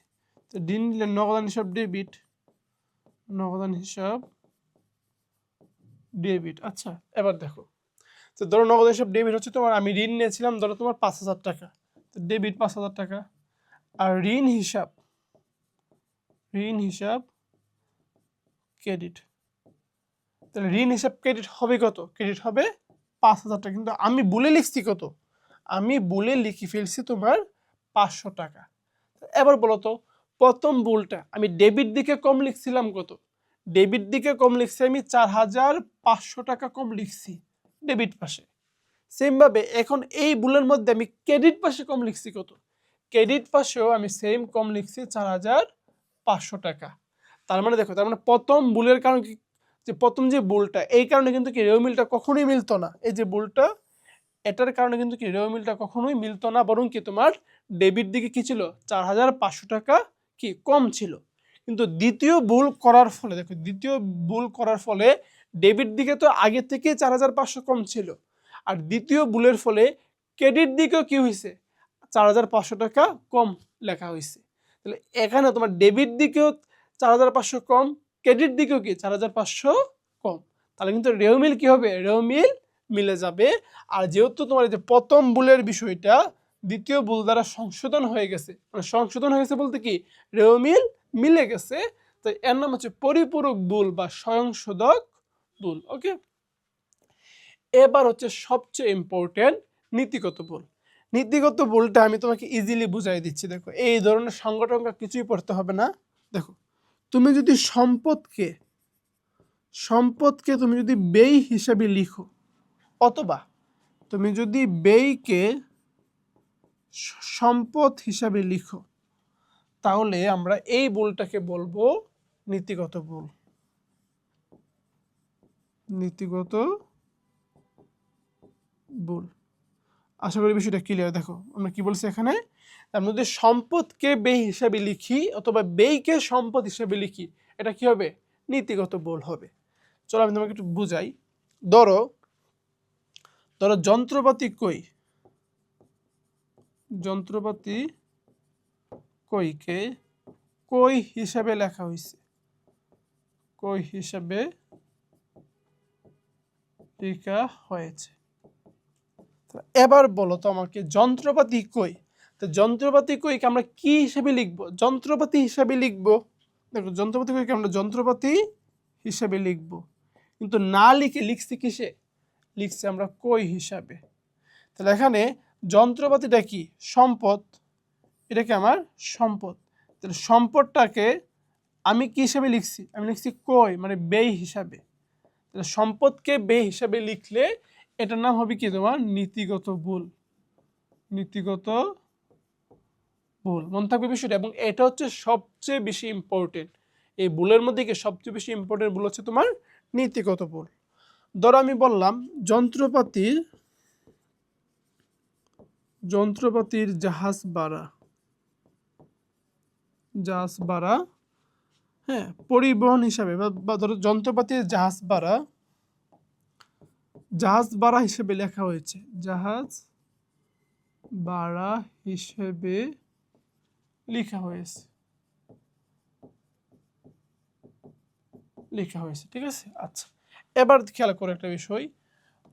তো ঋণ নিলে নগদান হিসাব ডেবিট, নগদান হিসাব ডেবিট। আচ্ছা, এবার দেখো, তো ধরো নগদ হিসাব ডেবিট হচ্ছে তোমার, আমি ঋণ নিয়েছিলাম ধরো তোমার 5,000 টাকা, তো ডেবিট 5,000 টাকা। আর ঋণ হিসাব, ঋণ হিসাব ক্রেডিট, তাহলে ঋণ হিসাব ক্রেডিট হবে কত, ক্রেডিট হবে 5,000 টাকা। কিন্তু আমি বলে লিখছি কত, আমি বলে লিখে ফেলছি তোমার 500 টাকা। এবার বলো তো প্রথম ভুলটা আমি ডেবিট দিকে কম লিখছিলাম কত, ডেবিট দিকে কম লিখছি আমি 4,500 টাকা কম লিখছি ডেবিট পাশে। সেমভাবে এখন এই ভুলের মধ্যে আমি ক্রেডিট পাশে কম লিখছি কত, ক্রেডিট পাশেও আমি সেম কম লিখছি 4,500 টাকা। তার মানে দেখো, তার মানে প্রথম ভুলের কারণ কি, যে প্রথম যে ভুলটা, এই কারণে কিন্তু কি রেও মিলটা কখনোই মিলতো না। এই যে ভুলটা, এটার কারণে কিন্তু কি রেও মিলটা কখনোই মিলতো না, বরং কি তোমার ডেবিট দিকে কি ছিল 4,500 টাকা কি কম ছিল। কিন্তু দ্বিতীয় ভুল করার ফলে দেখো, দ্বিতীয় ভুল করার ফলে ডেবিট দিকে তো আগে থেকে 4,500 কম ছিল, আর দ্বিতীয় ভুলের ফলে ক্রেডিট দিকেও কি হয়েছে 4,500 টাকা কম লেখা হয়েছে। তাহলে এখানে তোমার ডেবিট দিকেও 4,500 কম, ক্রেডিট দিকেও কি 4,500 কম, তাহলে কিন্তু রেও মিল কি হবে, রেও মিল মিলে যাবে। আর যেহেতু তোমার এই যে প্রথম ভুলের বিষয়টা দ্বিতীয় ভুল দ্বারা সংশোধন হয়ে গেছে, মানে সংশোধন হয়ে গেছে বলতে কি রেও মিল মিলে গেছে, তো এর নাম হচ্ছে পরিপূরক ভুল বা স্বয়ংশোধক ভুল। ওকে, এবার হচ্ছে সবচেয়ে ইম্পর্টেন্ট নীতিগত ভুল। নীতিগত ভুলটা আমি তোমাকে ইজিলি বুঝাই দিচ্ছি। দেখো, এই ধরনের সংগঠন কিছুই পড়তে হবে না। দেখো, তুমি যদি সম্পদকে, সম্পদকে তুমি যদি ব্যয় হিসাবে লিখো, অথবা তুমি যদি ব্যয়কে সম্পদ হিসাবে লিখো, তাহলে আমরা এই ভুলটাকে বলবো নীতিগত ভুল। নীতিগত ভুল। আশা করি বিষয়টা ক্লিয়ার। দেখো আমরা কি বলছি এখানে, আমরা যদি সম্পদকে ব্যয় হিসাবে লিখি অথবা ব্যয়কে সম্পদ হিসাবে লিখি, এটা কি হবে, নীতিগত ভুল হবে। চলো আমি তোমাকে একটু বুঝাই। ধরো, ধরো যন্ত্রপাতি কই, যন্ত্রপাতি কইকে কই হিসাবে লেখা হয়েছে, কই হিসাবে লেখা হয়েছে। এবার বলো তো আমাকে যন্ত্রপাতি কই, তো যন্ত্রপাতি কইকে আমরা কি হিসাবে লিখব, যন্ত্রপাতি হিসাবে লিখব। দেখো, যন্ত্রপাতি কইকে আমরা যন্ত্রপাতি হিসাবে লিখব, কিন্তু না লিখে লিখছি কিসে, লিখছি আমরা কই হিসাবে। তাহলে এখানে যন্ত্রপাতিটা কি সম্পদ, এটা কি আমার সম্পদ, তাহলে সম্পদটাকে আমি কি হিসাবে লিখছি, আমি লিখছি কই মানে ব্যয় হিসাবে। তাহলে সম্পদকে ব্যয় হিসাবে লিখলে এটার নাম হবে কি তোমার নীতিগত ভুল, নীতিগত ভুল। মনে থাকবে বিষয়টা, এবং এটা হচ্ছে সবচেয়ে বেশি ইম্পর্টেন্ট। এই ভুলের মধ্যে কি সবচেয়ে বেশি ইম্পর্টেন্ট ভুল হচ্ছে তোমার নীতিগত ভুল। ধরো আমি বললাম যন্ত্রপাতির, যন্ত্রপাতির জাহাজ ভাড়া, জাহাজ ভাড়া, হ্যাঁ পরিবহন হিসাবে, বা ধরো যন্ত্রপাতির জাহাজ ভাড়া জাহাজ ভাড়া হিসেবে লেখা হয়েছে, জাহাজ ভাড়া হিসেবে লেখা হয়েছে, ঠিক আছে। আচ্ছা, এবার খেয়াল করে একটা বিষয়,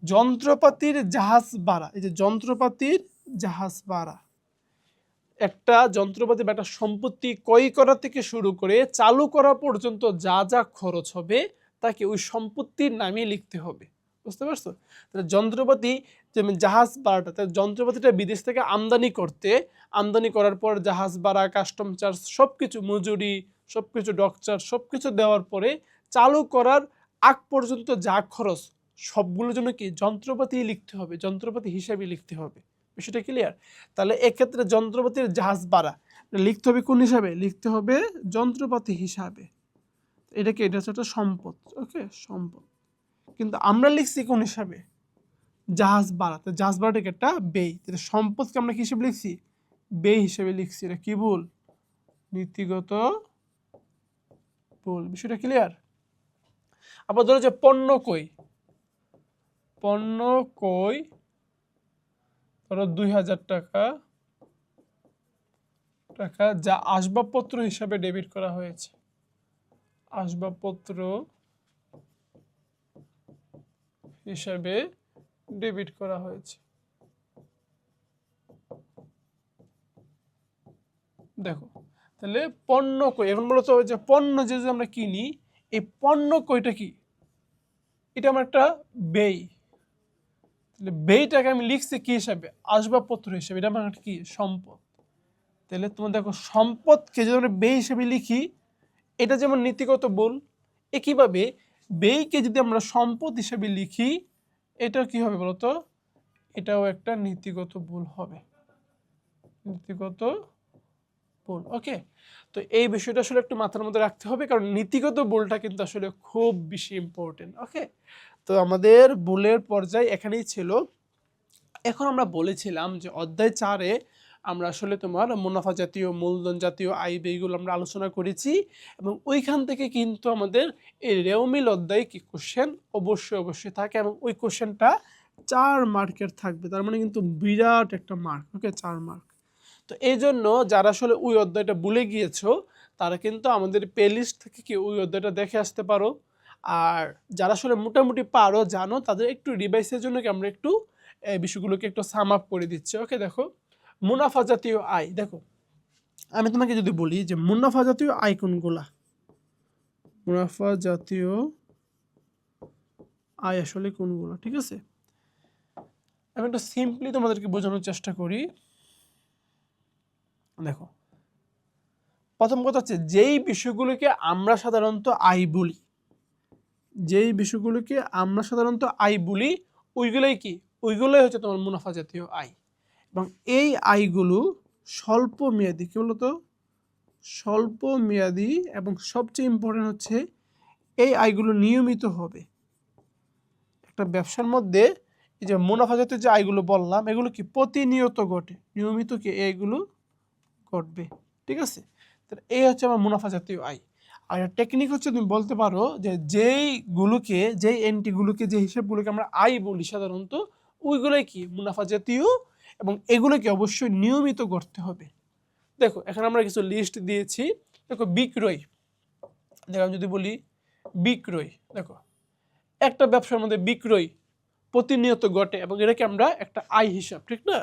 যন্ত্রপাতির জাহাজ ভাড়া, এই যে যন্ত্রপাতির জাহাজ ভাড়া, একটা যন্ত্রপাতি বা একটা সম্পত্তি ক্রয় করা থেকে শুরু করে চালু করা পর্যন্ত যা যা খরচ হবে তাকে ওই সম্পত্তির নামে লিখতে হবে, বুঝতে পারছো? তাহলে যন্ত্রপাতি, যেমন জাহাজ ভাড়াটা, তাহলে যন্ত্রপাতিটা বিদেশ থেকে আমদানি করার পর জাহাজ ভাড়া, কাস্টম চার্জ, সবকিছু, মজুরি, সবকিছু, ডক চার্জ, সবকিছু দেওয়ার পরে চালু করার আগ পর্যন্ত যা খরচ সবগুলোর জন্য কি যন্ত্রপাতি লিখতে হবে, যন্ত্রপাতি হিসাবে লিখতে হবে। বিষয়টা ক্লিয়ার? তাহলে এক্ষেত্রে যন্ত্রপাতির জাহাজ ভাড়া লিখতে হবে কোন হিসাবে? লিখতে হবে যন্ত্রপাতি হিসাবে। এটা হচ্ছে একটা সম্পদ, ওকে, সম্পদ। কিন্তু আমরা লিখছি কোন হিসাবে? জাহাজ ভাড়া। তো জাহাজ ভাড়াটাকে একটা ব্যয়, সম্পদকে আমরা কি হিসেবে লিখছি? ব্যয় হিসেবে লিখছি। এটা কি ভুল? নীতিগত ভুল। বিষয়টা ক্লিয়ার? আবার ধরো যে পণ্য কই ধরো 2000 টাকা যা আসবাবপত্র হিসাবে ডেবিট করা হয়েছে, আসবাবপত্র হিসাবে ডেবিট করা হয়েছে। দেখো, তাহলে পণ্য কই, এখন বলতো যে পণ্য যে আমরা কিনি, এই পণ্য কইটা কি? এটা আমার একটা ব্যয়। তাহলে ব্যয়টাকে আমি লিখছি কি হিসাবে? আসবাবপত্র হিসাবে। এটা আমার কি? সম্পদ। তাহলে তোমার দেখো, সম্পদকে যদি আমরা ব্যয় হিসেবে লিখি, এটা যেমন নীতিগত ভুল, একইভাবে ব্যয়কে যদি আমরা সম্পদ হিসেবে লিখি, এটাও কি হবে বলতো? এটাও একটা নীতিগত ভুল হবে, নীতিগত ভুল। ওকে, তো এই বিষয়টা আসলে একটু মাথার মধ্যে রাখতে হবে, কারণ নীতিগত ভুলটা কিন্তু আসলে খুব বেশি ইম্পর্টেন্ট। ওকে, তো আমাদের ভুলের পর্যায় এখানেই ছিল। এখন আমরা বলেছিলাম যে অধ্যায় 4-এ আমরা আসলে তোমার মুনাফা জাতীয়, মূলধন জাতীয় আয় ব্যয়গুলো আমরা আলোচনা করেছি, এবং ওইখান থেকে কিন্তু আমাদের এই রেওমিল অধ্যায়ে কি কোশ্চেন অবশ্যই থাকে, এবং ওই কোশ্চেনটা 4 মার্কের থাকবে। তার মানে কিন্তু বিরাট একটা মার্ক। ওকে, 4 মার্ক। তো এই জন্য যারা আসলে ওই অধ্যায়টা ভুলে গিয়েছো, তারা কিন্তু আমাদের প্লেলিস্ট থেকে কি ওই অধ্যায়টা দেখে আসতে পারো। আর যারা আসলে মোটামুটি পারো, জানো, তাদের একটু রিভাইসের জন্য কি আমরা একটু এই বিষয়গুলোকে একটু সাম আপ করে দিচ্ছি। ওকে, দেখো, মুনাফা জাতীয় আয়। দেখো, আমি তোমাকে যদি বলি যে মুনাফা জাতীয় আয় কোনগুলা, মুনাফা জাতীয় আয় আসলে কোনগুলা, ঠিক আছে? আমি একটু সিম্পলি তোমাদেরকে বোঝানোর চেষ্টা করি। দেখো, প্রথম কথা হচ্ছে যেই বিষয়গুলোকে আমরা সাধারণত আয় বলি, ওইগুলোই কি? ওইগুলোই হচ্ছে তোমার মুনাফা জাতীয় আয়। এবং এই আয়গুলো স্বল্প মেয়াদি, কি বলতো? স্বল্প মেয়াদি, এবং সবচেয়ে ইম্পর্টেন্ট হচ্ছে এই আয়গুলো নিয়মিত হবে। একটা ব্যবসার মধ্যে এই যে মুনাফা জাতীয় যে আয়গুলো বললাম, এগুলো কি প্রতিনিয়ত ঘটে, নিয়মিত কি এইগুলো ঘটবে, ঠিক আছে? তাহলে এই হচ্ছে আমার মুনাফা জাতীয় আয়। আর টেকনিক হচ্ছে, তুমি বলতে পারো যে যেই এন্ট্রিগুলোকে, যে হিসাবগুলোকে আমরা আয় বলি সাধারণত, ওইগুলোই কি মুনাফা জাতীয়, এবং এগুলোকে অবশ্যই নিয়মিত করতে হবে। দেখো, এখানে আমরা কিছু লিস্ট দিয়েছি। দেখো, বিক্রয়, দেখো আমি যদি বলি বিক্রয়, দেখো একটা ব্যবসার মধ্যে বিক্রয় প্রতিনিয়ত ঘটে, এবং এটাকে আমরা একটা আয় হিসাব, ঠিক না?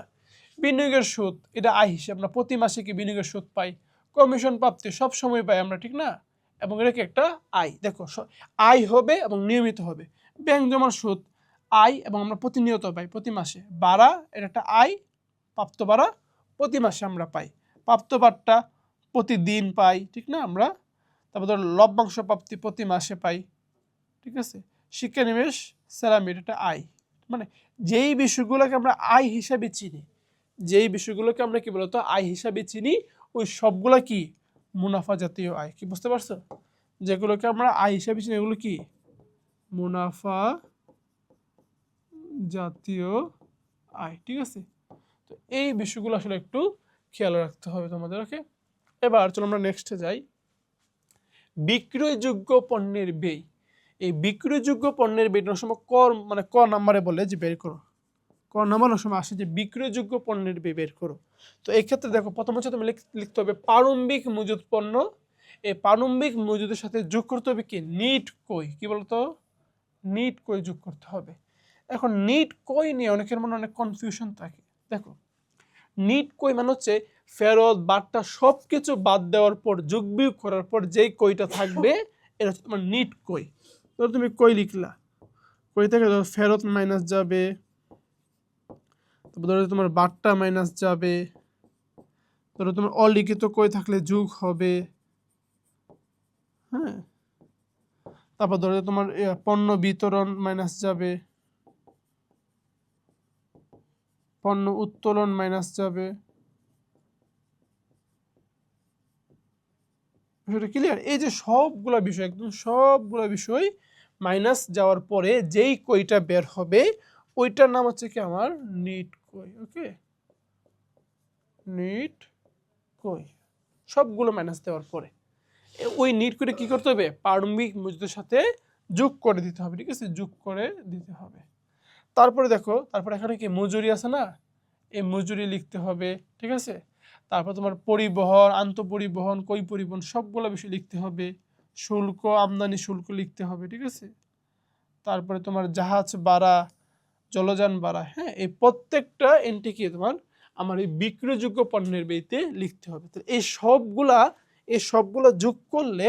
বিনিয়োগের সুদ, এটা আয় হিসাব, আমরা প্রতি মাসে কি বিনিয়োগের সুদ পাই, কমিশন প্রাপ্তি সব সময় পাই আমরা, ঠিক না? এবং এটাকে একটা আয়। দেখো, আয় হবে এবং নিয়মিত হবে। ব্যাংক জমার সুদ আয়, এবং আমরা প্রতিনিয়ত পাই, প্রতি মাসে। বাড়া, এটা একটা আয়, প্রাপ্ত বাড়া প্রতি মাসে আমরা পাই, প্রাপ্ত বাড়টা প্রতিদিন পাই, ঠিক না আমরা? তারপর ধরো লভ্যাংশ প্রাপ্তি প্রতি মাসে পাই, ঠিক আছে? শিক্ষানিবেশ সেরামিট, এটা আয়। মানে যেই বিষয়গুলোকে আমরা আয় হিসাবে চিনি, কি বলতো আয় হিসাবে চিনি, ওই সবগুলা কি মুনাফা জাতীয় আয়। কি বুঝতে পারছো? যেগুলোকে আমরা আয় হিসাবে চিনি, এগুলো কি মুনাফা জাতীয় আয়, ঠিক আছে? তো এই বিষয়গুলো আসলে একটু খেয়াল রাখতে হবে তোমাদের। ওকে, এবার চলো আমরা নেক্সটে যাই। বিক্রয়যোগ্য পণ্যের ব্যয়। এই বিক্রয়যোগ্য পণ্যের বের অনেক সময় মানে ক নাম্বারে বলে যে বের করো, ক নাম্বার অনেক সময় আসে যে বিক্রয়যোগ্য পণ্যের বের করো। তো এই ক্ষেত্রে দেখো প্রথম হচ্ছে তুমি লিখতে হবে প্রারম্ভিক মজুদ পণ্য, এই প্রারম্ভিক মজুদের সাথে যোগ করতে হবে কি নিট কই, কি বলতো নিট কই যোগ করতে হবে। এখন নিট কই নিয়ে অনেকের মনে অনেক কনফিউশন থাকে। দেখো নিট কই মানে হচ্ছে ফেরত বাট্টা সব কিছু বাদ দেওয়ার পর যোগ বিয়োগ করার পর যেই কইটা থাকবে এটা হচ্ছে তোমার নিট কই। ধরো তুমি কই লিখলা, কই থেকে ধরো ফেরত মাইনাস যাবে, তারপর ধরো তোমার বাট্টা মাইনাস যাবে, ধরো তোমার অলিখিত কই থাকলে যোগ হবে, হ্যাঁ, তারপর ধরো তোমার পণ্য বিতরণ মাইনাস যাবে, পণ্য উত্তোলন মাইনাস যাবে। বিষয়টা ক্লিয়ার? এই যে সবগুলা বিষয়, একদম সবগুলা বিষয় মাইনাস যাওয়ার পরে যেই কইটা বের হবে ওইটার নাম হচ্ছে কি আমার নিট কই। ওকে, নিট কই সবগুলো মাইনাস দেওয়ার পরে ওই নিট কইটা কি করতে হবে প্রারম্ভিক মজুদের সাথে যোগ করে দিতে হবে। ঠিক আছে, যোগ করে দিতে হবে। তারপরে দেখো, তারপর এখানে কি মজুরি আছে না, এই মজুরি লিখতে হবে। ঠিক আছে, তারপর তোমার পরিবহন, আন্তঃপরিবহন, কই পরিবহন সবগুলো বিষয় লিখতে হবে। শুল্ক, আমদানি শুল্ক লিখতে হবে। ঠিক আছে, তারপরে তোমার জাহাজ ভাড়া, জলযান ভাড়া, হ্যাঁ, এই প্রত্যেকটা এন্ট্রি কি তোমার আমার এই বিক্রয়যোগ্য পণ্যের বেইতে লিখতে হবে। তো এই সবগুলা যোগ করলে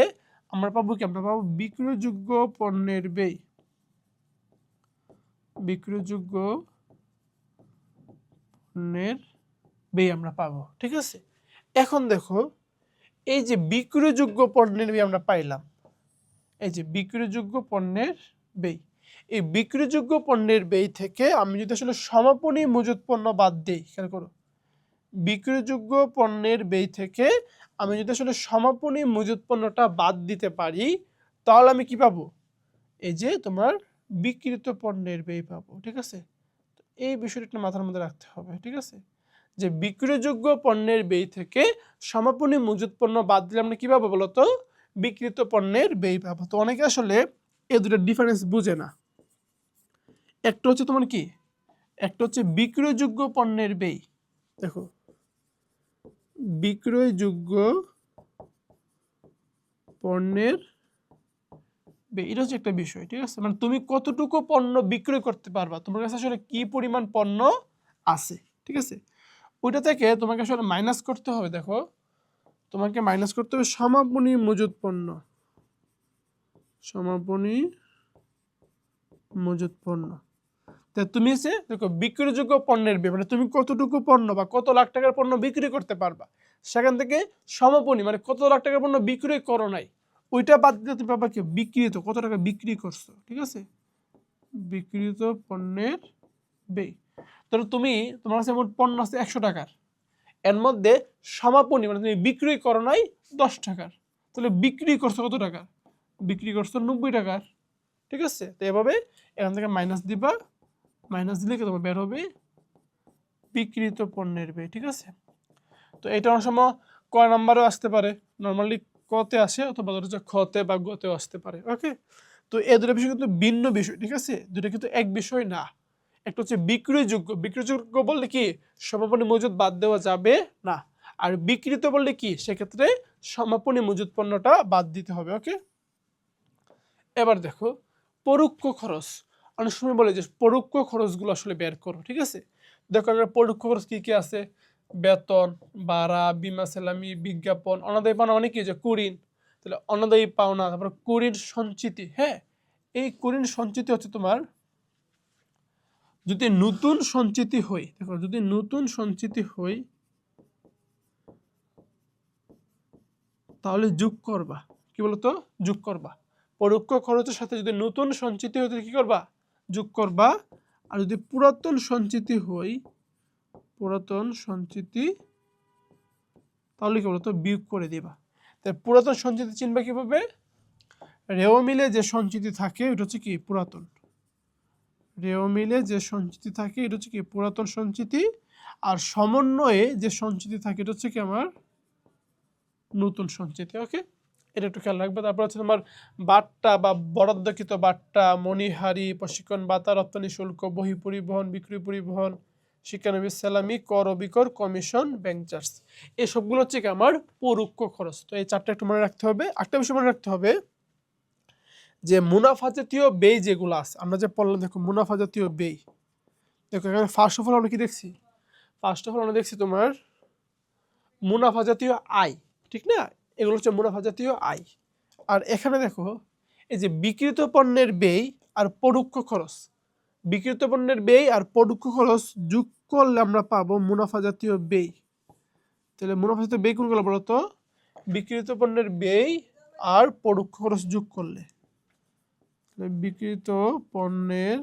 আমরা পাবো কি, আমরা পাবো বিক্রয়যোগ্য পণ্যের ব্যয়, বিক্রয়যোগ্য পণ্যের ব্যয় আমরা পাবো। ঠিক আছে, এখন দেখো এই যে বিক্রয়যোগ্য পণ্যের ব্যয় আমরা পাইলাম, এই যে বিক্রয়যোগ্য পণ্যের ব্যয়, এই বিক্রয়যোগ্য পণ্যের ব্যয় থেকে আমি যদি আসলে সমাপনী মজুদ পণ্য বাদ দিই, খেয়াল করো, বিক্রয়যোগ্য পণ্যের ব্যয় থেকে আমি যদি আসলে সমাপনী মজুদ পণ্যটা বাদ দিতে পারি তাহলে আমি কি পাবো, এই যে তোমার বিক্রিত পণ্যের ব্যয় পাবো। ঠিক আছে, এই বিষয়টা মাথার মধ্যে রাখতে হবে। ঠিক আছে, যে বিক্রয়যোগ্য পণ্যের ব্যয় থেকে সমাপনী মজুদ পণ্য বাদ দিলে আমরা কি পাবো বলতো, বিক্রিত পণ্যের ব্যয় পাবো। তো অনেকে আসলে এই দুটো ডিফারেন্স বুঝে না। একটা হচ্ছে তোমার কি, একটা হচ্ছে বিক্রয়যোগ্য পণ্যের ব্যয়, দেখো বিক্রয়যোগ্য পণ্যের ব্যয় এটা হচ্ছে একটা বিষয়। ঠিক আছে, মানে তুমি কতটুকু পণ্য বিক্রয় করতে পারবা, তোমার কাছে আসলে কি পরিমাণ পণ্য আছে। ঠিক আছে, ওইটা থেকে তোমাকে আসলে মাইনাস করতে হবে। দেখো তোমাকে মাইনাস করতে হবে সমাপনী মজুদ পণ্য, সমাপনী মজুদ পণ্য। তা তুমি এসে দেখো বিক্রয়যোগ্য পণ্যের ব্যয় মানে তুমি কতটুকু পণ্য বা কত লাখ টাকার পণ্য বিক্রি করতে পারবা, সেখান থেকে সমাপনী মানে কত লাখ টাকার পণ্য বিক্রয় করো নাই ওইটা বাদ দিতে তুমি পাবা কি বিক্রিত, কত টাকা বিক্রি করছো। ঠিক আছে, বিক্রিত পণ্যের ব্যয়। ধরো তোমার কাছে মোট পণ্য আছে 100 টাকার, এর মধ্যে সমাপনী মানে তুমি বিক্রি করো নাই 10 টাকার, তাহলে বিক্রি করছো কত টাকা, বিক্রি করছো 90 টাকার। ঠিক আছে, তো এভাবে এখান থেকে মাইনাস দিবা, মাইনাস দিলে কি তোমার বের হবে বিক্রিত পণ্যের ব্যয়। ঠিক আছে, তো এটা অনেক সময় ক নাম্বারেও আসতে পারে, নর্মালি কতে আসে অথবা ধরো খতে বা গতেও আসতে পারে। ওকে, তো এই দুটো বিষয় কিন্তু ভিন্ন বিষয়। ঠিক আছে, দুটো কিন্তু এক বিষয় না। একটা হচ্ছে বিক্রয়যোগ্য, বিক্রয়যোগ্য বললে কি সমাপনী মজুদ বাদ দেওয়া যাবে না, আর বিক্রিত বললে কি সেক্ষেত্রে সমাপনী মজুদ পণ্যটা বাদ দিতে হবে। ওকে, এবার দেখো পরোক্ষ খরচ, অনেক সময় বলে যে পরোক্ষ খরচগুলো আসলে বের করো। ঠিক আছে, দেখো আমরা পরোক্ষ খরচ কি কি আছে, বেতন, ভাড়া, বীমা সালামি, বিজ্ঞাপন, অনাদায়ী পাওনা মানে কি যে কুরিন, তাহলে অনাদায়ী পাওনা, তারপর কুরিন সঞ্চিতি। হ্যাঁ, এই কুরিন সঞ্চিতি হচ্ছে তোমার যদি নতুন সঞ্চিতি হই, দেখো যদি নতুন সঞ্চিতি হই তাহলে যোগ করবা, কি বলতো যোগ করবা, পরোক্ষ খরচের সাথে যদি নতুন সঞ্চিতি হই তাহলে কি করবা যোগ করবা, আর যদি পুরাতন সঞ্চিতি হই, পুরাতন সঞ্চিতি তাহলে কি বলতো বিয়োগ করে দিবা। তাই পুরাতন সঞ্চিতি চিনবা কিভাবে, রেও মিলে যে সঞ্চিতি থাকে এটা হচ্ছে কি পুরাতন, রেও মিলে যে সঞ্চিতি থাকে এটা হচ্ছে কি পুরাতন সঞ্চিতি, আর সমন্বয়ে যে সঞ্চিতি থাকে এটা হচ্ছে কি আমার নতুন সঞ্চিতি। ওকে, এটা একটু খেয়াল রাখবে। তারপর হচ্ছে তোমার বাট্টা বা বরাদ্দকৃত বাট্টা, মণিহারি, প্রশিক্ষণ ভাতা, রপ্তানি শুল্ক, বহি পরিবহন, বিক্রয় পরিবহন, শিক্ষানবিশ সালামি, কর ও বিকর, কমিশন, ব্যাংক চার্জ, এই সবগুলো হচ্ছে কি আমার পরোক্ষ খরচ। তো এই চারটা একটু মনে রাখতে হবে। একটা বিষয় মনে রাখতে হবে যে মুনাফা জাতীয় ব্যয় যেগুলো আছে, আমরা যে পড়লাম দেখো মুনাফা জাতীয় ব্যয়, দেখো এখানে ফার্স্ট অফ অল আমরা কি দেখছি, ফার্স্ট অফ অল আমরা দেখছি তোমার মুনাফা জাতীয় আয়, ঠিক না, এগুলো হচ্ছে মুনাফা জাতীয় আয়। আর এখানে দেখো এই যে বিক্রিত পণ্যের ব্যয় আর পরোক্ষ খরচ, বিক্রিত পণ্যের ব্যয় আর পরোক্ষ খরচ যোগ করলে আমরা পাবো মুনাফা জাতীয় ব্যয়। তাহলে মুনাফা জাতীয় ব্যয় কোনগুলো বলতো, বিক্রিত পণ্যের ব্যয় আর পরোক্ষ খরচ যোগ করলে, বিক্রিত পণ্যের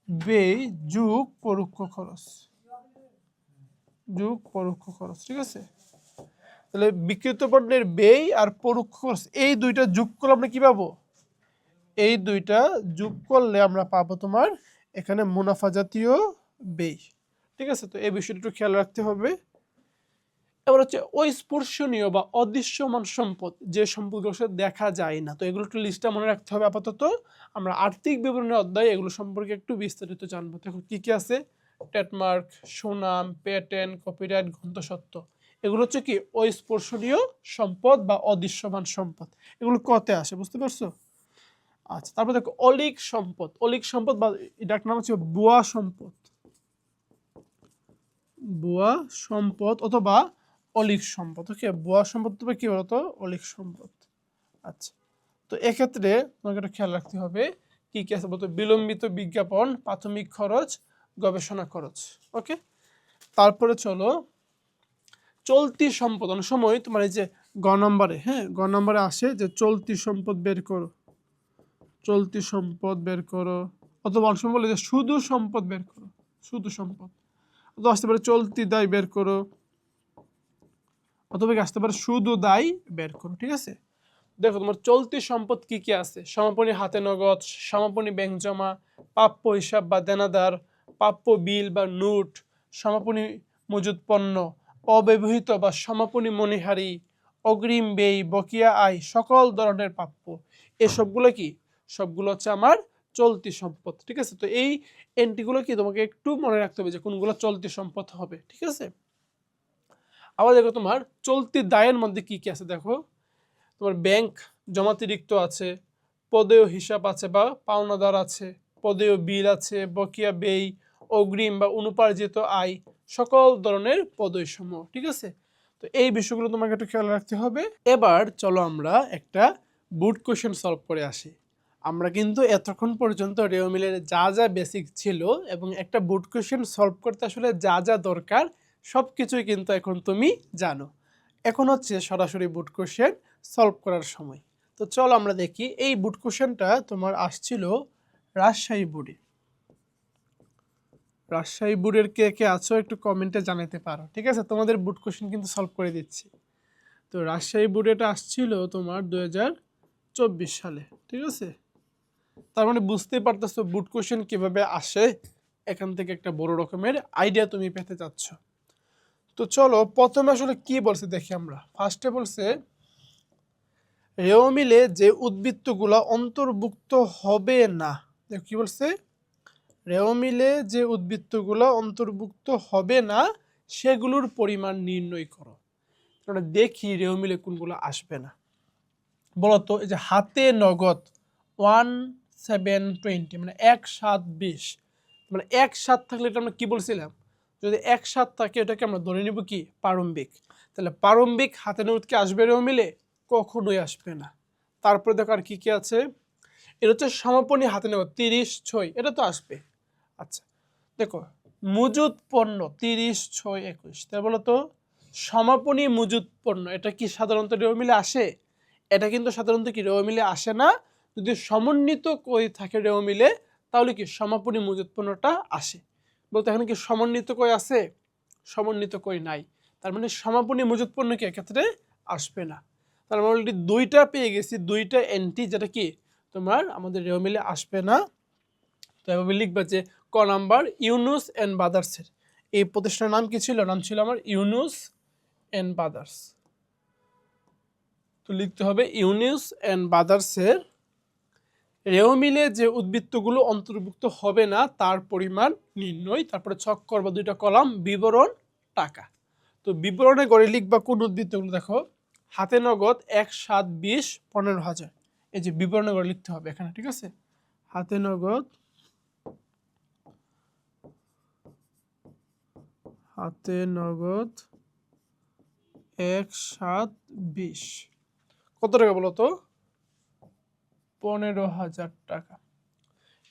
ব্যয় যোগ পরোক্ষ খরচ, যোগ পরোক্ষ খরচ, ঠিক আছে। তাহলে বিক্রিত পণ্যের ব্যয় আর পরোক্ষ খরচ এই দুইটা যোগ করলে আমরা কি পাবো, এই দুইটা যোগ করলে আমরা পাবো তোমার এখানে মুনাফা জাতীয় ব্যয়, ঠিক আছে। তো এই বিষয়টা একটু খেয়াল রাখতে হবে। এবার হচ্ছে অস্পর্শনীয় বা অদৃশ্যমান সম্পদ, যে সম্পদগুলো দেখা যায় না, তো এগুলো একটু লিস্টটা মনে রাখতে হবে। আপাতত আমরা আর্থিক বিবরণের অধ্যায় এগুলো সম্পর্কে একটু বিস্তারিত জানবো। দেখো কি কি আছে, ট্রেডমার্ক, সুনাম, পেটেন্ট, কপিরাইট, গ্রন্থস্বত্ব, এগুলো হচ্ছে কি অস্পর্শনীয় সম্পদ বা অদৃশ্যমান সম্পদ, এগুলো কতে আসে বুঝতে পারছো। আচ্ছা, তারপর দেখো অলিক সম্পদ, অলিক সম্পদ বা এটার নাম হচ্ছে ভুয়া সম্পদ, ভুয়া সম্পদ অথবা অলিক সম্পদ। ওকে, ভুয়া সম্পদ তবে কি বলতো, অলিক সম্পদ। আচ্ছা, তো এক্ষেত্রে তোমাকে একটা খেয়াল রাখতে হবে কি কি আছে বলতো, বিলম্বিত বিজ্ঞাপন, প্রাথমিক খরচ, গবেষণা খরচ। ওকে, তারপরে চলো চলতি সম্পদ। অনেক সময় তোমার এই যে গ নম্বরে, হ্যাঁ গ নম্বরে আসে যে চলতি সম্পদ বের করো, চলতি সম্পদ বের করো, অথবা অনেক সময় বলে যে শুধু সম্পদ বের করো, শুধু সম্পদ, অথবা আসতে পারে চলতি দায় বের করো, অথবা আসতে পারে শুধু দায় বের করো, ঠিক আছে। দেখো তোমার চলতি সম্পদ কি কি আছে, সমাপনী হাতে নগদ, সমাপনী ব্যাংক জমা, প্রাপ্য হিসাব বা দেনাদার, প্রাপ্য বিল বা নোট, সমাপনী মজুদ পণ্য, অব্যবহৃত বা সমাপনী মণিহারি, অগ্রিম ব্যয়, বকেয়া আয়, সকল ধরনের প্রাপ্য, এসবগুলো কি, সবগুলো হচ্ছে আমার চলতি সম্পদ, ঠিক আছে। তো এই এন্ট্রিগুলো কি তোমাকে একটু মনে রাখতে হবে যে কোনগুলো চলতি সম্পদ হবে, ঠিক আছে। আবার দেখো তোমার চলতি দায়ের মধ্যে কি কি আছে, দেখো তোমার ব্যাংক জমাতিরিক্ত আছে, পদেয় হিসাব আছে বা পাওনাদার আছে, পদেয় বিল আছে, বকেয়া ব্যয়, অগ্রিম বা অনুপার্জিত আয়, সকল ধরনের পদয় সমূহ, ঠিক আছে। তো এই বিষয়গুলো তোমাকে একটু খেয়াল রাখতে হবে। এবার চলো আমরা একটা বুট কোশ্চেন সলভ করে আসি। আমরা কিন্তু এতক্ষণ পর্যন্ত রেওমিলের যা যা বেসিক ছিল এবং একটা বুট কোশ্চেন সলভ করতে আসলে যা যা দরকার সব কিছুই কিন্তু এখন তুমি জানো। এখন হচ্ছে সরাসরি বুট কোশ্চেন সলভ করার সময়। তো চলো আমরা দেখি, এই বুট কোশ্চেনটা তোমার আসছিল রাজশাহী বোর্ডে। রাজশাহী বোর্ডের কে কে আছো একটু কমেন্টে জানাতে পারো, ঠিক আছে। তোমাদের বুট কোশ্চেন কিন্তু সলভ করে দিচ্ছি। তো রাজশাহী বোর্ডে এটা আসছিল তোমার 2024 সালে, ঠিক আছে। তার মানে বুঝতেই পারতেছো বুট কোশ্চেন কিভাবে আসে, এখান থেকে একটা বড় রকমের আইডিয়া তুমি পেতে চাচ্ছ। তো চলো প্রথমে আসলে কি বলছে দেখি আমরা। ফার্স্টে বলছে রেওমিলে যে উদ্বৃত্তগুলো অন্তর্ভুক্ত হবে না, দেখো কি বলছে, রেওমিলে যে উদ্বৃত্তগুলো অন্তর্ভুক্ত হবে না সেগুলোর পরিমাণ নির্ণয় করো। আমরা দেখি রেওমিলে কোনগুলো আসবে না। বলতো এই যে হাতে নগদ 1720 মানে 1720, মানে 17 থাকলে এটা আমরা কি বলছিলাম, যদি 17 থাকে এটাকে আমরা ধরে নিব কি প্রারম্ভিক। তাহলে প্রারম্ভিক হাতে নগদ কি আসবে রেওমিলে, কখনোই আসবে না। তারপরে দেখো আর কি কি আছে, এটা হচ্ছে সমাপনী হাতে নগদ 30/6, এটা তো আসবে। আচ্ছা দেখো মজুদ পণ্য 30/6/21, তাই বলো তো সমাপনী মজুদ পণ্য এটা কি সাধারণত রেওমিলে আসে, এটা কিন্তু সাধারণত কি রেওমিলে আসে না। যদি সমন্বিত কই থাকে রেওমিলে তাহলে কি সমাপনী মজুদ পণ্যটা আসে। বলতে এখানে কি সমন্বিত কই আছে, সমন্বিত কই নাই, তার মানে সমাপনী মজুদ পণ্য কি এক্ষেত্রে আসবে না। তার মানে অলরেডি দুইটা পেয়ে গেছি, দুইটা এন্ট্রি যেটা কি তোমার আমাদের রেওমিলে আসবে না। তো এভাবে লিখবা যে ক নাম্বার ইউনুস এন্ড ব্রাদার্সের, এই প্রতিষ্ঠানের নাম কি ছিল, নাম ছিল আমার ইউনুস এন্ড ব্রাদার্স। তো লিখতে হবে ইউনিস অ্যান্ড ব্রাদার্সের রেওমিলে যে উদ্বৃত্তগুলো অন্তর্ভুক্ত হবে না তার পরিমাণ নির্ণয়, তারপরে ছক করবা 2টা কলাম বিবরণ টাকা। তো বিবরণে গড়ে লিখবা কোন উদ্বৃত্তগুলো, দেখো হাতে নগদ 1, 7, 20, 15,000, এই যে বিবরণে গড়ে লিখতে হবে এখানে, ঠিক আছে। হাতে নগদ 1, 7, 20 কত টাকা বলো তো? 15,000 টাকা।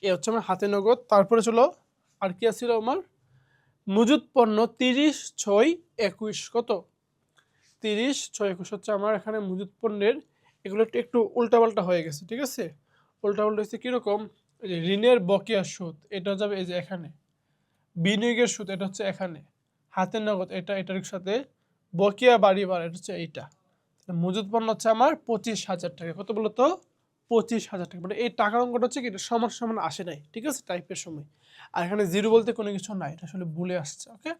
এ হচ্ছে আমার হাতে নগদ। তারপরে চলো আর কি আছিল আমার মজুদ পণ্য 30, 6, 21 কত? 30, 6, 21 হচ্ছে আমার এখানে মজুদ পণ্যের, এগুলো একটু উল্টাপাল্টা হয়ে গেছে, ঠিক আছে। উল্টাপাল্টা হচ্ছে কিরকম, এই যে ঋণের বকেয়া সুদ এটা যাবে এই যে এখানে, বিনিয়োগের সুদ এটা হচ্ছে এখানে, হাতে নগদ এটা এটার সাথে, বকেয়া বাড়ি বার এটা হচ্ছে এইটা। মজুদ পণ্য হচ্ছে আমার 25,000 টাকা। কত বলো তো? 25,000 টাকা। মানে এই টাকার অঙ্কটা হচ্ছে কি, এটা সমান সমান আসে নাই, ঠিক আছে, টাইপের সময়। আর এখানে জিরো বলতে কোনো কিছু নাই, এটা আসলে ভুলে আসছে, ওকে,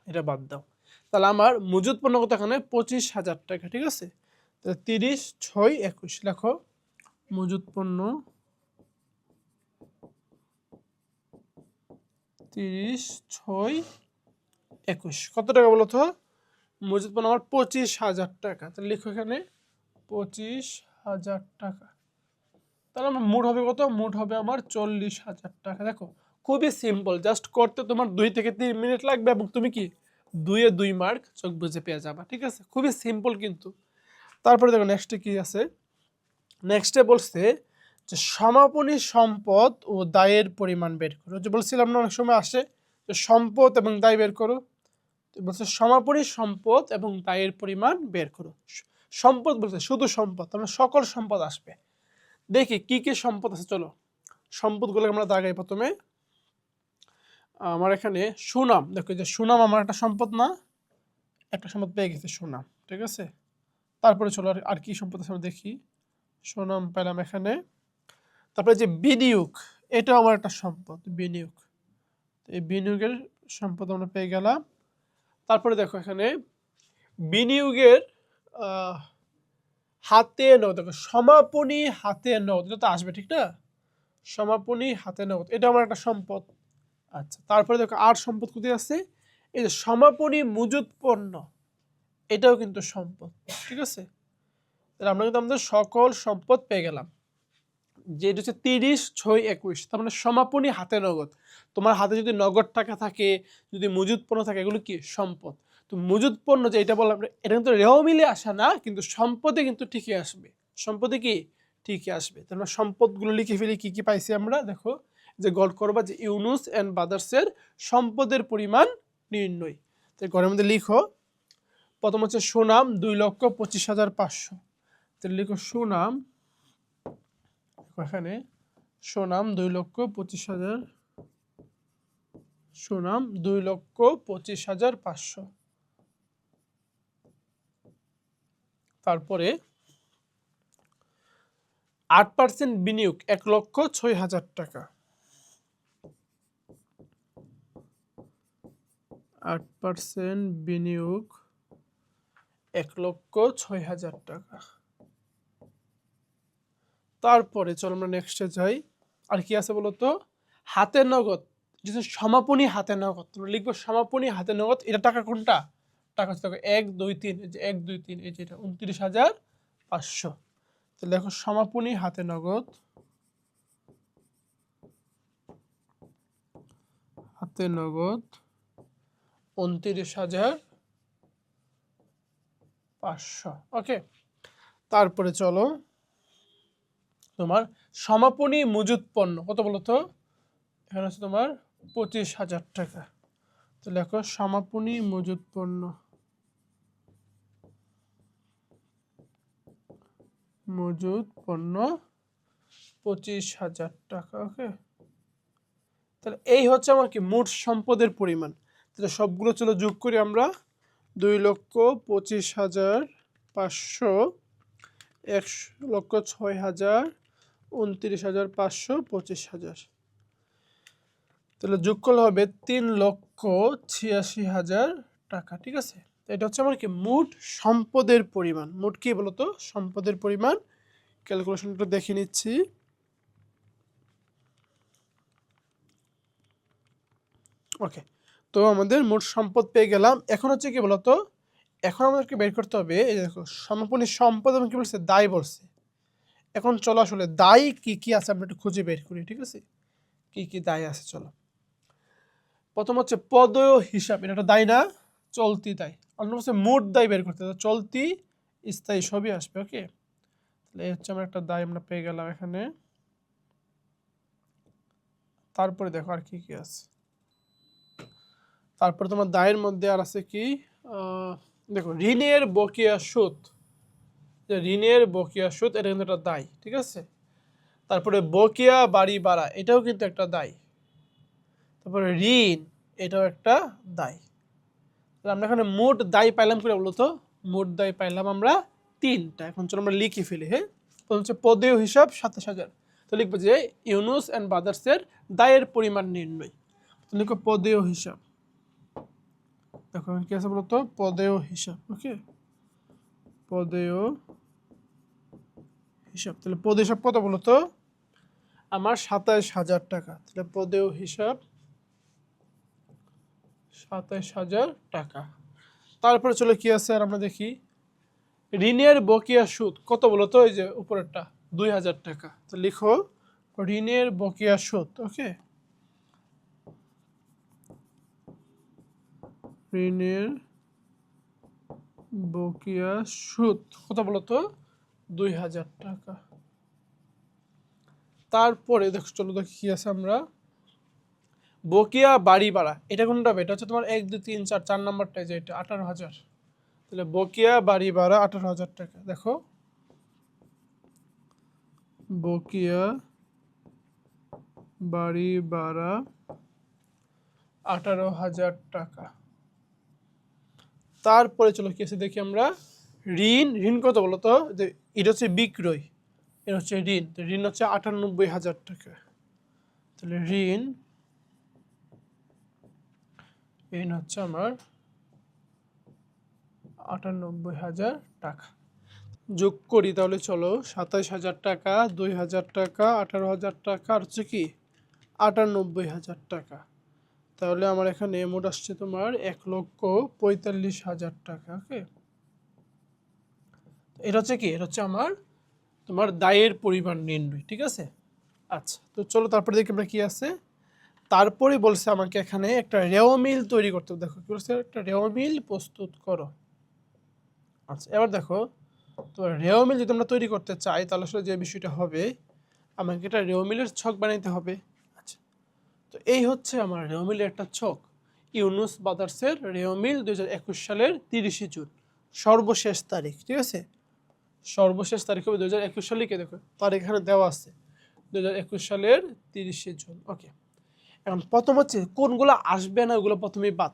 এটা বাদ দাও। তাহলে আমার মজুদ পণ্য কত এখানে? 25,000 টাকা, ঠিক আছে। তাহলে 30, 6, 21 লেখো মজুদ পণ্য 30, 6, 21 কত টাকা বলো তো? মজুদ পণ্য আমার 25,000 টাকা। তাহলে লিখো এখানে 25,000 টাকা। তাহলে আমার মোট হবে কত? মোট হবে আমার 40,000 টাকা। দেখো খুবই সিম্পল, জাস্ট করতে তোমার 2 থেকে 3 মিনিট লাগবে এবং তুমি কি 2 এ 2 মার্ক চোখ বুজে পেয়ে যাবা, ঠিক আছে, খুবই সিম্পল কিন্তু। তারপরে দেখো নেক্সটে কি আছে, নেক্সটে বলছে যে সমাপনী সম্পদ ও দায়ের পরিমাণ বের করো। যে বলছিলাম না অনেক সময় আসে যে সম্পদ এবং দায় বের করো, তো বলছে সমাপনী সম্পদ এবং দায়ের পরিমাণ বের করো। সম্পদ বলছে শুধু সম্পদ, মানে সকল সম্পদ আসবে। দেখি কি কি সম্পদ আছে, চলো সম্পদগুলো আমরা দাগাই। প্রথমে আমার এখানে সুনাম, দেখো যে সুনাম আমার একটা সম্পদ না, একটা সম্পদ পেয়ে গেছে সুনাম, ঠিক আছে। তারপরে চলো আর কি সম্পদ আছে আমরা দেখি। সুনাম পেলাম এখানে। তারপরে যে বিনিয়োগ, এটাও আমার একটা সম্পদ, বিনিয়োগ, এই বিনিয়োগের সম্পদ আমরা পেয়ে গেলাম। তারপরে দেখো এখানে বিনিয়োগের হাতে নগদ, দেখো সমাপনী হাতে নগদ, এটা তো আসবে ঠিক না, সমাপনী হাতে নগদ এটা আমার একটা সম্পদ। আচ্ছা, তারপরে দেখো আর সম্পদ কোথায় আছে, এই যে সমাপনী মজুদ পণ্য, এটাও কিন্তু সম্পদ, ঠিক আছে। তাহলে আমরা কিন্তু আমাদের সকল সম্পদ পেয়ে গেলাম। যে এটা হচ্ছে 30, 6, 21, তার মানে সমাপনী হাতে নগদ। তোমার হাতে যদি নগদ টাকা থাকে, যদি মজুদ পণ্য থাকে, এগুলো কি সম্পদ। তো মজুদ পণ্য যে এটা বললাম, এটা কিন্তু রেও মিলে আসে না, কিন্তু সম্পদে কিন্তু ঠিকই আসবে, সম্পদে কি ঠিকই আসবে। তার মানে সম্পদগুলো লিখে ফেলি, কি কি পাইছি আমরা, দেখো যে গড় করবা যে ইউনুস অ্যান্ড ব্রাদার্সের সম্পদের পরিমাণ নির্ণয়। তো ঘরের মধ্যে লিখো, প্রথম হচ্ছে সুনাম 2,25,500, তাহলে লিখো সুনাম, এখানে সুনাম 2,25,000, সুনাম 2,25,500। তারপরে 8% বিনিয়োগ 1,06,000 টাকা, 8% বিনিয়োগ 1,06,000 টাকা। তারপরে চলো আমরা নেক্সটে যাই, আর কি আছে বলতো, হাতে নগদ, যেটা সমাপনী হাতে নগদ, তোমরা লিখবো সমাপনী হাতে নগদ, এটা টাকা কোনটা, টাকা হচ্ছে দেখো 1, 2, 3, এই যে 1, 2, 3, এই যে এটা 29,500। তো দেখো সমাপনী হাতে নগদ, হাতে নগদ 29,500, ওকে। তারপরে চলো তোমার সমাপনী মজুদ পণ্য কত বলতো, এখানে হচ্ছে তোমার 25,000 টাকা। তো লেখো সমাপনী মজুদ পণ্য, মজুদ পণ্য 25,000 টাকা, ওকে। তাহলে এই হচ্ছে আমার কি মোট সম্পদের পরিমাণ। তাহলে সবগুলো চলো যোগ করি আমরা, 2,25,500, 1,06,000, 29,500, 25,000, তাহলে যোগ করলে হবে 3,86,000 টাকা, ঠিক আছে। এটা হচ্ছে আমার কি মোট সম্পদের পরিমাণ। মোট কি বলতো? সম্পদের পরিমাণ। ক্যালকুলেশনটা দেখে নিচ্ছি। ওকে, তো আমাদের মোট সম্পদ পেয়ে গেলাম। এখন হচ্ছে কি বলতো, এখন আমাদেরকে বের করতে হবে, এই দেখো সমাপনী সম্পদ এবং কি বলছে, দায় বলছে। এখন চলো আসলে দায় কি কি আছে আমরা একটু খুঁজে বের করি, ঠিক আছে? কি কি দায় আছে চলো। প্রথম হচ্ছে পদেয় হিসাব, এটা একটা দায় না, চলতি দায়। অন্য হচ্ছে মোট দায় বের করতে হবে, চলতি স্থায়ী সবই আসবে। ওকে, তাহলে এই হচ্ছে আমরা একটা দায় আমরা পেয়ে গেলাম এখানে। তারপরে দেখো আর কি কি আছে। তারপরে তোমার দায়ের মধ্যে আর আছে কি, দেখো ঋণের বকেয়া সুদ, যে ঋণের বকেয়া সুদ এটা কিন্তু একটা দায়, ঠিক আছে? তারপরে বকেয়া বাড়ি ভাড়া, এটাও কিন্তু একটা দায়। তারপরে ঋণ, এটাও একটা দায়। আমরা এখানে মোট দায় পাইলাম করে বলতো, মোট দায় পাইলাম আমরা 3টা। এখন চলো আমরা লিখে ফেলি। হ্যাঁ, প্রথম হচ্ছে পদেয় হিসাব 27,000। তো লিখবো যে ইউনুস অ্যান্ড ব্রাদার্সের দায়ের পরিমাণ নির্ণয়। তো লিখো পদেয় হিসাব। দেখো কি আছে বলতো, পদেয় হিসাব। ওকে, পদেয় হিসাব। তাহলে পদেয় হিসাব কত বলতো? আমার 27,000 টাকা। তাহলে পদেয় হিসাব 27,000 টাকা। তারপরে চলো কি আছে আর আমরা দেখি। ঋণের বকেয়া সুদ কত বলতো? এই যে উপরেরটা 2,000 টাকা। তো লিখো ঋণের বকেয়া সুদ। ওকে, ঋণের বকেয়া সুদ কত বলতো? 2,000 টাকা। তারপরে দেখো চলো দেখি কি আছে আমরা। বকেয়া বাড়ি ভাড়া, এটা কোনটা হবে? এটা হচ্ছে তোমার 1 2 3 4 4 নাম্বারটা, যে এটা 18,000। তাহলে বকেয়া বাড়ি ভাড়া 18,000 টাকা। দেখো বকেয়া বাড়ি ভাড়া 18,000 টাকা। তারপরে চলো কি আছে দেখি আমরা। ঋণ, ঋণ কত বলতো? যে এটা হচ্ছে বিক্রয়, এটা হচ্ছে ঋণ। তো ঋণ হচ্ছে 98,000 টাকা। তাহলে ঋণ, ঋণ হচ্ছে আমার 98,000 টাকা। যোগ করি তাহলে চলো, 27,000 টাকা, 2,000 টাকা, 18,000 টাকা, আর হচ্ছে কি 98,000 টাকা। তাহলে আমার এখানে মোট আসছে তোমার 1,45,000 টাকা। ওকে, এটা হচ্ছে কি, এটা হচ্ছে আমার তোমার দায়ের পরিমাণ নির্ণয়, ঠিক আছে? আচ্ছা, তো চলো তারপরে দেখি আমরা কি আছে। তারপরে বলছে আমাকে এখানে একটা রেও মিল তৈরি করতে হবে। দেখো কি বলছে, একটা রেও মিল প্রস্তুত করো। আচ্ছা, এবার দেখো, তো রেও মিল যদি আমরা তৈরি করতে চাই তাহলে আসলে যে বিষয়টা হবে, আমাকে একটা রেও মিলের ছক বানাইতে হবে। আচ্ছা, তো এই হচ্ছে আমার রেও মিলের একটা ছক। ইউনুস ব্রাদার্সের রেও মিল 2021 সালের 30 জুন সর্বশেষ তারিখ, ঠিক আছে? সর্বশেষ তারিখ হবে 2021 সালে। কে দেখো তারিখ এখানে দেওয়া আছে, 2021 সালের 30 জুন। ওকে, এখন প্রথম হচ্ছে কোনগুলো আসবে না ওগুলো প্রথমেই বাদ।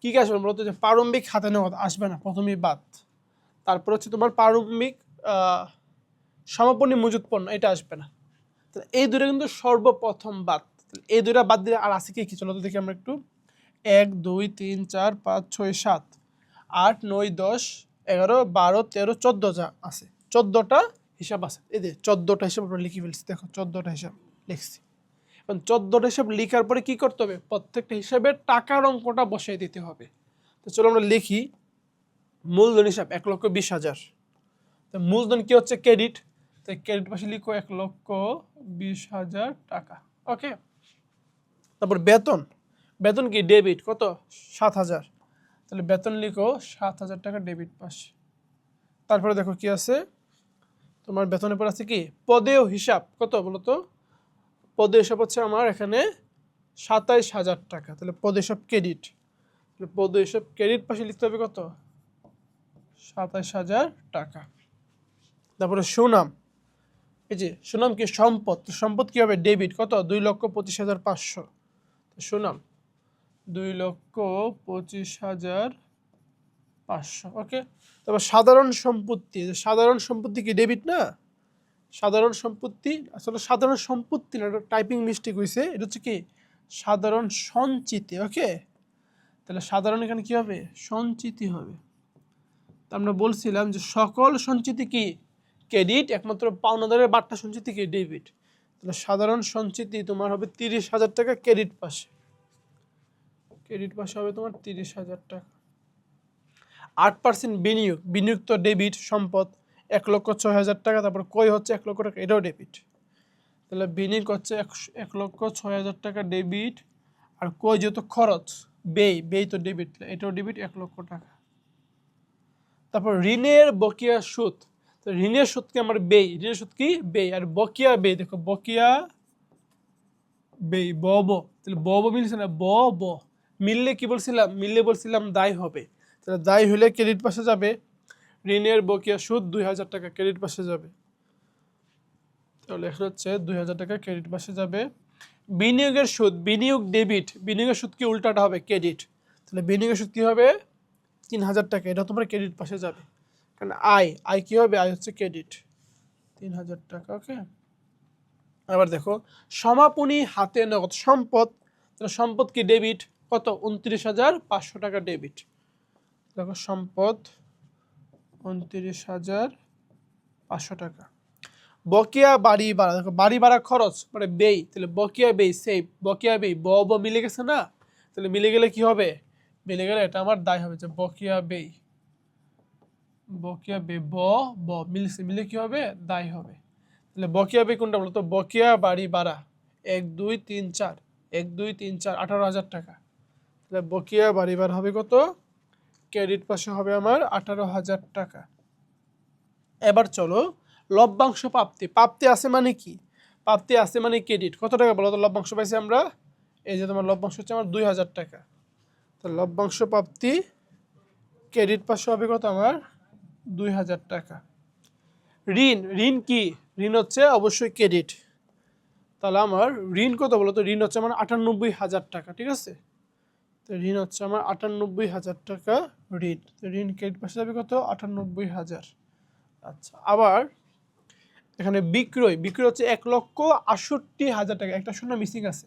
কি কি আসবে বলতো? যে প্রারম্ভিক হাতে নেওয়া আসবে না, প্রথমেই বাদ। তারপর হচ্ছে তোমার প্রারম্ভিক সমাপনী মজুত পণ্য, এটা আসবে না। এই দুটো কিন্তু সর্বপ্রথম বাদ। এই দুইটা বাদ দিলে আর আছে কি কি, চলো তো দেখি আমরা একটু। 1 2 3 4 5 6 7 8 9 10 11 12 13 14 যা আছে, 14টা হিসাব আছে। এই যে 14টা হিসাব আমরা লিখে ফেলছি। দেখো 14টা হিসাব লিখছি। এখন 14টা হিসাব লিখার পরে কি করতে হবে? প্রত্যেকটা হিসাবের টাকার অঙ্কটা বসাই দিতে হবে। তো চলো আমরা লিখি। মূলধন হিসাব 1,20,000। তো মূলধন কি হচ্ছে? ক্রেডিট। তো ক্রেডিট পাশে লিখো 1,20,000 টাকা। ওকে, তারপর বেতন, বেতন কি? ডেবিট। কত? 7,000। তাহলে বেতন লিখো 7,000 টাকা ডেবিট পাশে। তারপরে দেখো কি আছে তোমার, বেতনের পর আছে কি পদেয় হিসাব। কত বলো তো? পদেয় হিসাব হচ্ছে আমার এখানে 27,000 টাকা। তাহলে পদেয় হিসাব ক্রেডিট। তাহলে পদেয় হিসাব ক্রেডিট পাশে লিখতে হবে কত? 27,000 টাকা। তারপরে সুনাম, এই যে সুনাম কি? সম্পদ। সম্পদ কি হবে? ডেবিট। কত? 2,25,500। সুনাম 2,25,500। ওকে, তারপর সাধারণ সম্পত্তি। সাধারণ সম্পত্তি কি? ডেবিট না? সাধারণ সম্পত্তি আসলে সাধারণ সম্পত্তি না, টাইপিং মিস্টেক হয়েছে। এটা হচ্ছে কি সাধারণ সঞ্চিতি। ওকে, তাহলে সাধারণ এখানে কি হবে, সঞ্চিতি হবে। তো আমরা বলছিলাম যে সকল সঞ্চিতি কি ক্রেডিট, একমাত্র পাওনাদারের বার্তা সঞ্চিতি কি ডেবিট। তাহলে সাধারণ সঞ্চিতি তোমার হবে 30,000 টাকা ক্রেডিট পাশে, ক্রেডিট পাশে হবে তোমার 30,000 টাকা। 8% বিনিয়োগ, বিনিয়োগ তো ডেবিট সম্পদ 1,06,000 টাকা, তারপর কই হচ্ছে 1 লক্ষ টাকা, এটাও ডেবিট। তাহলে বিনিয়োগ হচ্ছে 1,06,000 টাকা ডেবিট, আর কই যেহেতু খরচ ব্যয়, ব্যয় তো ডেবিট, এটাও ডেবিট 1 লক্ষ টাকা। তারপর ঋণের বকেয়া সুদ, তো ঋণের সুদ কি আমার ব্যয়, ঋণের সুদ কি ব্যয়, আর বকেয়া ব্যয় দেখো বকেয়া ব্যয় বব, তাহলে বব মিলছে না, ব মিললে কি বলছিলাম, মিললে বলছিলাম দায় হবে। তাহলে দায় হলে ক্রেডিট পাশে যাবে, ঋণের বকেয়া সুদ 2,000 টাকা ক্রেডিট পাশে যাবে। তাহলে এখানে হচ্ছে 2,000 টাকা ক্রেডিট পাশে যাবে। বিনিয়োগের সুদ, বিনিয়োগ ডেবিট, বিনিয়োগের সুদ কি উল্টাটা হবে ক্রেডিট, তাহলে বিনিয়োগের সুদ কি হবে 3,000 টাকা, এটা তোমার ক্রেডিট পাশে যাবে। কারণ আয় কি হবে, আয় হচ্ছে ক্রেডিট 3,000 টাকা। ওকে, আবার দেখো সমাপনী হাতে নগদ সম্পদ, তাহলে সম্পদ কি ডেবিট, কত 29,500 টাকা ডেবিট। দেখো সম্পদ 29,500 টাকা। বকেয়া বাড়ি ভাড়া, দেখো বাড়ি ভাড়া খরচ মানে ব্যয়, তাহলে বকেয়া ব্যয় সেভ, বকেয়া ব্যয় ব মিলে গেছে না, তাহলে মিলে গেলে কি হবে, মিলে গেলে এটা আমার দায় হবে, যে বকেয়া ব্যয়, বকেয়া ব্যয় ব মিলছে, মিলে কি হবে দায় হবে। তাহলে বকেয়া ব্যয় কোনটা বলতো, বকেয়া বাড়ি ভাড়া 1 2 3 4 1 2 3 4 18,000 টাকা। তাহলে বকেয়া বাড়ি ভাড়া হবে কত, ক্রেডিট পাশে হবে আমার 18,000 টাকা। এবার চলো লভ্যাংশ প্রাপ্তি, প্রাপ্তি আছে মানে কি, প্রাপ্তি আছে মানে ক্রেডিট, কত টাকা বলো তো লভ্যাংশ পাইছি আমরা, এই যে তোমার লভ্যাংশ হচ্ছে আমার 2,000 টাকা। তো লভ্যাংশ প্রাপ্তি ক্রেডিট পাশে হবে কত আমার 2,000 টাকা। ঋণ, ঋণ কি, ঋণ হচ্ছে অবশ্যই ক্রেডিট, তাহলে আমার ঋণ কত বলো তো, ঋণ হচ্ছে আমার 98,000 টাকা, ঠিক আছে। তো ঋণ হচ্ছে আমার 98,000 টাকা ঋণ, তো ঋণ ক্রেডিট পাশে যাবে কত 98,000। আচ্ছা, আবার এখানে বিক্রয়, বিক্রয় হচ্ছে 1,68,000 টাকা, একটা শূন্য মিসিং আছে,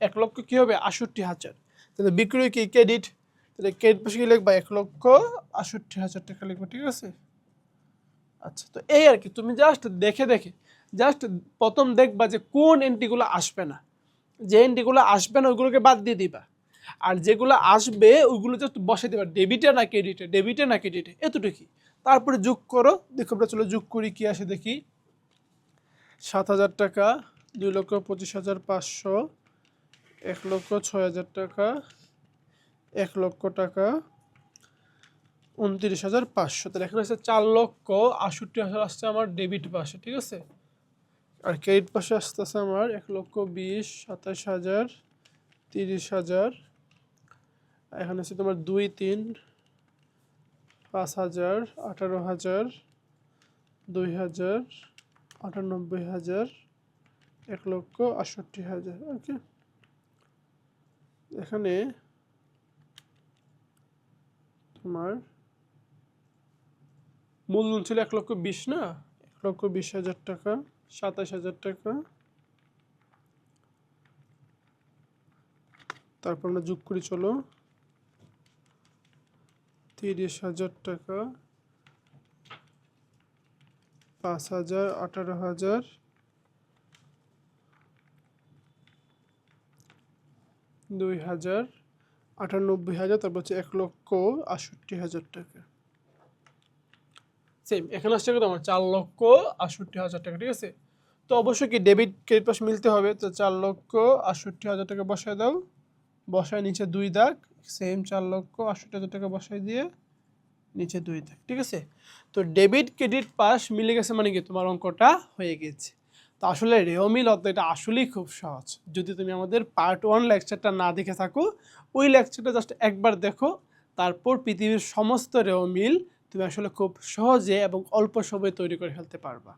1 লক্ষ কি হবে 68,000, তাহলে বিক্রয় কি ক্রেডিট, তাহলে ক্রেডিট পাশে কি লিখবা 1,68,000 টাকা লিখবা, ঠিক আছে। আচ্ছা, তো এই আর কি, তুমি জাস্ট দেখে দেখে জাস্ট প্রথম দেখবা যে কোন এন্ট্রিগুলো আসবে না, যে এন্ট্রিগুলো আসবে না ওইগুলোকে বাদ দিয়ে দিবা, আর যেগুলো আসবে ওইগুলো জাস্ট বসে দিবা, ডেবিটে না ক্রেডিটে, ডেবিটে না ক্রেডিটে, এতটুকুই। তারপরে যোগ করো, দেখো আমরা চলো যোগ করি কি আসে দেখি। 7,000 টাকা, 2,25,500, 1,06,000 টাকা, 1 লক্ষ টাকা, 29,500, তাহলে এখানে হচ্ছে 4,68,000 আসছে আমার ডেবিট পাশে, ঠিক আছে। আর ক্রেডিট পাশে আসতেছে আমার 1,20,000, 27,000, 30,000, এখানে হচ্ছে তোমার 2 3 5,000, 18,000, 2,000, 98,000, 1,68,000। ওকে, এখানে তোমার মূলধন ছিল 1,20,000 না, 1,20,000 টাকা, 27,000 টাকা, তারপর আমরা যোগ করি চলো 30,000 টাকা, 5,000, 18,000, 2,000, 98,000, তারপর হচ্ছে 1,68,000 টাকা। সেম এখানে আসছে কত আমার 4,68,000 টাকা, ঠিক আছে। তো অবশ্যই কি ডেবিট ক্রেডিট পাশে মিলতে হবে, তো 4,68,000 টাকা বসায় দাও, বসায় নিচে 2 দাগ, সেম 4,68,000 টাকা বসায় দিয়ে নিচে 2 দাগ, ঠিক আছে। তো ডেবিট ক্রেডিট পাস মিলে গেছে মানে কি তোমার অঙ্কটা হয়ে গেছে। তো আসলে রেওমিল অধ্যায়টা আসলেই খুব সহজ, যদি তুমি আমাদের পার্ট 1 লেকচারটা না দেখে থাকো, ওই লেকচারটা জাস্ট একবার দেখো, তারপর পৃথিবীর সমস্ত রেওমিল তুমি আসলে খুব সহজে এবং অল্প সময়ে তৈরি করে ফেলতে পারবা।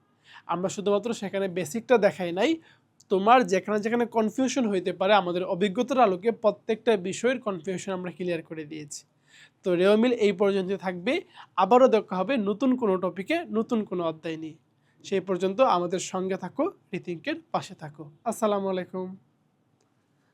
আমরা শুধুমাত্র সেখানে বেসিকটা দেখাই নাই, তোমার যেখানে যেখানে কনফিউশন হইতে পারে আমাদের অভিজ্ঞতার আলোকে প্রত্যেকটা বিষয়ের কনফিউশন আমরা ক্লিয়ার করে দিয়েছি। তো রেওমিল এই পর্যন্ত থাকবে, আবারও দেখা হবে নতুন কোনো টপিকে নতুন কোনো অধ্যায় নিয়ে। সেই পর্যন্ত আমাদের সঙ্গে থাকো, রিথিংকের পাশে থাকো। আসসালামু আলাইকুম।